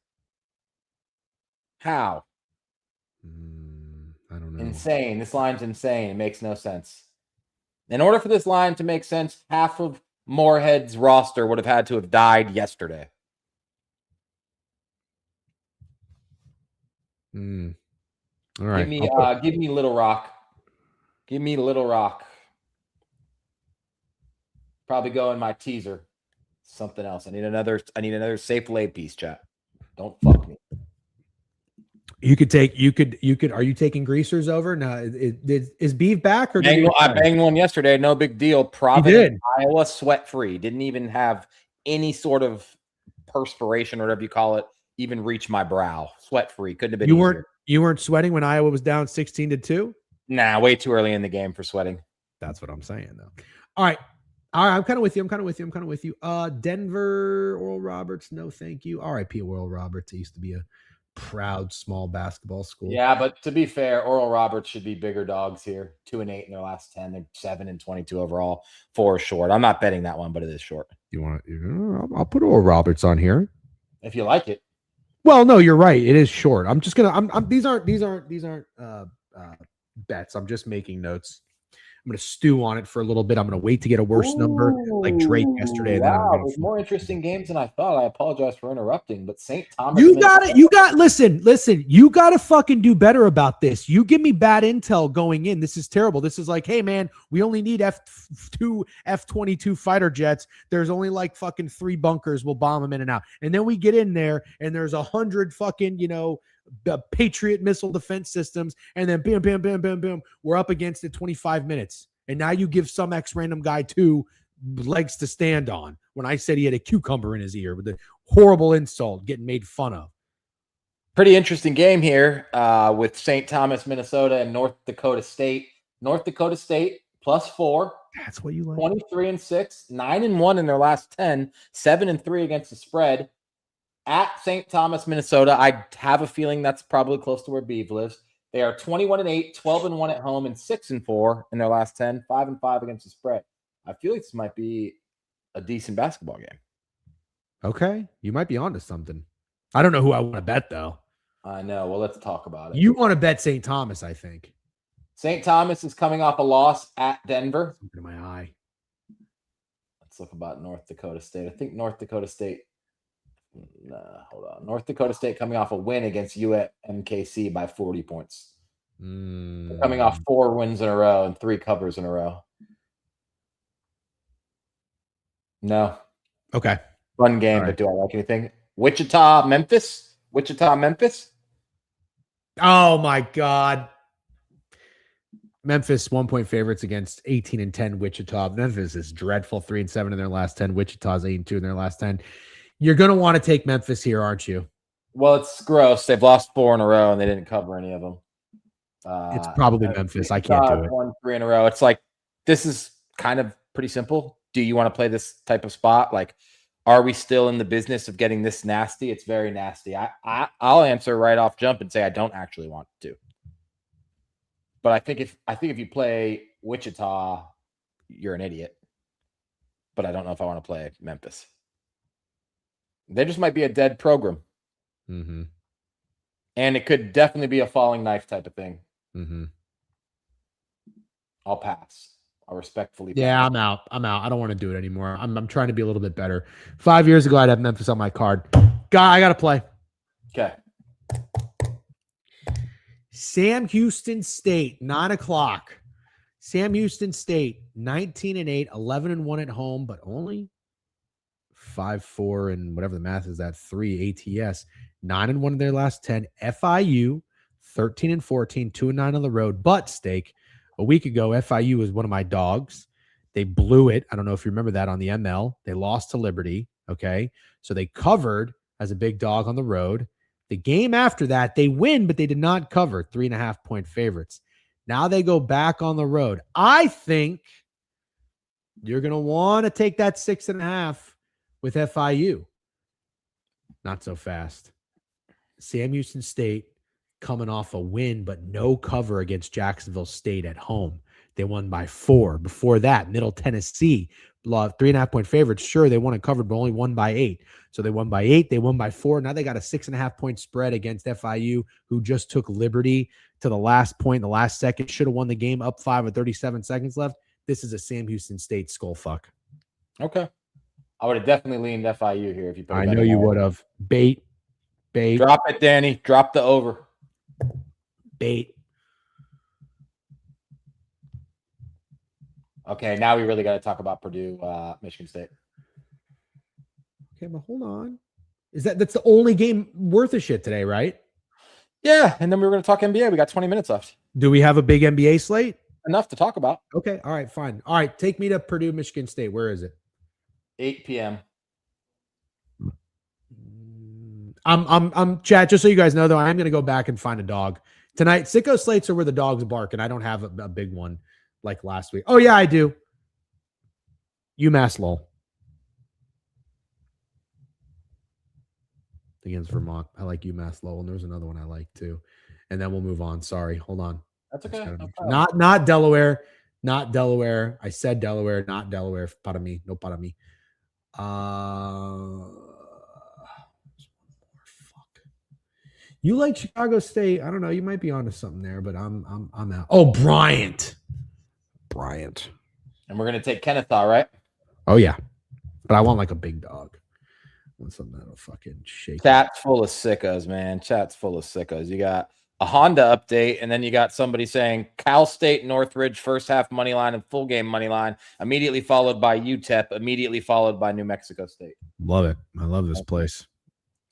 Speaker 3: How?
Speaker 1: I don't know.
Speaker 3: Insane. This line's insane. It makes no sense. In order for this line to make sense, half of Morehead's roster would have had to have died yesterday.
Speaker 1: All right.
Speaker 3: Give me Little Rock. Give me Little Rock. Probably go in my teaser. Something else. I need another safe lay piece, chat. Don't fuck me.
Speaker 1: You could. Are you taking greasers over? No. Is Biev back or?
Speaker 3: I banged one yesterday. No big deal. Providence, Iowa, sweat free. Didn't even have any sort of perspiration or whatever you call it even reach my brow. Sweat free. Couldn't have been.
Speaker 1: You weren't sweating when Iowa was down 16-2?
Speaker 3: Nah, way too early in the game for sweating.
Speaker 1: That's what I'm saying though. All right. I'm kind of with you. Denver, Oral Roberts. No, thank you. RIP Oral Roberts. It used to be a proud small basketball school.
Speaker 3: Yeah, but to be fair, Oral Roberts should be bigger dogs here. 2-8 in their last 10. They're 7-22 overall. 4 short. I'm not betting that one, but it is short.
Speaker 1: I'll put Oral Roberts on here
Speaker 3: if you like it.
Speaker 1: Well, no, you're right. It is short. I'm just gonna. These aren't bets. I'm just making notes. I'm going to stew on it for a little bit. I'm going to wait to get a worse number like Drake yesterday.
Speaker 3: Wow, there's more interesting games than I thought. I apologize for interrupting, but St. Thomas.
Speaker 1: Listen, you got to fucking do better about this. You give me bad intel going in. This is terrible. This is like, hey, man, we only need F2, F-22 fighter jets. There's only like fucking 3 bunkers. We'll bomb them in and out. And then we get in there and there's 100 fucking, the Patriot missile defense systems, and then bam, bam, bam, bam, bam. We're up against it 25 minutes. And now you give some ex-random guy 2 legs to stand on when I said he had a cucumber in his ear with a horrible insult getting made fun of.
Speaker 3: Pretty interesting game here with St. Thomas, Minnesota, and North Dakota State. North Dakota State +4.
Speaker 1: That's what you like.
Speaker 3: 23-6, 9-1 in their last 10, 7-3 against the spread. At St. Thomas, Minnesota, I have a feeling that's probably close to where Biev lives. They are 21-8, 12-1 at home, and 6-4 in their last 10, 5-5 against the spread. I feel like this might be a decent basketball game.
Speaker 1: Okay, you might be onto something. I don't know who I want to bet though.
Speaker 3: I know. Well, let's talk about it.
Speaker 1: You want to bet St. Thomas, I think.
Speaker 3: St. Thomas is coming off a loss at Denver.
Speaker 1: Something in my eye.
Speaker 3: Let's look about North Dakota State. I think North Dakota State. Hold on. North Dakota State coming off a win against UMKC by 40 points. They're coming off 4 wins in a row and 3 covers in a row. No.
Speaker 1: Okay.
Speaker 3: Fun game, but do I like anything? Wichita, Memphis.
Speaker 1: Oh my God. Memphis 1-point favorites against 18-10 Wichita. Memphis is dreadful. 3-7 in their last 10. Wichita's 8-2 in their last 10. You're going to want to take Memphis here, aren't you?
Speaker 3: Well, it's gross. They've lost 4 in a row, and they didn't cover any of them.
Speaker 1: It's probably Memphis. I can't do it.
Speaker 3: 1-3 in a row. It's like, this is kind of pretty simple. Do you want to play this type of spot? Like, are we still in the business of getting this nasty? It's very nasty. I'll answer right off jump and say I don't actually want to. But I think if you play Wichita, you're an idiot. But I don't know if I want to play Memphis. They just might be a dead program.
Speaker 1: Mm-hmm.
Speaker 3: And it could definitely be a falling knife type of thing.
Speaker 1: Mm-hmm.
Speaker 3: I'll pass. I'll respectfully pass.
Speaker 1: Yeah, I'm out. I don't want to do it anymore. I'm trying to be a little bit better. 5 years ago, I'd have Memphis on my card. I got to play.
Speaker 3: Okay.
Speaker 1: Sam Houston State, 9 o'clock. Sam Houston State, 19-8, 11-1 at home, but only 5-4 and whatever the math is, that 3 ATS. 9-1 in their last 10. FIU, 13-14, 2-9 on the road. But Steak, a week ago, FIU was one of my dogs. They blew it. I don't know if you remember that on the ML. They lost to Liberty. Okay. So they covered as a big dog on the road. The game after that, they win, but they did not cover. 3.5-point favorites. Now they go back on the road. I think you're going to want to take that 6.5 with FIU. Not so fast. Sam Houston State coming off a win, but no cover against Jacksonville State at home. They won by 4. Before that, Middle Tennessee, 3.5-point favorites. Sure, they won and covered, but only won by 8. So they won by 8. They won by 4. Now they got a 6.5-point spread against FIU, who just took Liberty to the last point, the last second. Should have won the game up 5 with 37 seconds left. This is a Sam Houston State skull fuck.
Speaker 3: Okay. I would have definitely leaned FIU here if you put
Speaker 1: I know you would have. Bait.
Speaker 3: Drop it, Danny. Drop the over.
Speaker 1: Bait.
Speaker 3: Okay, now we really got to talk about Purdue, Michigan State.
Speaker 1: Okay, but hold on. That's the only game worth a shit today, right?
Speaker 3: Yeah, and then we were going to talk NBA. We got 20 minutes left.
Speaker 1: Do we have a big NBA slate?
Speaker 3: Enough to talk about.
Speaker 1: Okay, all right, fine. All right, take me to Purdue, Michigan State. Where is it?
Speaker 3: 8 p.m.
Speaker 1: I'm chat. Just so you guys know, though, I'm going to go back and find a dog tonight. Sicko slates are where the dogs bark, and I don't have a big one like last week. Oh yeah, I do. UMass Lowell against Vermont. I like UMass Lowell, and there's another one I like too. And then we'll move on. Sorry, hold on.
Speaker 3: That's okay.
Speaker 1: Not Delaware. Not Delaware. I said Delaware, not Delaware. Pardon me. No pardon me. Fuck. You like Chicago State? I don't know. You might be onto something there, but I'm out. Oh, Bryant.
Speaker 3: And we're gonna take Kennesaw, right?
Speaker 1: Oh yeah, but I want like a big dog. I want something that'll fucking shake.
Speaker 3: Chat's full of sickos, man. Chat's full of sickos. You got a Honda update, and then you got somebody saying Cal State Northridge first half money line and full game money line, immediately followed by UTEP, immediately followed by New Mexico State.
Speaker 1: Love it. I love this place.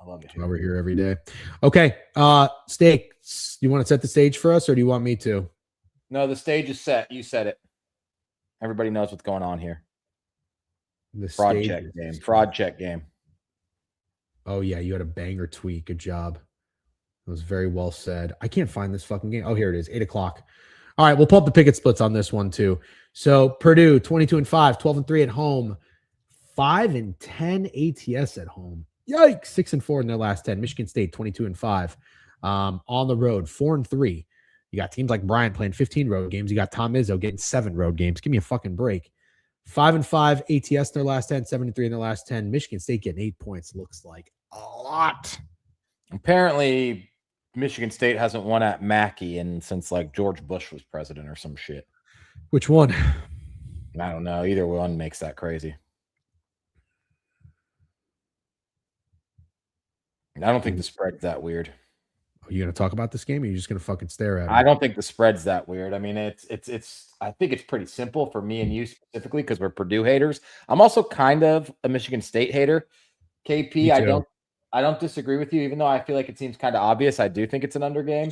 Speaker 3: I love it.
Speaker 1: That's why we're here every day. Okay, Steak, you want to set the stage for us, or do you want me to?
Speaker 3: No, the stage is set. You said it. Everybody knows what's going on here.
Speaker 1: The
Speaker 3: fraud check game. Fraud check game.
Speaker 1: Oh yeah, you had a banger tweet. Good job. It was very well said. I can't find this fucking game. Oh, here it is. 8 o'clock. All right, we'll pull up the picket splits on this one too. So Purdue 22-5, 12-3 at home, 5-10 ATS at home. Yikes! 6-4 in their last 10. Michigan State 22-5 on the road, 4-3. You got teams like Bryant playing 15 road games. You got Tom Izzo getting 7 road games. Give me a fucking break. 5-5 ATS in their last 10, 7-3 in their last 10. Michigan State getting 8 points. Looks like a lot.
Speaker 3: Apparently, Michigan State hasn't won at Mackey since like George Bush was president or some shit.
Speaker 1: Which one?
Speaker 3: I don't know. Either one makes that crazy. I don't think the spread's that weird.
Speaker 1: Are you going to talk about this game, or are you just going to fucking stare at it?
Speaker 3: I don't think the spread's that weird. I mean, it's. I think it's pretty simple for me and you specifically because we're Purdue haters. I'm also kind of a Michigan State hater. KP, I don't disagree with you, even though I feel like it seems kind of obvious. I do think it's an under game.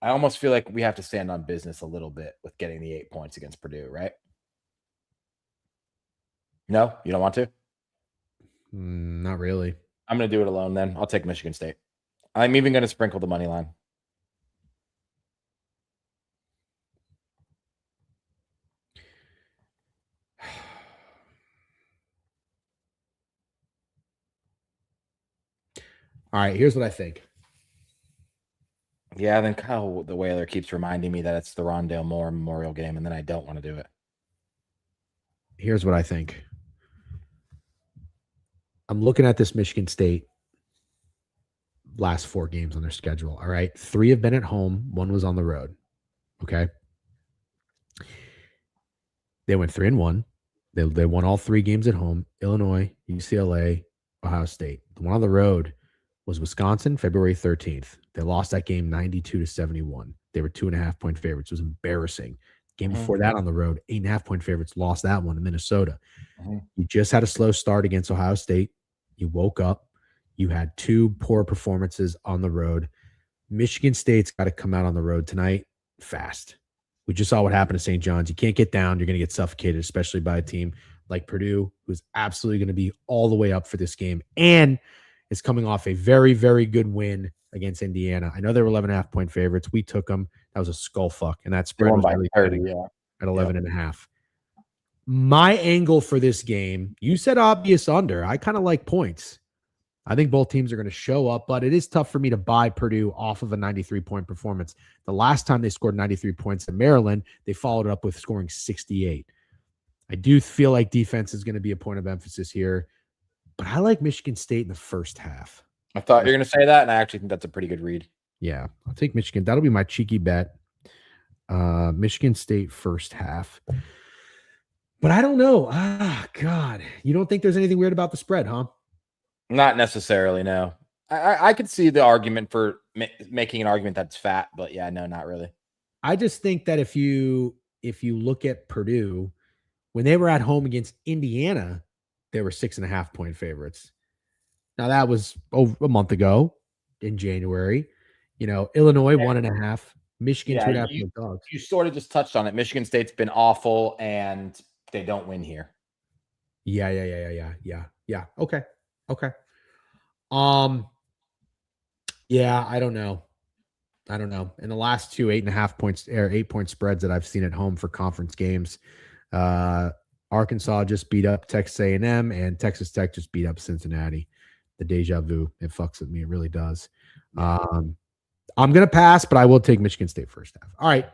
Speaker 3: I almost feel like we have to stand on business a little bit with getting the 8 points against Purdue, right? No, you don't want to?
Speaker 1: Not really.
Speaker 3: I'm going to do it alone then. I'll take Michigan State. I'm even going to sprinkle the money line.
Speaker 1: All right, here's what I think.
Speaker 3: Yeah, then Kyle the Whaler keeps reminding me that it's the Rondale Moore Memorial game, and then I don't want to do it.
Speaker 1: Here's what I think. I'm looking at this Michigan State last 4 games on their schedule. All right. 3 have been at home. 1 was on the road. Okay. They went 3-1. They won all 3 games at home. Illinois, UCLA, Ohio State. The one on the road was Wisconsin, February 13th. They lost that game 92-71. They were 2.5-point favorites. It was embarrassing. Game before that on the road, 8.5-point favorites, lost that one in Minnesota. You just had a slow start against Ohio State. You woke up. You had 2 poor performances on the road. Michigan State's got to come out on the road tonight fast. We just saw what happened to St. John's. You can't get down. You're going to get suffocated, especially by a team like Purdue, who's absolutely going to be all the way up for this game and is coming off a very, very good win against Indiana. I know they were 11.5-point favorites. We took them. That was a skull fuck, and that spread was really 30, at 11.5. My angle for this game, you said obvious under. I kind of like points. I think both teams are going to show up, but it is tough for me to buy Purdue off of a 93-point performance. The last time they scored 93 points in Maryland, they followed it up with scoring 68. I do feel like defense is going to be a point of emphasis here, but I like Michigan State in the first half.
Speaker 3: I thought you were going to say that, and I actually think that's a pretty good read.
Speaker 1: Yeah, I'll take Michigan. That'll be my cheeky bet. Michigan State first half. But I don't know. God. You don't think there's anything weird about the spread, huh?
Speaker 3: Not necessarily, no. I could see the argument for making an argument that's fat, but yeah, no, not really.
Speaker 1: I just think that if you look at Purdue, when they were at home against Indiana, they were 6.5-point favorites. Now that was over a month ago in January. Illinois 1.5, Michigan 2.5-point dogs.
Speaker 3: You sort of just touched on it. Michigan State's been awful, and they don't win here.
Speaker 1: Yeah. Okay. Yeah, I don't know. In the last 2 8.5 points or 8-point spreads that I've seen at home for conference games, Arkansas just beat up Texas A&M, and Texas Tech just beat up Cincinnati. The deja vu, it fucks with me. It really does. I'm going to pass, but I will take Michigan State first half. All right.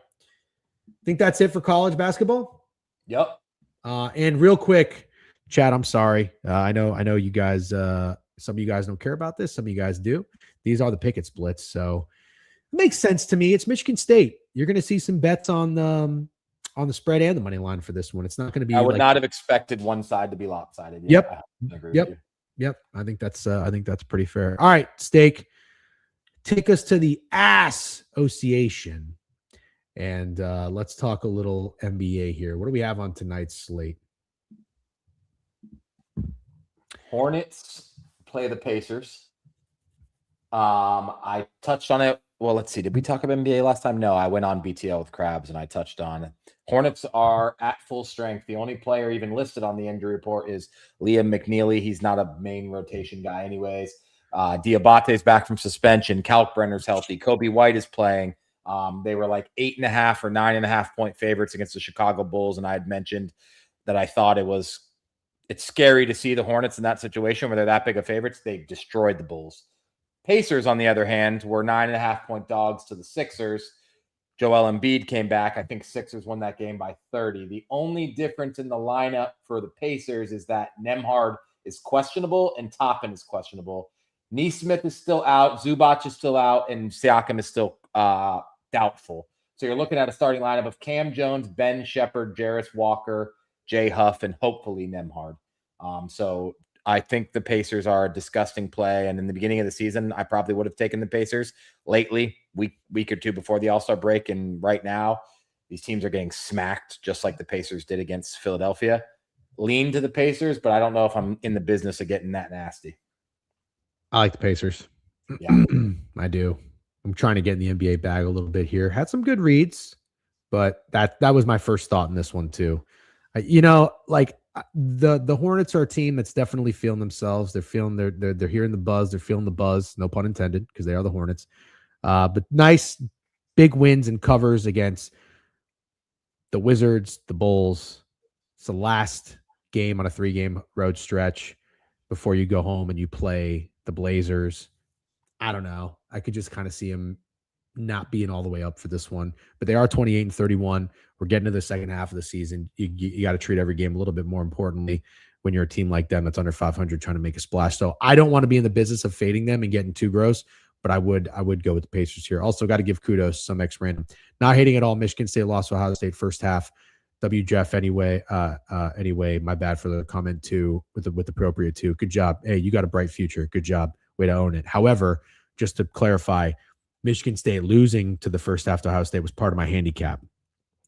Speaker 1: Think that's it for college basketball?
Speaker 3: Yep.
Speaker 1: And real quick, Chad, I'm sorry. I know you guys, some of you guys don't care about this. Some of you guys do. These are the picket splits. So it makes sense to me. It's Michigan State. You're going to see some bets on the spread and the money line for this one. It's not going to be.
Speaker 3: I would not have expected one side to be lopsided.
Speaker 1: Yep. Yep. I think that's pretty fair. All right, Steak, take us to the association, and let's talk a little NBA here. What do we have on tonight's slate?
Speaker 3: Hornets play the Pacers. I touched on it. Well, let's see. Did we talk about NBA last time? No, I went on BTL with Krabs, and I touched on it. Hornets are at full strength. The only player even listed on the injury report is Liam McNeely. He's not a main rotation guy anyways. Diabate's back from suspension. Kalkbrenner's healthy. Kobe White is playing. They were like 8.5 or 9.5-point favorites against the Chicago Bulls, and I had mentioned that I thought it's scary to see the Hornets in that situation where they're that big of favorites. They destroyed the Bulls. Pacers, on the other hand, were 9.5-point dogs to the Sixers. Joel Embiid came back. I think Sixers won that game by 30. The only difference in the lineup for the Pacers is that Nembhard is questionable and Toppin is questionable. Nesmith is still out. Zubac is still out. And Siakam is still doubtful. So you're looking at a starting lineup of Cam Jones, Ben Shepherd, Jarris Walker, Jay Huff, and hopefully Nembhard. So I think the Pacers are a disgusting play. And in the beginning of the season, I probably would have taken the Pacers. Lately, week or two before the All-Star break, and right now, these teams are getting smacked just like the Pacers did against Philadelphia. Lean to the Pacers, but I don't know if I'm in the business of getting that nasty.
Speaker 1: I like the Pacers.
Speaker 3: Yeah,
Speaker 1: I do. I'm trying to get in the NBA bag a little bit here. Had some good reads, but that was my first thought in this one too. The Hornets are a team that's definitely feeling themselves. They're feeling they're hearing the buzz. They're feeling the buzz. No pun intended, because they are the Hornets. But nice big wins and covers against the Wizards, the Bulls. It's the last game on a 3-game road stretch before you go home and you play the Blazers. I don't know. I could just kind of see them not being all the way up for this one, but they are 28-31. We're getting to the second half of the season. You got to treat every game a little bit more importantly when you're a team like them that's under 500 trying to make a splash. So I don't want to be in the business of fading them and getting too gross, but I would go with the Pacers here. Also got to give kudos, some X random. Not hating at all. Michigan State lost to Ohio State first half. W. Jeff anyway. My bad for the comment too with appropriate too. Good job. Hey, you got a bright future. Good job. way to own it. However, just to clarify, Michigan State losing to the first half to Ohio State was part of my handicap,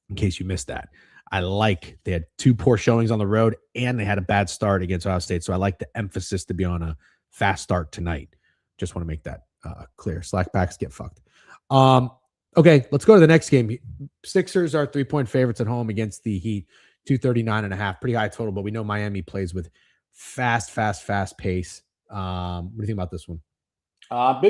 Speaker 1: in case you missed that. They had 2 poor showings on the road and they had a bad start against Ohio State. So I like the emphasis to be on a fast start tonight. Just want to make that clear. Slack packs get fucked. Okay, let's go to the next game. Sixers are 3-point favorites at home against the Heat, 239.5. Pretty high total, but we know Miami plays with fast pace. What do you think about this one?
Speaker 3: Had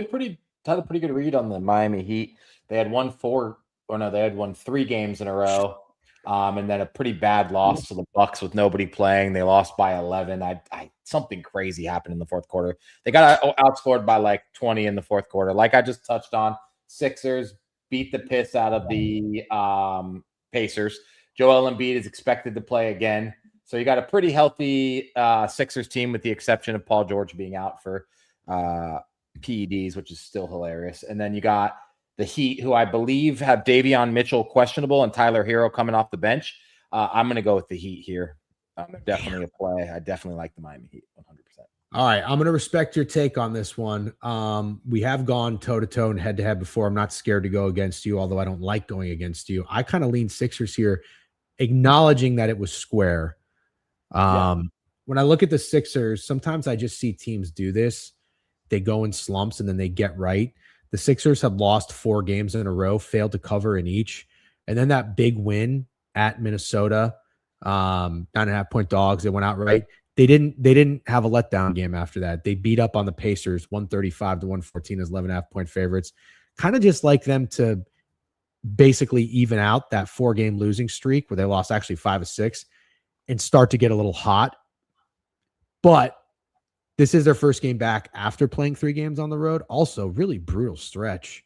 Speaker 3: a pretty good read on the Miami Heat. They had won 3 games in a row. And then a pretty bad loss to the Bucks with nobody playing. They lost by 11. Something crazy happened in the fourth quarter. They got outscored by like 20 in the fourth quarter. Like I just touched on, Sixers beat the piss out of the Pacers. Joel Embiid is expected to play again. So you got a pretty healthy Sixers team with the exception of Paul George being out for PEDs, which is still hilarious. And then you got the Heat, who I believe have Davion Mitchell questionable and Tyler Hero coming off the bench. I'm going to go with the Heat here. Definitely a play. I definitely like the Miami Heat 100%.
Speaker 1: All right. I'm going to respect your take on this one. We have gone toe-to-toe and head-to-head before. I'm not scared to go against you, although I don't like going against you. I kind of lean Sixers here, acknowledging that it was square. When I look at the Sixers, sometimes I just see teams do this. They go in slumps and then they get right. The Sixers have lost 4 games in a row, failed to cover in each. And then that big win at Minnesota, 9.5-point dogs, they went out right. They didn't have a letdown game after that. They beat up on the Pacers 135-114 as 11.5-point favorites. Kind of just like them to basically even out that 4-game losing streak where they lost actually 5 of 6 and start to get a little hot. But this is their first game back after playing 3 games on the road. Also, really brutal stretch.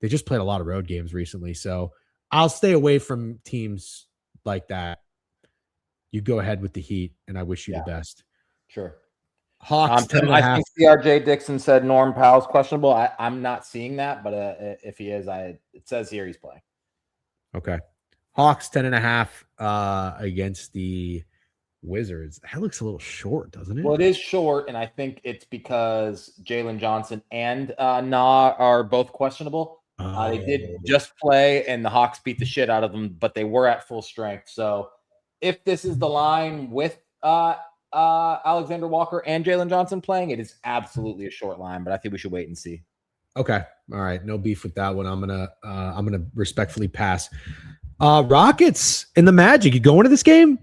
Speaker 1: They just played a lot of road games recently. So I'll stay away from teams like that. You go ahead with the Heat, and I wish you the best.
Speaker 3: Sure.
Speaker 1: Hawks,
Speaker 3: I think CRJ Dixon said Norm Powell's questionable. I'm not seeing that, but if he is, it says here he's playing.
Speaker 1: Okay. Hawks 10.5 against the Wizards. That looks a little short, doesn't it?
Speaker 3: Well, it is short, and I think it's because Jalen Johnson and Nah are both questionable. They did just play, and the Hawks beat the shit out of them, but they were at full strength. So if this is the line with Alexander Walker and Jalen Johnson playing, it is absolutely a short line, but I think we should wait and see.
Speaker 1: Okay. All right. No beef with that one. I'm gonna respectfully pass. Rockets and the Magic. You going to this game?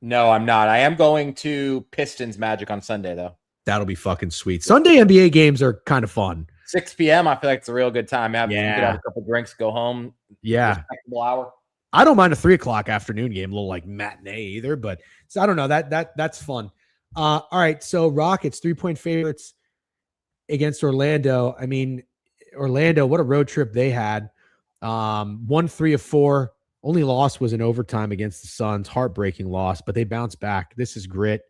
Speaker 3: No, I'm not. I am going to Pistons Magic on Sunday, though.
Speaker 1: That'll be fucking sweet. Sunday NBA games are kind of fun.
Speaker 3: 6 p.m. I feel like it's a real good time. Have a couple drinks, go home.
Speaker 1: Yeah.
Speaker 3: Respectable hour.
Speaker 1: I don't mind a 3:00 afternoon game, a little like matinee either, but so I don't know. That's fun. All right. So Rockets 3-point favorites against Orlando. I mean, Orlando, what a road trip they had. Won 3 of 4. Only loss was in overtime against the Suns. Heartbreaking loss, but they bounced back. This is grit.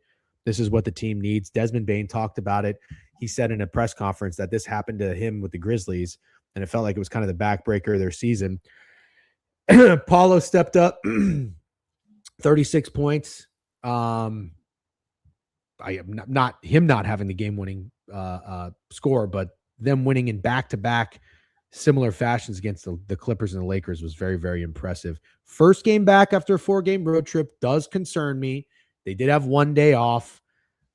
Speaker 1: This is what the team needs. Desmond Bane talked about it. He said in a press conference that this happened to him with the Grizzlies, and it felt like it was kind of the backbreaker of their season. Paulo stepped up, 36 points. I am not him not having the game-winning score, but them winning in back-to-back similar fashions against the Clippers and the Lakers was very, very impressive. First game back after a 4-game road trip does concern me. They did have 1 day off.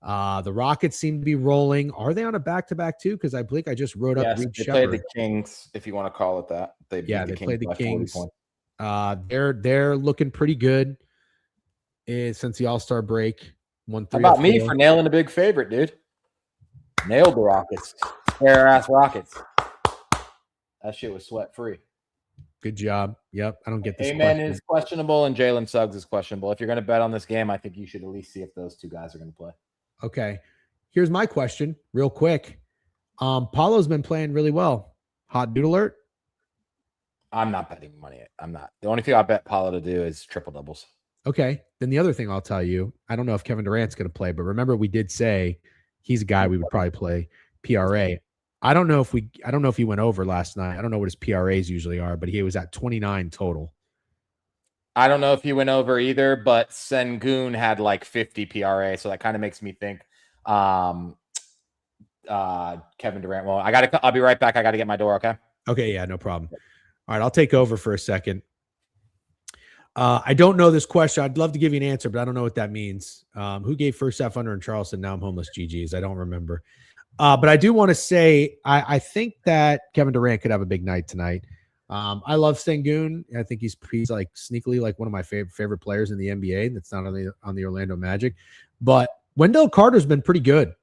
Speaker 1: The Rockets seem to be rolling. Are they on a back-to-back too? Because I believe I just wrote up Reed
Speaker 3: Shepard.
Speaker 1: They
Speaker 3: played the Kings, if you want to call it that. They
Speaker 1: played the Kings. They're looking pretty good since the All-Star break.
Speaker 3: How about me for nailing a big favorite, dude? Nailed the Rockets. Ass Rockets. That shit was sweat-free.
Speaker 1: Good job. Yep. I don't get this.
Speaker 3: Amen is questionable and Jalen Suggs is questionable. If you're going to bet on this game, I think you should at least see if those 2 guys are going to play.
Speaker 1: Okay. Here's my question real quick. Paulo's been playing really well. Hot dude alert?
Speaker 3: I'm not betting money. I'm not. The only thing I bet Paulo to do is triple doubles.
Speaker 1: Okay. Then the other thing I'll tell you, I don't know if Kevin Durant's going to play, but remember we did say he's a guy we would probably play PRA. I don't know if he went over last night. I don't know what his PRAs usually are, but he was at 29 total.
Speaker 3: I don't know if he went over either, but Sengun had like 50 PRA, so that kind of makes me think Kevin Durant. Well, I'll be right back. I got to get my door. Okay.
Speaker 1: Okay. Yeah, no problem. All right. I'll take over for a second. I don't know this question. I'd love to give you an answer, but I don't know what that means. Who gave first half under in Charleston? Now I'm homeless. GG's. I don't remember. But I do want to say, I think that Kevin Durant could have a big night tonight. I love Sengun. I think he's like sneakily like one of my favorite players in the NBA. That's not on the Orlando Magic, but Wendell Carter's been pretty good.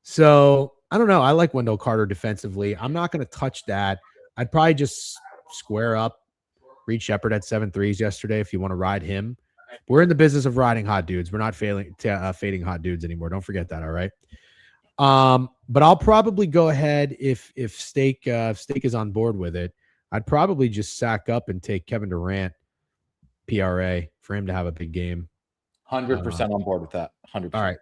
Speaker 1: So I don't know. I like Wendell Carter defensively. I'm not going to touch that. I'd probably just square up Reed Shepherd at 7 threes yesterday if you want to ride him. We're in the business of riding hot dudes. We're not fading hot dudes anymore. Don't forget that. All right. But I'll probably go ahead if Steak is on board with it. I'd probably just sack up and take Kevin Durant PRA for him to have a big game.
Speaker 3: 100% on board with that. 100%.
Speaker 1: All right.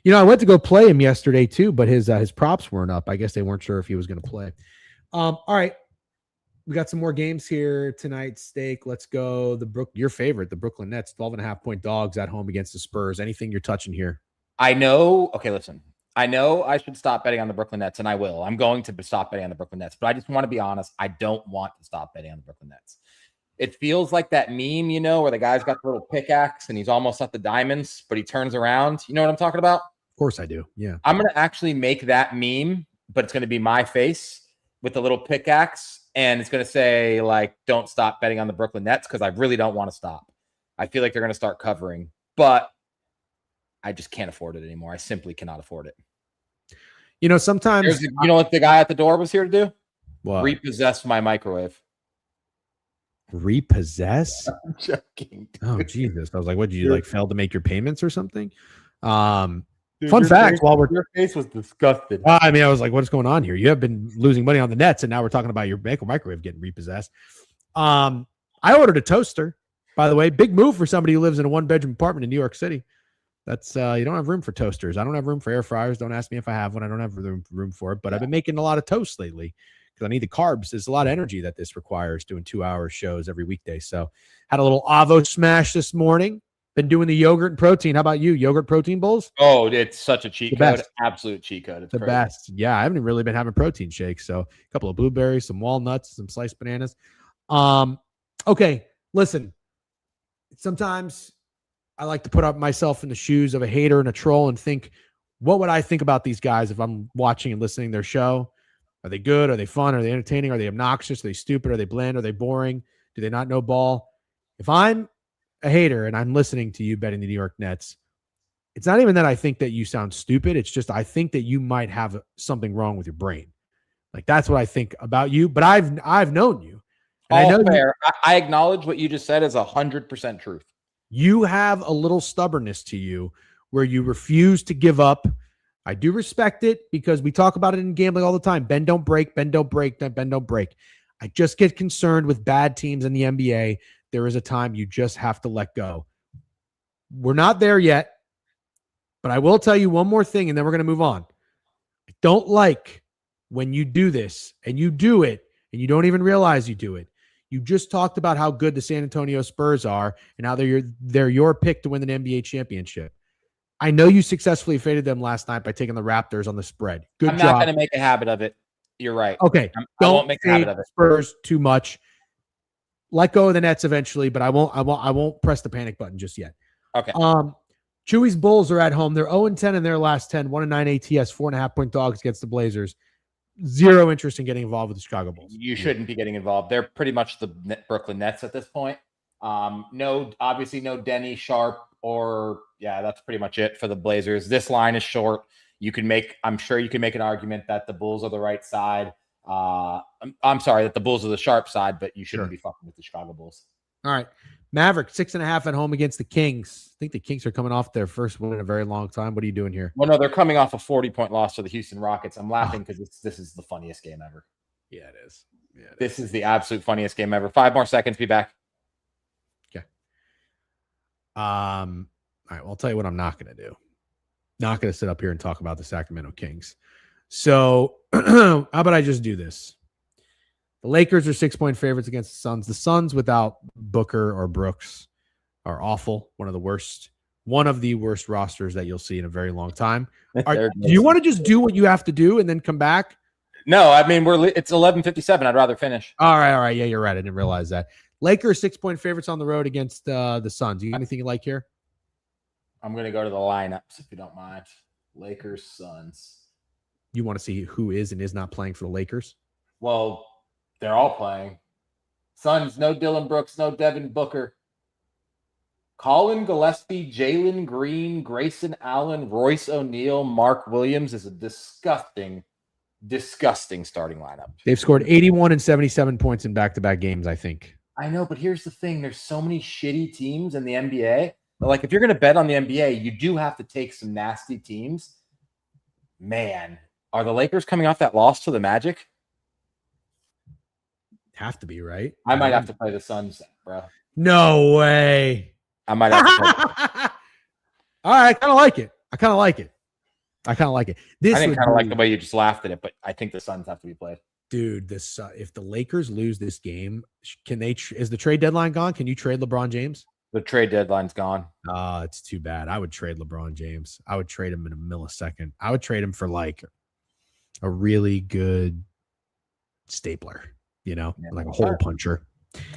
Speaker 1: I went to go play him yesterday too, but his props weren't up. I guess they weren't sure if he was going to play. All right. We got some more games here tonight. Steak. Let's go. Your favorite, the Brooklyn Nets, 12.5-point dogs at home against the Spurs. Anything you're touching here?
Speaker 3: I know. Okay, listen. I know I should stop betting on the Brooklyn Nets, and I will. I'm going to stop betting on the Brooklyn Nets, but I just want to be honest. I don't want to stop betting on the Brooklyn Nets. It feels like that meme, where the guy's got the little pickaxe and he's almost at the diamonds, but he turns around. You know what I'm talking about?
Speaker 1: Of course I do. Yeah.
Speaker 3: I'm going to actually make that meme, but it's going to be my face with the little pickaxe, and it's going to say, like, don't stop betting on the Brooklyn Nets, because I really don't want to stop. I feel like they're going to start covering, but I just can't afford it anymore. I simply cannot afford it.
Speaker 1: Sometimes
Speaker 3: you know what the guy at the door was here to do?
Speaker 1: What?
Speaker 3: Repossess my microwave.
Speaker 1: Repossess?
Speaker 3: I'm joking. Dude.
Speaker 1: Oh, Jesus. I was like, what, did you fail to make your payments or something?
Speaker 3: Dude,
Speaker 1: fun fact,
Speaker 3: your face was disgusted.
Speaker 1: I was like, what's going on here? You have been losing money on the Nets, and now we're talking about your microwave getting repossessed. I ordered a toaster, by the way. Big move for somebody who lives in a 1-bedroom apartment in New York City. That's you don't have room for toasters. I don't have room for air fryers. Don't ask me if I have one. I don't have room for it, but I've been making a lot of toast lately because I need the carbs. There's a lot of energy that this requires doing 2-hour shows every weekday. So had a little Avo smash this morning. Been doing the yogurt and protein. How about you? Yogurt protein bowls?
Speaker 3: Oh, it's such a cheat code. Absolute cheat code. It's
Speaker 1: the
Speaker 3: crazy.
Speaker 1: Best. Yeah, I haven't really been having protein shakes. So a couple of blueberries, some walnuts, some sliced bananas. Okay, listen. Sometimes I like to put up myself in the shoes of a hater and a troll and think, what would I think about these guys if I'm watching and listening to their show? Are they good? Are they fun? Are they entertaining? Are they obnoxious? Are they stupid? Are they bland? Are they boring? Do they not know ball? If I'm a hater and I'm listening to you betting the New York Nets, it's not even that I think that you sound stupid. It's just I think that you might have something wrong with your brain. Like, that's what I think about you. But I've known you. And
Speaker 3: I know fair. I acknowledge what you just said is 100% truth.
Speaker 1: You have a little stubbornness to you where you refuse to give up. I do respect it because we talk about it in gambling all the time. Bend, don't break, bend, don't break, bend, don't break. I just get concerned with bad teams in the NBA. There is a time you just have to let go. We're not there yet, but I will tell you one more thing, and then we're going to move on. I don't like when you do this, and you do it, and you don't even realize you do it. You just talked about how good the San Antonio Spurs are and how they're your pick to win an NBA championship. I know you successfully faded them last night by taking the Raptors on the spread. Good job.
Speaker 3: I'm not going to make a habit of it. You're right.
Speaker 1: Okay.
Speaker 3: I won't make a habit of it.
Speaker 1: Spurs too much. Let go of the Nets eventually, but I won't press the panic button just yet.
Speaker 3: Okay.
Speaker 1: Chewy's Bulls are at home. They're 0-10 in their last 10, 1-9 ATS, 4.5-point dogs against the Blazers. Zero interest in getting involved with the Chicago Bulls.
Speaker 3: You shouldn't be getting involved. They're pretty much the Brooklyn Nets at this point. Obviously no Denny, Sharp, that's pretty much it for the Blazers. This line is short. I'm sure you can make an argument that the Bulls are the right side. I'm sorry, that the Bulls are the sharp side, but you shouldn't be fucking with the Chicago Bulls.
Speaker 1: All right. Maverick, 6.5 at home against the Kings. I think the Kings are coming off their first win in a very long time. What are you doing here?
Speaker 3: Well, no, they're coming off a 40-point loss to the Houston Rockets. I'm laughing because this is the funniest game ever.
Speaker 1: Yeah, it is. Yeah,
Speaker 3: this is the absolute funniest game ever. 5 more seconds, be back.
Speaker 1: Okay. All right, well, I'll tell you what I'm not going to do. Not going to sit up here and talk about the Sacramento Kings. So how about I just do this? The Lakers are 6-point favorites against the Suns. The Suns without Booker or Brooks are awful. One of the worst One of the worst rosters that you'll see in a very long time.
Speaker 3: They're
Speaker 1: Do you want to just do what you have to do and then come back?
Speaker 3: No, I mean it's 11:57. I'd rather finish.
Speaker 1: All right. Yeah, you're right. I didn't realize that. Lakers 6-point favorites on the road against the Suns. You got anything you like here?
Speaker 3: I'm going to go to the lineups if you don't mind. Lakers, Suns.
Speaker 1: You want to see who is and is not playing for the Lakers?
Speaker 3: Well, they're all playing. Suns, no Dylan Brooks, no Devin Booker. Colin Gillespie, Jalen Green, Grayson Allen, Royce O'Neal, Mark Williams is a disgusting starting lineup.
Speaker 1: They've scored 81 and 77 points in back-to-back games, I think.
Speaker 3: I know, but here's the thing. There's so many shitty teams in the NBA. Like, if you're going to bet on the NBA, you do have to take some nasty teams. Man, are the Lakers coming off that loss to the Magic?
Speaker 1: Have to be, right?
Speaker 3: I might have to play the Suns, bro.
Speaker 1: No way.
Speaker 3: I might have to play.
Speaker 1: All right, I kind of like it. This
Speaker 3: I didn't
Speaker 1: would
Speaker 3: kind of like
Speaker 1: be-
Speaker 3: the way you just laughed at it, but I think the Suns have to be played.
Speaker 1: Dude, if the Lakers lose this game, can they? Is the trade deadline gone? Can you trade LeBron James?
Speaker 3: The trade deadline's gone.
Speaker 1: It's too bad. I would trade LeBron James. I would trade him in a millisecond. I would trade him for like a really good stapler, like a hole puncher.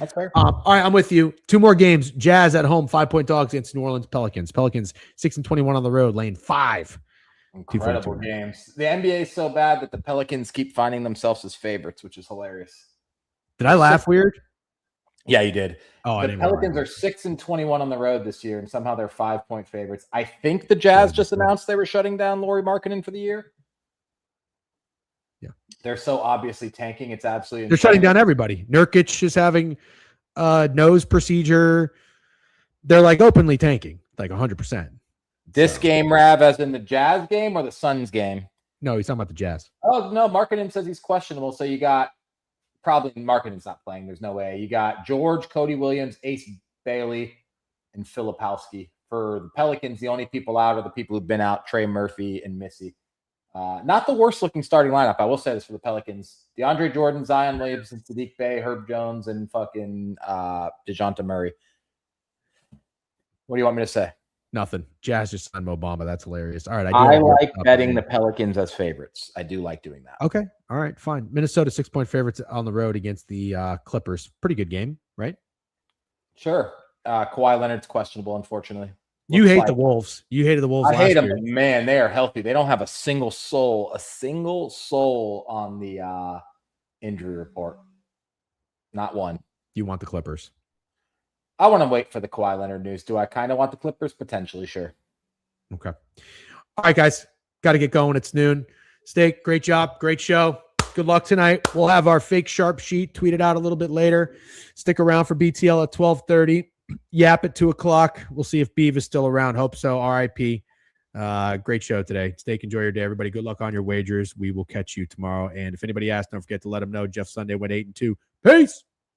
Speaker 3: That's fair.
Speaker 1: All right, I'm with you. 2 more games. Jazz at home, 5-point dogs against New Orleans Pelicans. Pelicans 6-21 on the road, laying 5.
Speaker 3: Incredible games. The NBA is so bad that the Pelicans keep finding themselves as favorites, which is hilarious.
Speaker 1: Did I laugh weird?
Speaker 3: Yeah, you did.
Speaker 1: Oh,
Speaker 3: the Pelicans are 6-21 on the road this year, and somehow they're 5-point favorites. I think the Jazz just announced they were shutting down Lauri Markkanen for the year.
Speaker 1: Yeah,
Speaker 3: they're so obviously tanking. It's absolutely
Speaker 1: they're shutting down everybody. Nurkic is having nose procedure. They're like openly tanking, like 100%.
Speaker 3: This game, Rav, as in the Jazz game or the Suns game?
Speaker 1: No, he's talking about the Jazz.
Speaker 3: Oh, no, Markkanen says he's questionable. So you got probably Markkanen's not playing. There's no way. You got George, Cody Williams, Ace Bailey, and Filipowski. For the Pelicans, the only people out are the people who've been out, Trey Murphy and Missy. Not the worst looking starting lineup. I will say this for the Pelicans. DeAndre Jordan, Zion Williamson, Sadiq Bey, Herb Jones, and fucking DeJounte Murray. What do you want me to say?
Speaker 1: Nothing. Jazz just signed Mo Bamba. That's hilarious. All right.
Speaker 3: I like betting the Pelicans as favorites. I do like doing that.
Speaker 1: Okay. All right. Fine. Minnesota 6-point favorites on the road against the Clippers. Pretty good game, right?
Speaker 3: Sure. Kawhi Leonard's questionable, unfortunately.
Speaker 1: You hate the Wolves. You hated the Wolves.
Speaker 3: I hate them. Man, they are healthy. They don't have a single soul on the injury report. Not one.
Speaker 1: You want the Clippers.
Speaker 3: I want to wait for the Kawhi Leonard news. Do I kind of want the Clippers? Potentially, sure.
Speaker 1: Okay. All right, guys. Got to get going. It's noon. Steak, great job. Great show. Good luck tonight. We'll have our fake sharp sheet tweeted out a little bit later. Stick around for BTL at 12:30. Yap at 2:00. We'll see if Biev is still around. Hope so. RIP. Great show today. Steak, enjoy your day, everybody. Good luck on your wagers. We will catch you tomorrow. And if anybody asks, don't forget to let them know Jeff Sunday went 8-2. Peace.